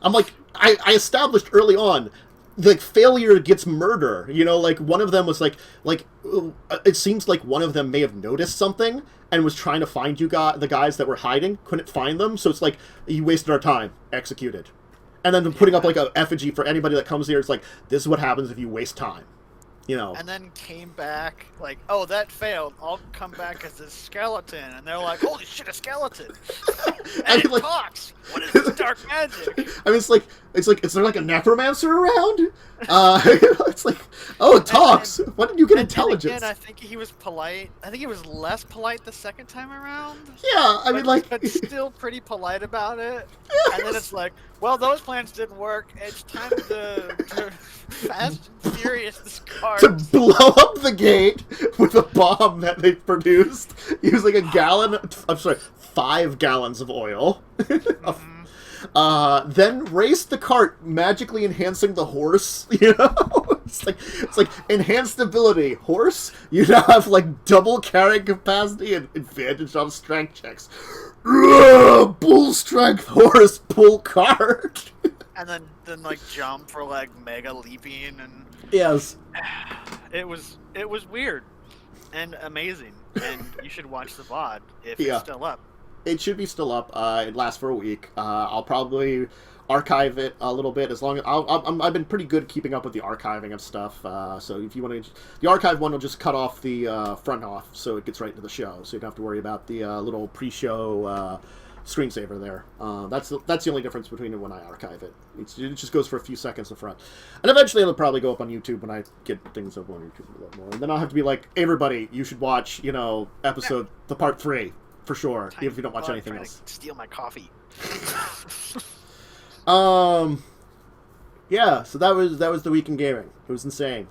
I'm like, I established early on, like, failure gets murder, you know? Like, one of them was like it seems like one of them may have noticed something and was trying to find the guys that were hiding, couldn't find them, so it's like, you wasted our time, executed. And then putting up, like, a effigy for anybody that comes here, it's like, this is what happens if you waste time. You know. And then came back like, oh, that failed. I'll come back as a skeleton. And they're like, holy shit, a skeleton. And it talks. What is this dark magic? I mean, it's like, is there like a necromancer around? It's like, oh, it talks. When did you get intelligence? Again, I think he was polite. I think he was less polite the second time around. Yeah, I mean, like... But still pretty polite about it. Yes. And then it's like, well, those plans didn't work. It's time to fast and furious this car. To blow up the gate with a bomb that they produced using 5 gallons of oil. Then race the cart, magically enhancing the horse. You know, it's like enhanced ability. Horse, you now have like double carrying capacity and advantage on strength checks. Bull strength horse, bull cart. And then like jump for like mega leaping and yes, it was weird and amazing. And you should watch the VOD if it's still up. It should be still up. It lasts for a week. I'll probably archive it a little bit as long as I've been pretty good keeping up with the archiving of stuff. So if you want to, the archive one will just cut off the front off, so it gets right into the show. So you don't have to worry about the little pre-show screensaver there. That's the only difference between it when I archive it. It just goes for a few seconds in front, and eventually it'll probably go up on YouTube when I get things up on YouTube a little more. And then I'll have to be like, everybody, you should watch, episode the part 3. For sure, even if you don't watch anything else. Steal my coffee. Yeah. So that was the week in gaming. It was insane.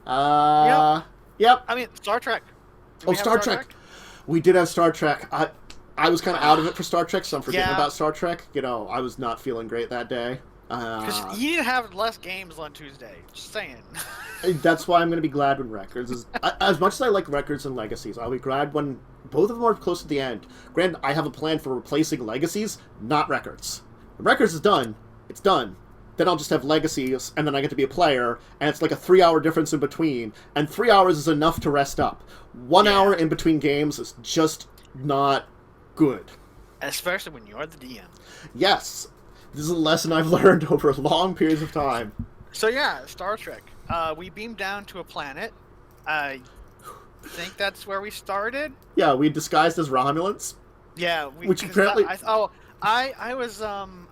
Yep. I mean, Star Trek. Star Trek. We did have Star Trek. I was kind of out of it for Star Trek, so I'm forgetting about Star Trek. I was not feeling great that day. Because you need to have less games on Tuesday. Just saying. That's why I'm going to be glad when Records is... As much as I like Records and Legacies, I'll be glad when both of them are close to the end. Granted, I have a plan for replacing Legacies, not Records. When Records is done, it's done. Then I'll just have Legacies, and then I get to be a player, and it's like a 3-hour difference in between, and 3 hours is enough to rest up. 1 hour in between games is just not good. Especially when you're the DM. Yes. This is a lesson I've learned over long periods of time. So yeah, Star Trek. We beamed down to a planet. I think that's where we started. Yeah, we disguised as Romulans. Yeah, which apparently... I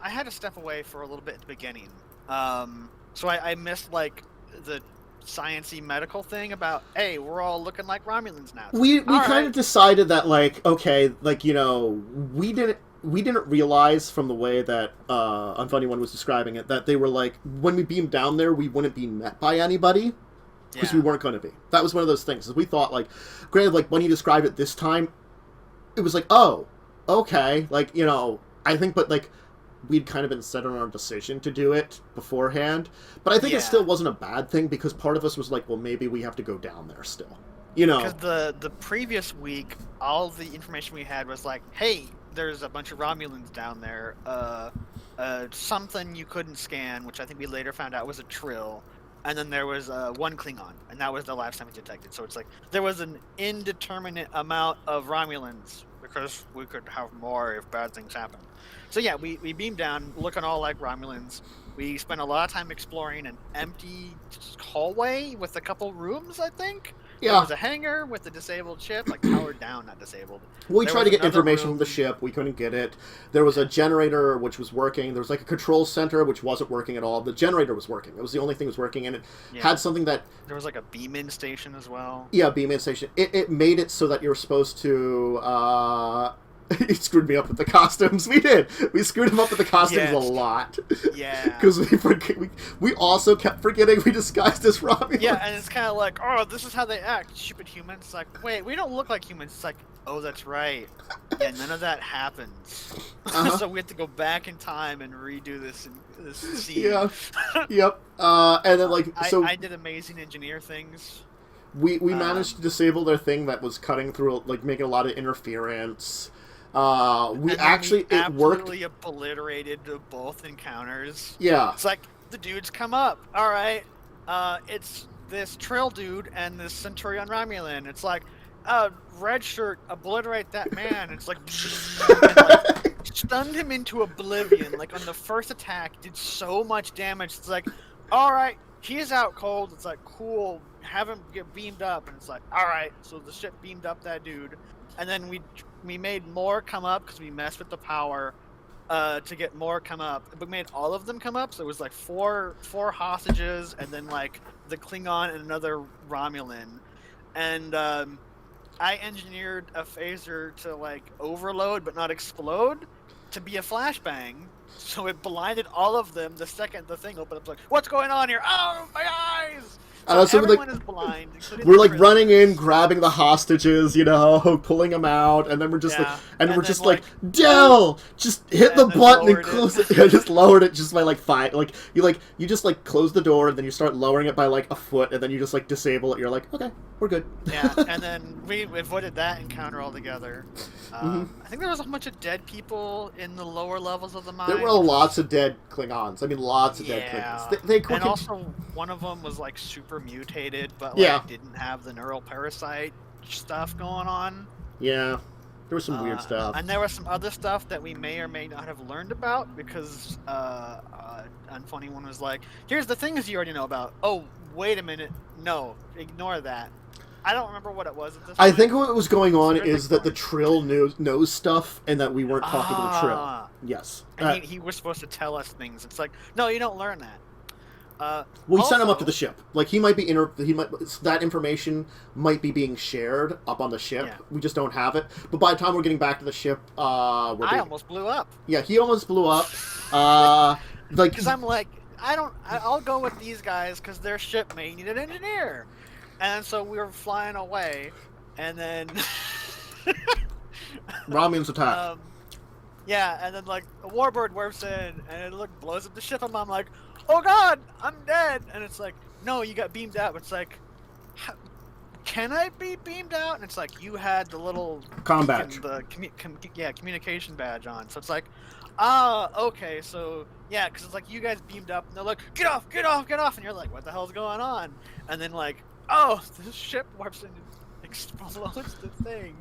had to step away for a little bit at the beginning. So I missed like the sciencey medical thing about, hey, we're all looking like Romulans now. We kind of decided that, like, okay, like, we didn't realize from the way that Unfunny One was describing it that they were like, when we beamed down there, we wouldn't be met by anybody because we weren't going to be. That was one of those things. We thought, like, granted, like, when he described it this time, it was like, oh, okay, like, I think, but like, we'd kind of been set on our decision to do it beforehand. But I think it still wasn't a bad thing because part of us was like, well, maybe we have to go down there still. Because the previous week, all the information we had was like, hey, there's a bunch of Romulans down there. Something you couldn't scan, which I think we later found out was a Trill. And then there was one Klingon, and that was the last time we detected. So it's like, there was an indeterminate amount of Romulans because we could have more if bad things happen. So yeah, we beamed down, looking all like Romulans. We spent a lot of time exploring an empty hallway with a couple rooms, I think. Yeah. There was a hangar with a disabled ship, like powered down, not disabled. We tried to get information from the ship. We couldn't get it. There was a generator which was working. There was like a control center which wasn't working at all. The generator was working. It was the only thing that was working, and it had something that... There was like a beam-in station as well. Yeah, beam-in station. It made it so that you were supposed to... He screwed me up with the costumes. We did. We screwed him up with the costumes a lot. Yeah. Because we also kept forgetting we disguised as Romulans. Yeah, and it's kind of like, oh, this is how they act, stupid humans. It's like, wait, we don't look like humans. It's like, oh, that's right. Yeah, none of that happens. So we have to go back in time and redo this scene. Yeah. Yep. And then like I did amazing engineer things. We managed to disable their thing that was cutting through, like making a lot of interference. It worked. Absolutely obliterated both encounters. Yeah. It's like, the dudes come up. All right. It's this Trill dude and this Centurion Romulan. It's like, red shirt, obliterate that man. It's like, stunned him into oblivion. Like, on the first attack, did so much damage. It's like, all right, he's out cold. It's like, cool. have him get beamed up, and it's like, all right, so the ship beamed up that dude, and then we made more come up because we messed with the power to get more come up. We made all of them come up, so it was like four hostages, and then like the Klingon and another Romulan, and I engineered a phaser to like overload but not explode to be a flashbang. So it blinded all of them the second the thing opened up. Like, what's going on here? Oh, my eyes! So everyone is blind. We're like running in, grabbing the hostages, pulling them out, and then we're just like, Dell, just hit the button and close it. I just lowered it just by like 5. Like you just like close the door, and then you start lowering it by like a foot, and then you just like disable it. You're like, okay, we're good. Yeah, and then we avoided that encounter altogether. I think there was a bunch of dead people in the lower levels of the mine. There were lots of dead Klingons. I mean, lots of dead Klingons. And also, one of them was like super mutated, but like didn't have the neural parasite stuff going on. Yeah, there was some weird stuff. And there was some other stuff that we may or may not have learned about because Unfunny One was like, here's the things you already know about. Oh, wait a minute. No, ignore that. I don't remember what it was at this point. I think what was going on is that the Trill knows stuff, and that we weren't talking to the Trill. Yes. And he was supposed to tell us things. It's like, no, you don't learn that. We sent him up to the ship. Like, he might be that information might be being shared up on the ship. Yeah. We just don't have it. But by the time we're getting back to the ship, I almost blew up. Yeah, he almost blew up. Because I'm like, I'll go with these guys because their ship may need an engineer. And so we were flying away, and then Romulans attack. Yeah, and then like a warbird warps in, and it blows up the ship, and I'm like, "Oh God, I'm dead!" And it's like, "No, you got beamed out." It's like, "Can I be beamed out?" And it's like, "You had the little comm badge, the communication badge on." So it's like, okay, so yeah, because it's like you guys beamed up, and they're like, "Get off, get off, get off!" And you're like, "What the hell's going on?" And then like, oh, this ship warps in and explodes the thing.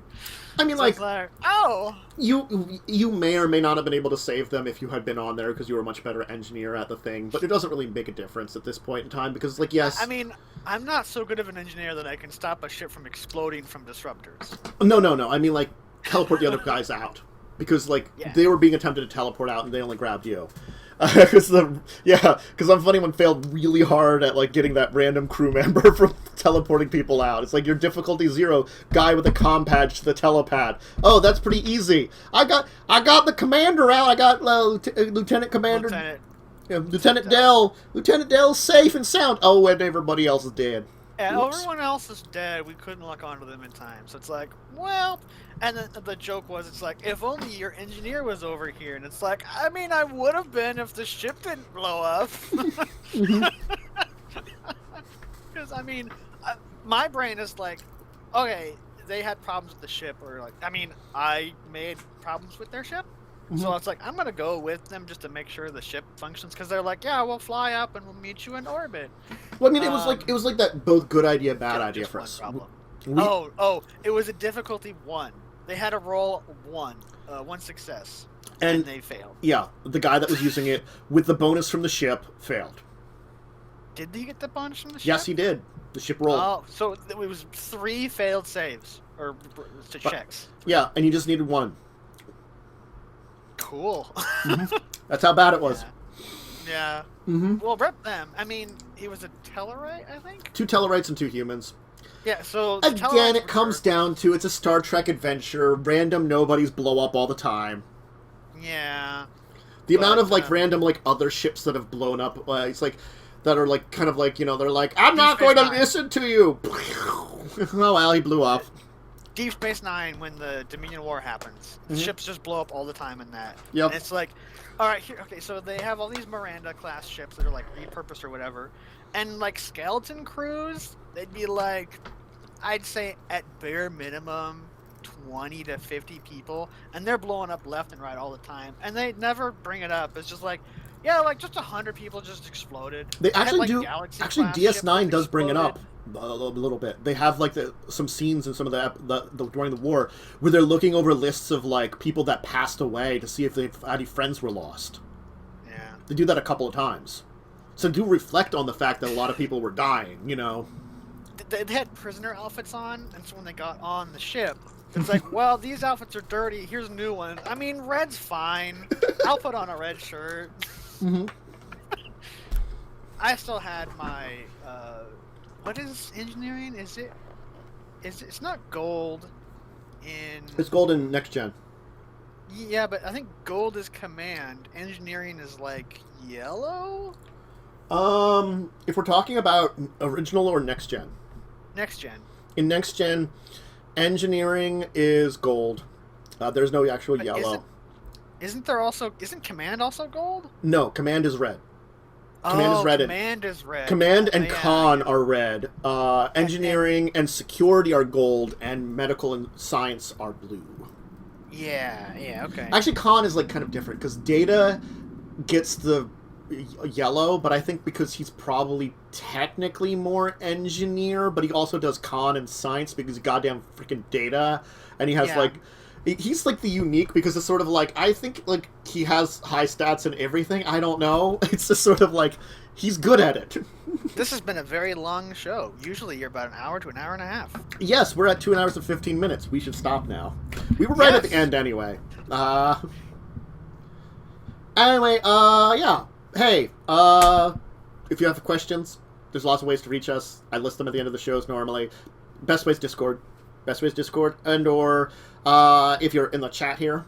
I mean, so oh! You may or may not have been able to save them if you had been on there because you were a much better engineer at the thing, but it doesn't really make a difference at this point in time because, like, yes... I mean, I'm not so good of an engineer that I can stop a ship from exploding from disruptors. No. I mean, like, teleport the other guys out. Because, like, they were being attempted to teleport out and they only grabbed you. Because Unfunny One failed really hard at like getting that random crew member from teleporting people out. It's like your difficulty 0, guy with a comm badge to the telepad. Oh, that's pretty easy. I got the commander out. I got Lieutenant Commander. Lieutenant Dell. Lieutenant Dell's safe and sound. Oh, and everybody else is dead. And everyone else is dead. We couldn't lock onto them in time. So it's like, well, and then the joke was, it's like, if only your engineer was over here. And it's like, I mean, I would have been if the ship didn't blow up. Because, I mean, my brain is like, okay, they had problems with the ship. Or like, I mean, I made problems with their ship. So it's like, I'm going to go with them just to make sure the ship functions. Because they're like, yeah, we'll fly up and we'll meet you in orbit. Well, I mean, it was like that both good idea, bad idea for us. It was a difficulty 1. They had a roll 1 success. And they failed. Yeah, the guy that was using it with the bonus from the ship failed. Did he get the bonus from the ship? Yes, he did. The ship rolled. Oh, so it was 3 failed saves. Or checks. Yeah, and you just needed 1. Cool. That's how bad it was. Yeah. Well, rep them. I mean, he was a Tellarite, I think? 2 Tellarites and 2 humans. Yeah, so... Again, it comes down to, it's a Star Trek adventure, random nobodies blow up all the time. Yeah. The amount of, like, random, like, other ships that have blown up, it's like, that are, like, kind of like, they're like, I'm not going to listen to you! Oh, well, he blew up. Deep Space Nine, when the Dominion War happens, ships just blow up all the time in that. Yep. And it's like, all right, so they have all these Miranda-class ships that are, like, repurposed or whatever, and, like, skeleton crews, they'd be, like, I'd say, at bare minimum, 20 to 50 people, and they're blowing up left and right all the time, and they never bring it up. It's just like, yeah, like, just 100 people just exploded. They actually do. Actually, DS9 does bring it up a little bit. They have like some scenes in some of the during the war where they're looking over lists of like people that passed away to see if any friends were lost. Yeah, they do that a couple of times, so do reflect on the fact that a lot of people were dying. they had prisoner outfits on, and so when they got on the ship, it's like, well, these outfits are dirty. Here's new ones. I mean, red's fine. I'll put on a red shirt. Mm-hmm. I still had my what is engineering? Is it? It's not gold in. It's gold in next gen. Yeah, but I think gold is command. Engineering is like yellow. If we're talking about original or next gen. Next gen. In next gen, engineering is gold. There's no actual But yellow. Isn't there also? Isn't command also gold? No, command is red. Command is red. Command is red. Command and Yeah. con are red. Engineering and security are gold, and medical and science are blue. Yeah, okay. Actually, con is like kind of different because Data gets the yellow, but I think because he's probably technically more engineer, but he also does con and science because he's goddamn freaking Data, and he has Yeah. like. He's like the unique because it's sort of like I think like he has high stats and everything. I don't know. It's just sort of like he's good at it. This has been a very long show. Usually you're about an hour to an hour and a half. Yes, we're at 2 hours and 15 minutes. We should stop now. We were right at the Yes. end anyway. Anyway, yeah. Hey, if you have questions, there's lots of ways to reach us. I list them at the end of the shows normally. Best way is Discord. And or if you're in the chat here,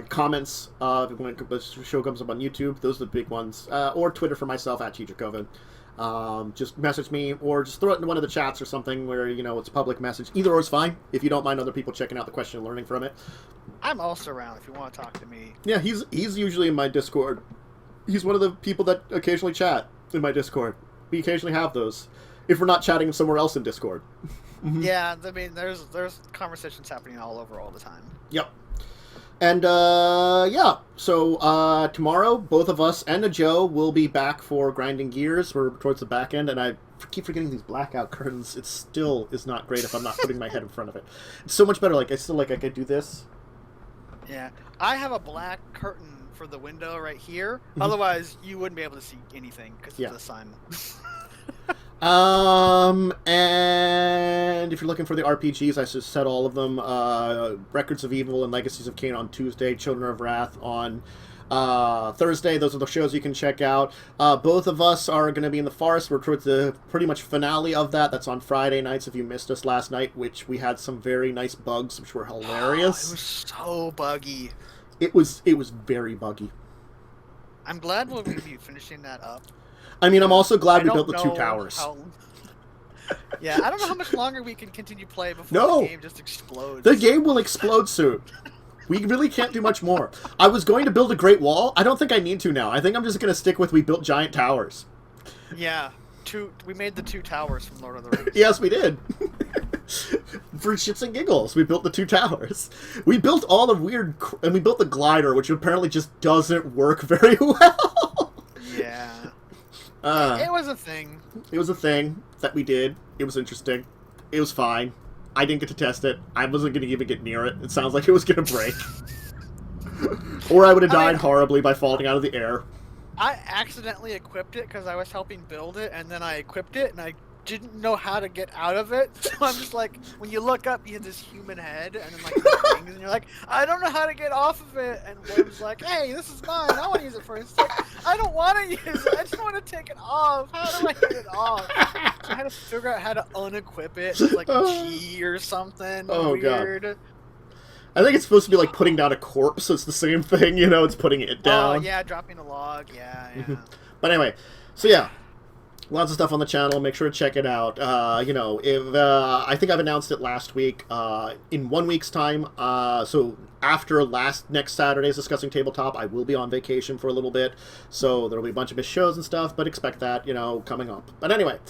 comments when the show comes up on YouTube, those are the big ones. Or Twitter for myself at Dracovin. Just message me or just throw it into one of the chats or something where it's a public message. Either or is fine if you don't mind other people checking out the question and learning from it. I'm also around if you want to talk to me. Yeah, he's usually in my Discord. He's one of the people that occasionally chat in my Discord. We occasionally have those if we're not chatting somewhere else in Discord. Yeah, I mean, there's conversations happening all over all the time. Yep. And, yeah. So, tomorrow, both of us and Joe will be back for Grinding Gears. We're towards the back end, and I keep forgetting these blackout curtains. It still is not great if I'm not putting my head in front of it. It's so much better. Like, I could do this. Yeah. I have a black curtain for the window right here. Otherwise, you wouldn't be able to see anything because of the sun. And if you're looking for the RPGs, I just said all of them. Records of Evil and Legacies of Kain on Tuesday, Children of Wrath on Thursday. Those are the shows you can check out. Both of us are going to be in the forest. We're towards the pretty much finale of that. That's on Friday nights if you missed us last night, which we had some very nice bugs, which were hilarious. It was so buggy. It was very buggy. I'm glad we'll be finishing that up. I mean, I'm also glad I we don't built the 2 know towers. Yeah, I don't know how much longer we can continue play before No. the game just explodes. The game will explode soon. We really can't do much more. I was going to build a Great Wall. I don't think I need to now. I think I'm just going to stick with we built giant towers. Yeah, we made the 2 towers from Lord of the Rings. Yes, we did. For shits and giggles, we built the 2 towers. We built all the weird... and we built the glider, which apparently just doesn't work very well. Yeah. It was a thing. It was a thing that we did. It was interesting. It was fine. I didn't get to test it. I wasn't going to even get near it. It sounds like it was going to break. Or I would have died horribly by falling out of the air. I accidentally equipped it because I was helping build it, and then I equipped it, and I didn't know how to get out of it. So I'm just like, when you look up, you have this human head, and then like these things, and you're like, I don't know how to get off of it. And William's like, hey, this is mine. I want to use it first. Like, I don't want to use it. I just want to take it off. How do I get it off? So I had to figure out how to unequip it. It's like G or something weird. God. I think it's supposed to be like putting down a corpse, so it's the same thing, it's putting it down. Oh, yeah, dropping a log, yeah. But anyway, so yeah, lots of stuff on the channel. Make sure to check it out. If I think I've announced it last week. In 1 week's time, so after next Saturday's Discussing Tabletop, I will be on vacation for a little bit. So there'll be a bunch of missed shows and stuff, but expect that, coming up. But anyway,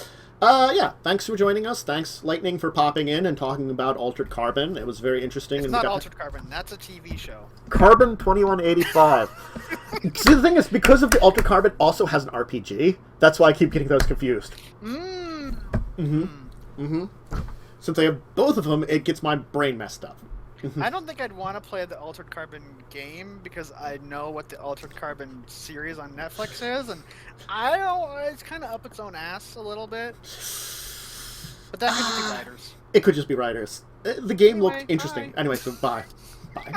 yeah, thanks for joining us. Thanks, Lightning, for popping in and talking about Altered Carbon. It was very interesting. It's and not Altered Carbon. That's a TV show. Carbon 2185. See, the thing is, because of the Altered Carbon also has an RPG. That's why I keep getting those confused. Since I have both of them, it gets my brain messed up. I don't think I'd want to play the Altered Carbon game because I know what the Altered Carbon series on Netflix is, and I don't. It's kind of up its own ass a little bit. But that could just be writers. It could just be writers. The game Anyway, looked interesting. bye. Anyway, so bye. Bye.